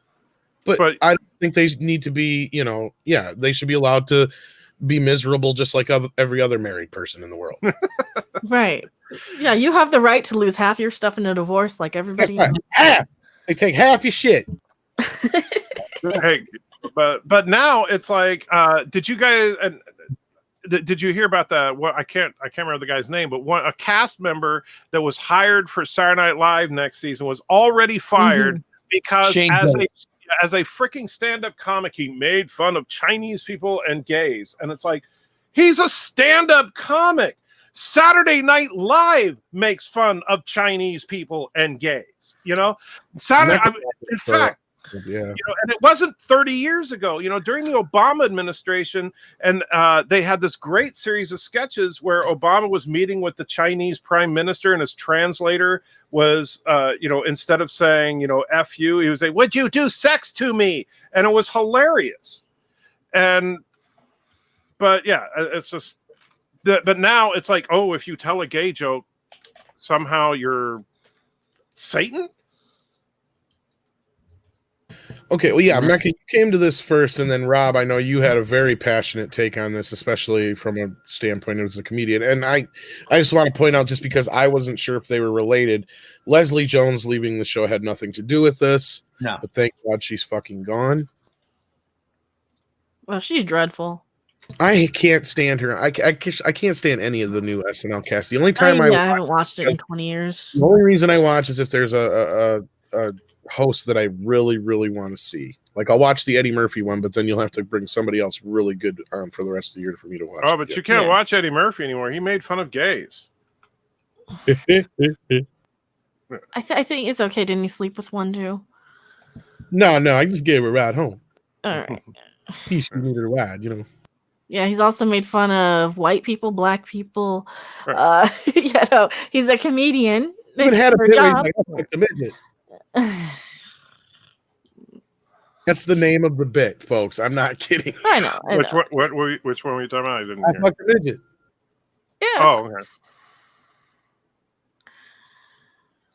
but I think they need to be, they should be allowed to be miserable just like every other married person in the world. Right. Yeah. You have the right to lose half your stuff in a divorce like everybody else. Half. They take half your shit. Hey, but now it's like, did you guys did you hear about that? Well, I can't remember the guy's name, but a cast member that was hired for Saturday Night Live next season was already fired because as a freaking stand-up comic, he made fun of Chinese people and gays, and it's like, he's a stand-up comic. Saturday Night Live makes fun of Chinese people and gays. In fact. Yeah. And it wasn't 30 years ago, during the Obama administration, and they had this great series of sketches where Obama was meeting with the Chinese prime minister, and his translator was, instead of saying, F you, he was saying, would you do sex to me? And it was hilarious. But yeah, it's just, but now it's like, oh, if you tell a gay joke, somehow you're Satan. Okay, well, yeah, Mecca, you came to this first, and then Rob, I know you had a very passionate take on this, especially from a standpoint as a comedian. And I just want to point out, just because I wasn't sure if they were related, Leslie Jones leaving the show had nothing to do with this. No. But thank God she's fucking gone. Well, she's dreadful. I can't stand her. I can't stand any of the new SNL cast. The only time I I haven't watched it in 20 years. the only reason I watch is if there's a host that I really, really want to see. Like, I'll watch the Eddie Murphy one, but then you'll have to bring somebody else really good on for the rest of the year for me to watch. Oh, but you can't watch Eddie Murphy anymore. He made fun of gays. I think it's okay. Didn't he sleep with one too? No, I just gave her a ride home. All right. She needed a ride, you know. Yeah, he's also made fun of white people, black people. Right. He's a comedian. He even had a for bit where he's job. like, "I'll fuck the midget." That's the name of the bit, folks. I'm not kidding. I know. Which one were you talking about? I didn't I hear. fuck the midget. Yeah. Oh, okay.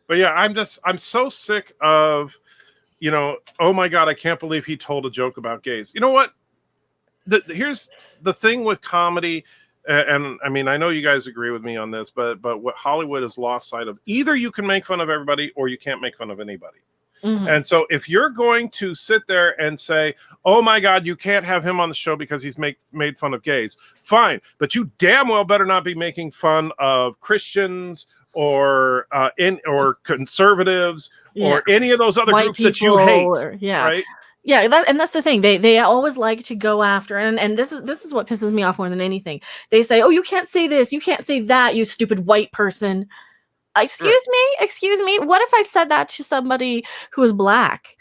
But yeah, I'm so sick of, oh my God, I can't believe he told a joke about gays. You know what? Here's the thing with comedy, and I mean, I know you guys agree with me on this, but what Hollywood has lost sight of, either you can make fun of everybody or you can't make fun of anybody. Mhm. And so if you're going to sit there and say, oh my God, you can't have him on the show because he's made fun of gays, fine. But you damn well better not be making fun of Christians or conservatives or any of those other White groups that you hate. Right? Yeah, that's the thing. They always like to go after, and this is what pisses me off more than anything. They say, "Oh, you can't say this, you can't say that, you stupid white person." Excuse me. What if I said that to somebody who is black?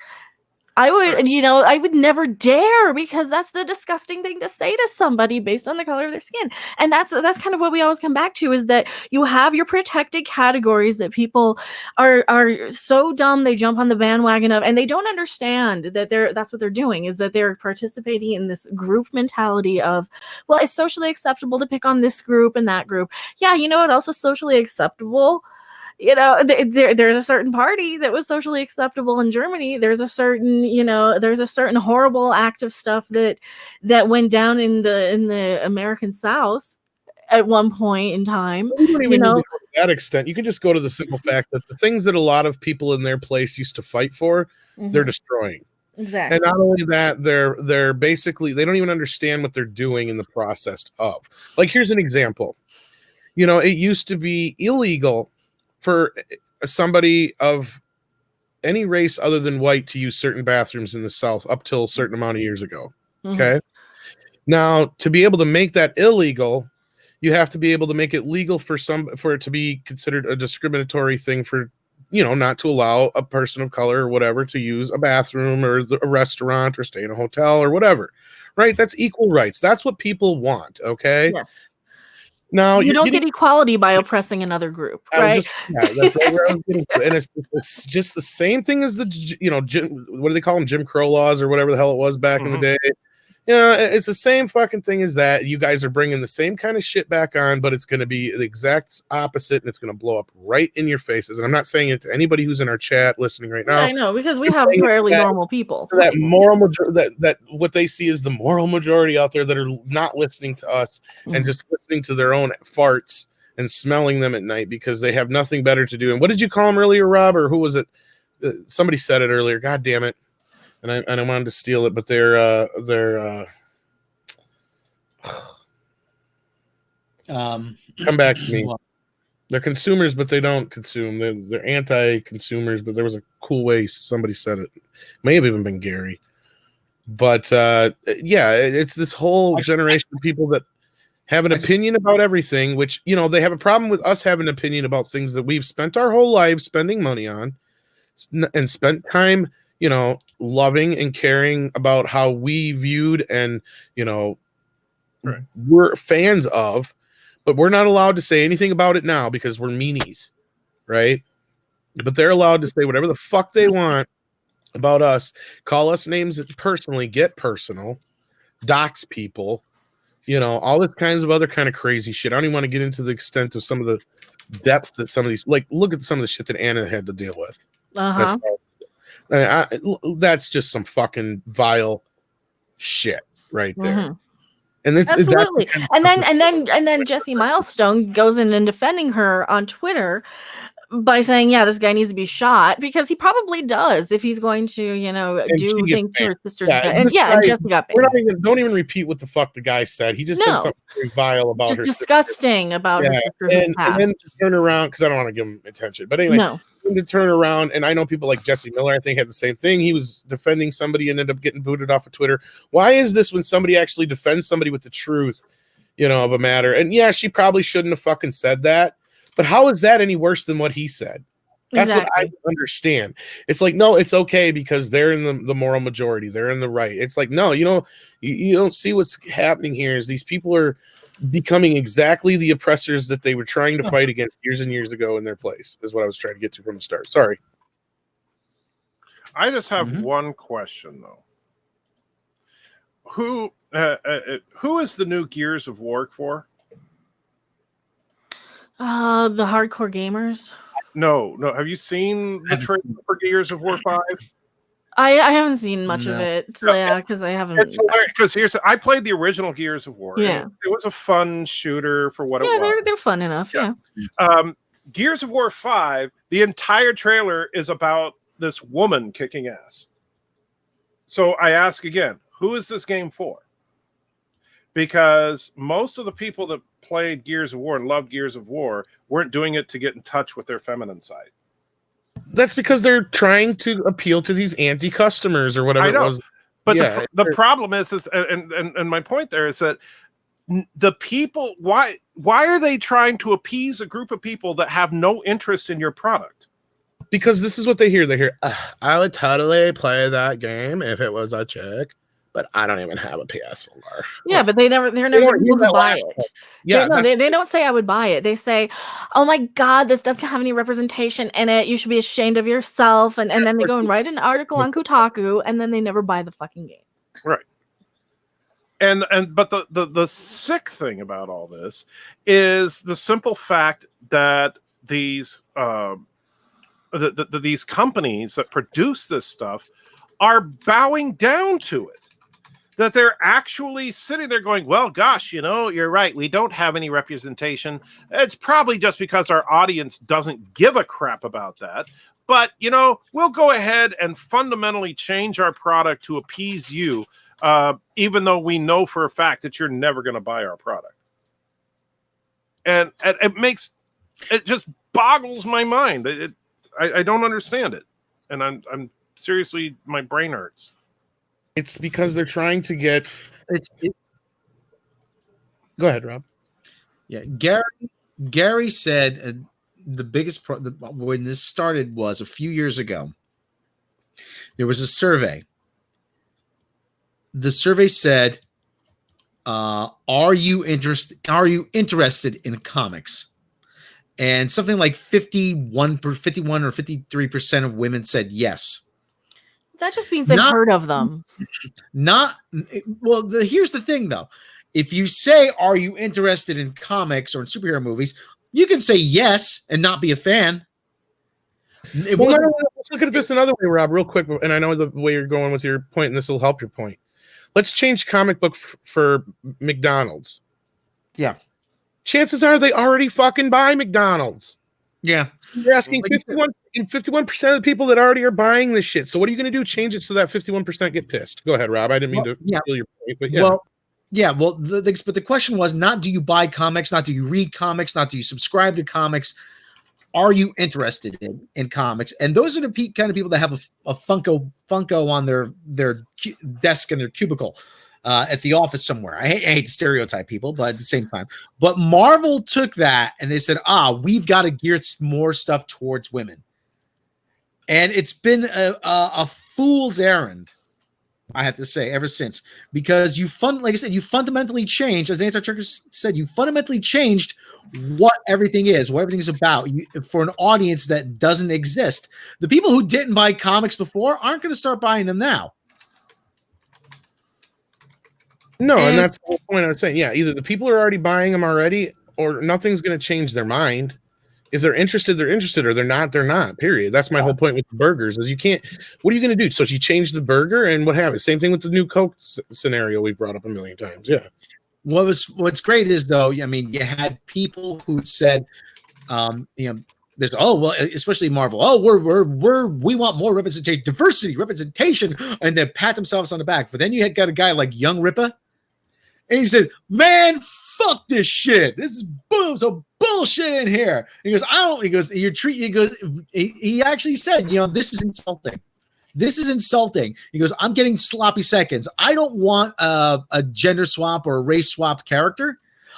I would, I would never dare, because that's the disgusting thing to say to somebody based on the color of their skin. And that's kind of what we always come back to, is that you have your protected categories that people are so dumb they jump on the bandwagon of, and they don't understand that that's what they're doing, is that they're participating in this group mentality of, well, it's socially acceptable to pick on this group and that group. Yeah, you know what else is socially acceptable? There's a certain party that was socially acceptable in Germany. There's a certain horrible act of stuff that went down in the American South at one point in time. You don't even need to go to that extent. You can just go to the simple fact that the things that a lot of people in their place used to fight for, they're destroying. Exactly. And not only that, they're basically, they don't even understand what they're doing in the process of. Like, here's an example. It used to be illegal for somebody of any race other than white to use certain bathrooms in the South up till a certain amount of years ago. Okay. Now, to be able to make that illegal, you have to be able to make it legal for it to be considered a discriminatory thing for, not to allow a person of color or whatever to use a bathroom or a restaurant or stay in a hotel or whatever. Right? That's equal rights. That's what people want. Okay. Yes. Now, you don't get equality by oppressing another group, right? That's right where I was getting to. And it's just the same thing as what do they call them? Jim Crow laws or whatever the hell it was back in the day. It's the same fucking thing as that. You guys are bringing the same kind of shit back on, but it's going to be the exact opposite, and it's going to blow up right in your faces. And I'm not saying it to anybody who's in our chat listening right now. I know, because we have fairly normal people. That moral majority, that what they see is the moral majority out there that are not listening to us and just listening to their own farts and smelling them at night because they have nothing better to do. And what did you call them earlier, Rob? Or who was it? Somebody said it earlier. God damn it. And I wanted to steal it, but they're come back to me. They're consumers, but they don't consume. They're anti-consumers, but there was a cool way somebody said it. May have even been Gary. But it's this whole generation of people that have an opinion about everything, which, they have a problem with us having an opinion about things that we've spent our whole lives spending money on and spent time loving and caring about how we viewed and, we're fans of, but we're not allowed to say anything about it now because we're meanies, right? But they're allowed to say whatever the fuck they want about us, call us names personally, get personal, dox people, all this kinds of other kind of crazy shit. I don't even want to get into the extent of some of the depths that some of these, like, look at some of the shit that Anna had to deal with. That's just some fucking vile shit right there. Mhm. And it's Absolutely. And then Jesse Milestone goes in and defending her on Twitter by saying, yeah, this guy needs to be shot, because he probably does if he's going to, do things to her sister's bed. And Jesse got banned. Don't even repeat what the fuck the guy said. He just said something very vile about just her disgusting about her sister. And then to turn around, because I don't want to give him attention. But anyway, to turn around, and I know people like Jesse Miller, I think, had the same thing. He was defending somebody and ended up getting booted off of Twitter. Why is this when somebody actually defends somebody with the truth, of a matter? And yeah, she probably shouldn't have fucking said that. But how is that any worse than what he said? That's what I understand. It's like, no, it's okay because they're in the moral majority. They're in the right. It's like, no, you don't see what's happening here is these people are becoming exactly the oppressors that they were trying to fight against years and years ago in their place, is what I was trying to get to from the start. Sorry. I just have one question, though. Who is the new Gears of War for? The hardcore gamers. No. Have you seen the trailer for Gears of War 5? I haven't seen much of it. So, yeah, because I haven't. It's hilarious because I played the original Gears of War. Yeah, it was a fun shooter for what it was. Yeah, they're fun enough. Yeah. Gears of War 5. The entire trailer is about this woman kicking ass. So I ask again, who is this game for? Because most of the people that played Gears of War and loved Gears of War weren't doing it to get in touch with their feminine side. That's because they're trying to appeal to these anti-customers or whatever it was. But the problem is and my point there is that the people, why are they trying to appease a group of people that have no interest in your product? Because this is what they hear. They hear, I would totally play that game if it was a chick, but I don't even have a PS4. Yeah, but they're never going to buy it. Yeah, they don't say I would buy it. They say, oh my God, this doesn't have any representation in it. You should be ashamed of yourself. And then they go and write an article on Kotaku, and then they never buy the fucking games. Right. But the sick thing about all this is the simple fact that these these companies that produce this stuff are bowing down to it. That they're actually sitting there going, well, gosh, you're right. We don't have any representation. It's probably just because our audience doesn't give a crap about that. But, we'll go ahead and fundamentally change our product to appease you, even though we know for a fact that you're never going to buy our product. And it just boggles my mind. I don't understand it. And I'm seriously, my brain hurts. It's because they're trying to get. Go ahead, Rob. Yeah, Gary said the biggest when this started was a few years ago. There was a survey. The survey said, "Are you interested in comics?" And something like 51 or 53% of women said yes. That just means they've heard of them. Here's the thing, though. If you say, are you interested in comics or in superhero movies, you can say yes and not be a fan. Let's look at this another way, Rob, real quick. And I know the way you're going with your point, and this will help your point. Let's change comic book for McDonald's. Yeah. Chances are they already fucking buy McDonald's. Yeah. You're asking 51% of the people that already are buying this shit. So what are you going to do? Change it so that 51% get pissed. Go ahead, Rob. I didn't mean to steal your point, but yeah. But the question was not do you buy comics, not do you read comics, not do you subscribe to comics. Are you interested in comics? And those are the kind of people that have a Funko on their desk in their cubicle at the office somewhere. I hate to stereotype people, but at the same time. But Marvel took that and they said, we've got to gear more stuff towards women. And it's been a fool's errand, I have to say, ever since. Because like I said, you fundamentally changed, as Anti-Trucker said, you fundamentally changed what everything is, what everything is about for an audience that doesn't exist. The people who didn't buy comics before aren't going to start buying them now. No, and that's the whole point I was saying. Yeah, either the people are already buying them already or nothing's going to change their mind. If they're interested, or they're not. Period. That's my whole point with the burgers is you can't. What are you going to do? So she changed the burger, and what happened? Same thing with the new Coke scenario we brought up a million times. Yeah. What's great is though, I mean, you had people who said, there's especially Marvel. We want more representation, and they pat themselves on the back. But then you had got a guy like Young Ripper, and he says, "Man, fuck this shit. This is so bullshit in here." He goes, "I don't." He goes, He actually said, this is insulting. This is insulting. He goes, "I'm getting sloppy seconds. I don't want a gender swap or a race swapped character.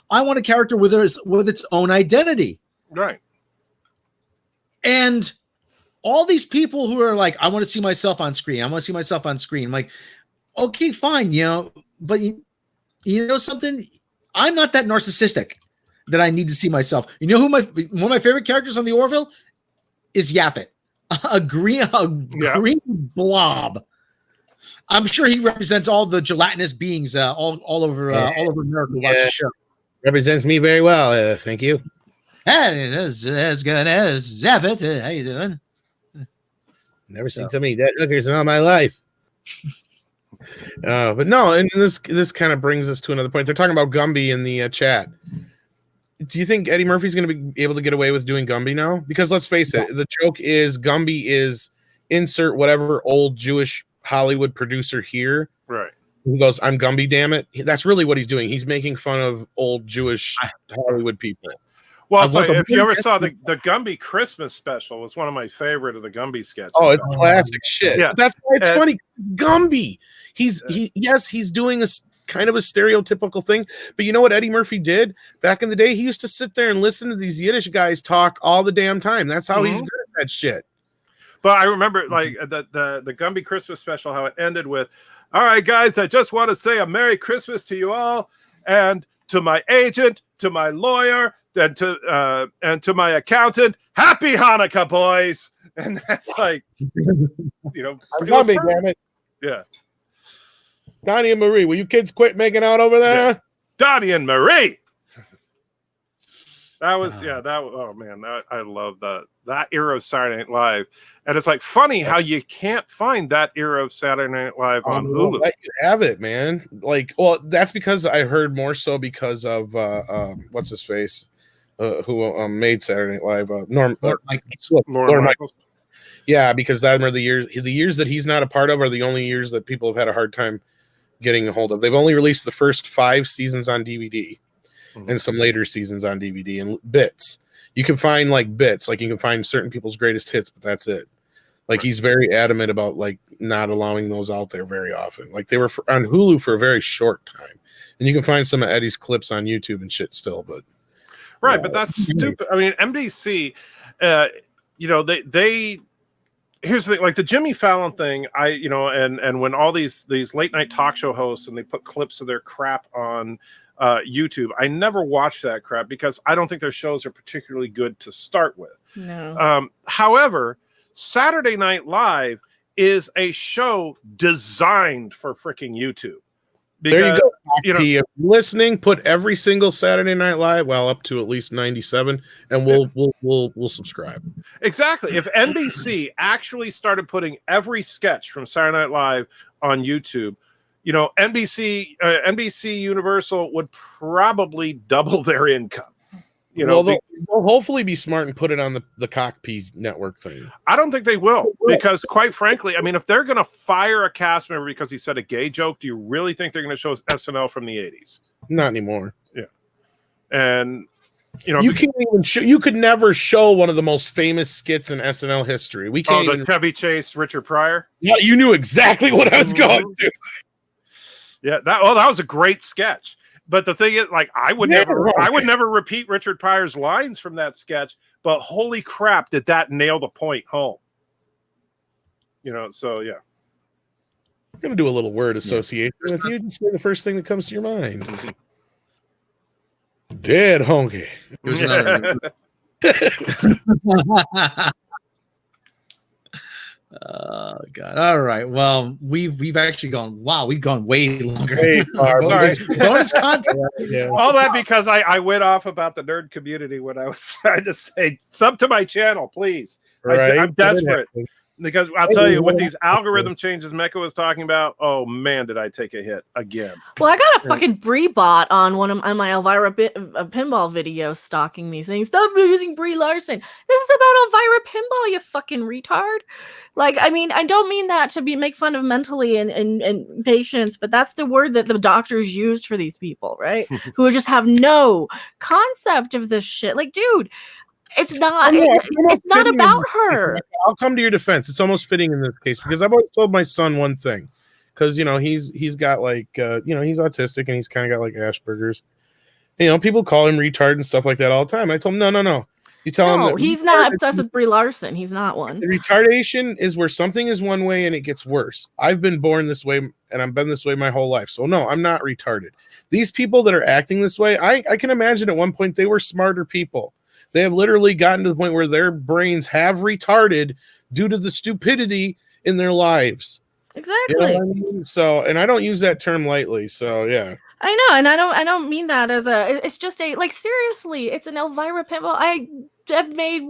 I want a character with its own identity." Right. And all these people who are like, "I want to see myself on screen. I want to see myself on screen." I'm like, okay, fine, but you know something? I'm not that narcissistic that I need to see myself. You know who one of my favorite characters on the Orville is Yaphet, a green blob. I'm sure he represents all the gelatinous beings all over America who watch the show. Represents me very well. Thank you. Hey, as good as Yaphet. How you doing? Never seen so many dead hookers in all my life. But no, and this kind of brings us to another point. They're talking about Gumby in the chat. Do you think Eddie Murphy's going to be able to get away with doing Gumby now? Because let's face it, the joke is Gumby is insert whatever old Jewish Hollywood producer here. Right. Who goes, "I'm Gumby, damn it." That's really what he's doing. He's making fun of old Jewish Hollywood people. Well, if you ever saw the Gumby Christmas special, was one of my favorite of the Gumby sketches. Oh, it's classic shit. Yeah. That's why it's funny. Gumby. He's doing a kind of a stereotypical thing, but you know what Eddie Murphy did back in the day? He used to sit there and listen to these Yiddish guys talk all the damn time. That's how he's good at that shit. But I remember like the Gumby Christmas special, how it ended with, "All right, guys, I just want to say a Merry Christmas to you all, and to my agent, to my lawyer, and to my accountant, Happy Hanukkah, boys." And that's like, I'm Gumby, damn it. Yeah. Donnie and Marie, will you kids quit making out over there? Yeah. Donnie and Marie. That was oh man, I love that era of Saturday Night Live. And it's like funny how you can't find that era of Saturday Night Live on Hulu. Let you have it, man. Like, well, that's because I heard more so because of what's his face, who made Saturday Night Live, Lorne Michaels. Yeah, because that were the years that he's not a part of are the only years that people have had a hard time getting a hold of. They've only released the first 5 seasons on DVD and some later seasons on DVD and bits. You can find like bits, like you can find certain people's greatest hits, but that's it. Like he's very adamant about like not allowing those out there very often. Like they were on Hulu for a very short time, and you can find some of Eddie's clips on YouTube and shit still. But right, but that's stupid. I mean, NBC, they. Here's the thing, like the Jimmy Fallon thing, and when all these late night talk show hosts and they put clips of their crap on YouTube, I never watch that crap because I don't think their shows are particularly good to start with. No. However, Saturday Night Live is a show designed for freaking YouTube. Because, there you go. If you're listening, put every single Saturday Night Live, well, up to at least 97, and we'll subscribe. Exactly. If NBC actually started putting every sketch from Saturday Night Live on YouTube, NBC Universal would probably double their income. They'll hopefully be smart and put it on the Cockpea network thing. I don't think they will because, quite frankly, I mean, if they're going to fire a cast member because he said a gay joke, do you really think they're going to show SNL from the 80s? Not anymore. Yeah. And, you can't even show, you could never show one of the most famous skits in SNL history. We can't the Chevy Chase, Richard Pryor? Yeah, you knew exactly what I was going to. Yeah, that was a great sketch. But the thing is, like, I would never repeat Richard Pryor's lines from that sketch. But holy crap, did that nail the point home? So yeah. I'm gonna do a little word association with you. Just say the first thing that comes to your mind. Dead honky. There's another. Oh God! All right. Well, we've actually gone. Wow, we've gone way longer. Way far. Sorry. Bonus content. Yeah. All that because I went off about the nerd community when I was trying to say sub to my channel, please. Right. I'm desperate. Because I'll tell you, with these algorithm changes Mecca was talking about, oh man, did I take a hit again? Well, I got a fucking Brie bot on on my Elvira pinball video stalking me, saying, "Stop using Brie Larson. This is about Elvira pinball, you fucking retard." Like, I mean, I don't mean that to make fun of mentally and patients, but that's the word that the doctors used for these people, right? Who just have no concept of this shit. Like, dude, it's not. It's not about her. I'll come to your defense. It's almost fitting in this case because I've always told my son one thing, because he's got like he's autistic and he's kind of got like Asperger's. People call him retard and stuff like that all the time. I told him no. You tell him that he's not obsessed with Brie Larson. He's not one. The retardation is where something is one way and it gets worse. I've been born this way and I've been this way my whole life. So no, I'm not retarded. These people that are acting this way, I can imagine at one point they were smarter people. They have literally gotten to the point where their brains have retarded due to the stupidity in their lives. Exactly. You know what I mean? So, and I don't use that term lightly. So, yeah. I know, and I don't mean that as it's just seriously, it's an Elvira pinball. I've made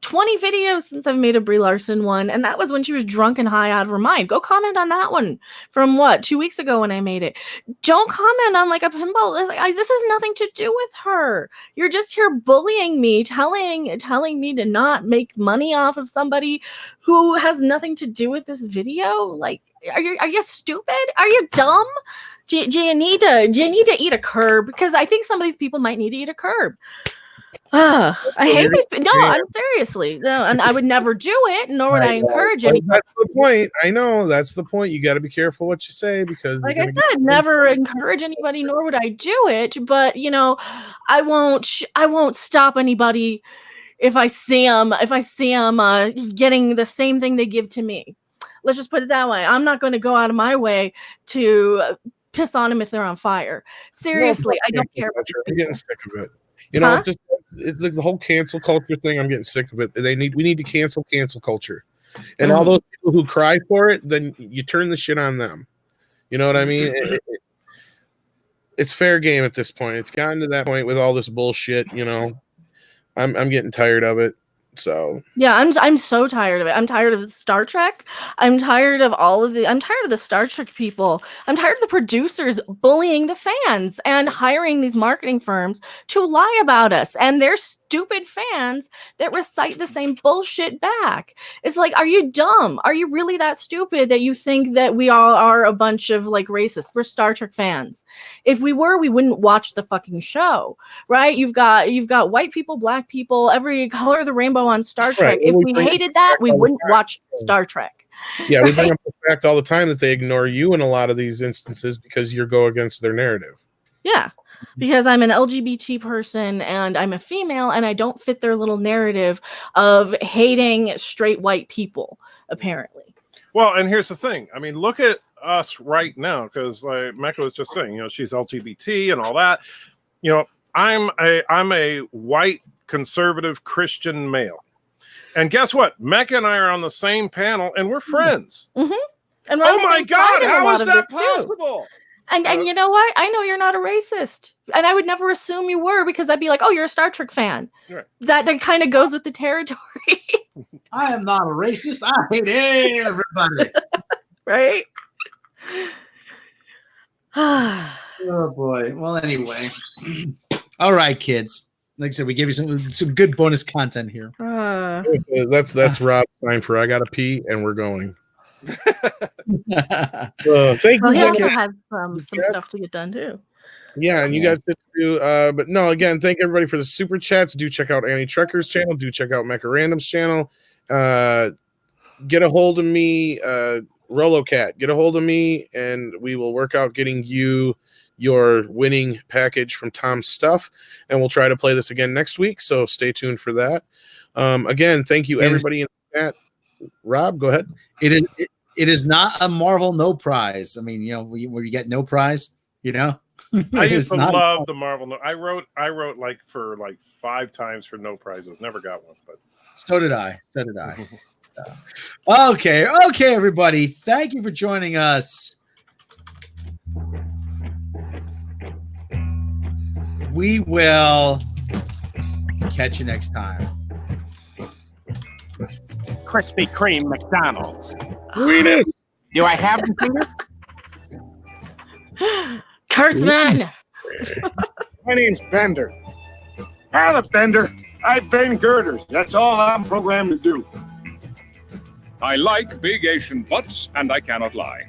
20 videos since I've made a Brie Larson one, and that was when she was drunk and high out of her mind. Go comment on that one from 2 weeks ago when I made it. Don't comment on like a pinball. This has nothing to do with her. You're just here bullying me, telling me to not make money off of somebody who has nothing to do with this video. Like, are you stupid? Are you dumb? Do you need to eat a curb? Because I think some of these people might need to eat a curb. I hate these. No, I'm seriously. No, and I would never do it, nor would I encourage it. That's the point. I know that's the point. You got to be careful what you say because, like I said, never encourage anybody, nor would I do it. But I won't stop anybody if I see them getting the same thing they give to me. Let's just put it that way. I'm not going to go out of my way to piss on them if they're on fire. Seriously, I don't care. I'm getting sick of it. It's like the whole cancel culture thing. I'm getting sick of it. We need to cancel culture, and all those people who cry for it, then you turn the shit on them. You know what I mean? It's fair game at this point. It's gotten to that point with all this bullshit. I'm getting tired of it. So yeah, I'm so tired of it. I'm tired of Star Trek. I'm tired of I'm tired of the Star Trek people. I'm tired of the producers bullying the fans and hiring these marketing firms to lie about us and their stupid fans that recite the same bullshit back. It's like, are you dumb? Are you really that stupid that you think that we all are a bunch of like racists? We're Star Trek fans. If we were, we wouldn't watch the fucking show, right? You've got white people, black people, every color of the rainbow on Star Trek. Right. If we hated that, we wouldn't watch Star Trek. Yeah, we bring up the fact all the time that they ignore you in a lot of these instances because you go against their narrative. Yeah. Because I'm an LGBT person and I'm a female and I don't fit their little narrative of hating straight white people, apparently. Well, and here's the thing. I mean, look at us right now, because like Mecca was just saying, she's LGBT and all that. I'm a white conservative Christian male. And guess what? Mecca and I are on the same panel and we're friends. Mm-hmm. And oh my God, how is that possible? And you know what? I know you're not a racist. And I would never assume you were, because I'd be like, oh, you're a Star Trek fan. Right. That kind of goes with the territory. I am not a racist. I hate everybody. Right? Oh, boy. Well, anyway. All right, kids. Like I said, we gave you some good bonus content here. That's Rob's time for I gotta pee, and we're going. Thank well, he you. also has some stuff to get done too. Yeah, and you guys get to do, but no, again, thank everybody for the super chats. Do check out Annie Trucker's channel. Do check out Mecha Random's channel. Get a hold of me, Rolocat. Get a hold of me, and we will work out getting you your winning package from Tom's Stuff, and we'll try to play this again next week. So stay tuned for that. Again, thank you everybody in the chat. Rob, go ahead. It is not a Marvel no prize. I mean, where you get no prize, I used to love the Marvel. I wrote like for 5 times for no prizes. Never got one, but so did I. Okay, everybody. Thank you for joining us. We will catch you next time. Krispy Kreme McDonald's. Sweetest. Do I have the finger? Kurtzman. My name's Bender. Hello, Bender. I bend girders. That's all I'm programmed to do. I like big Asian butts, and I cannot lie.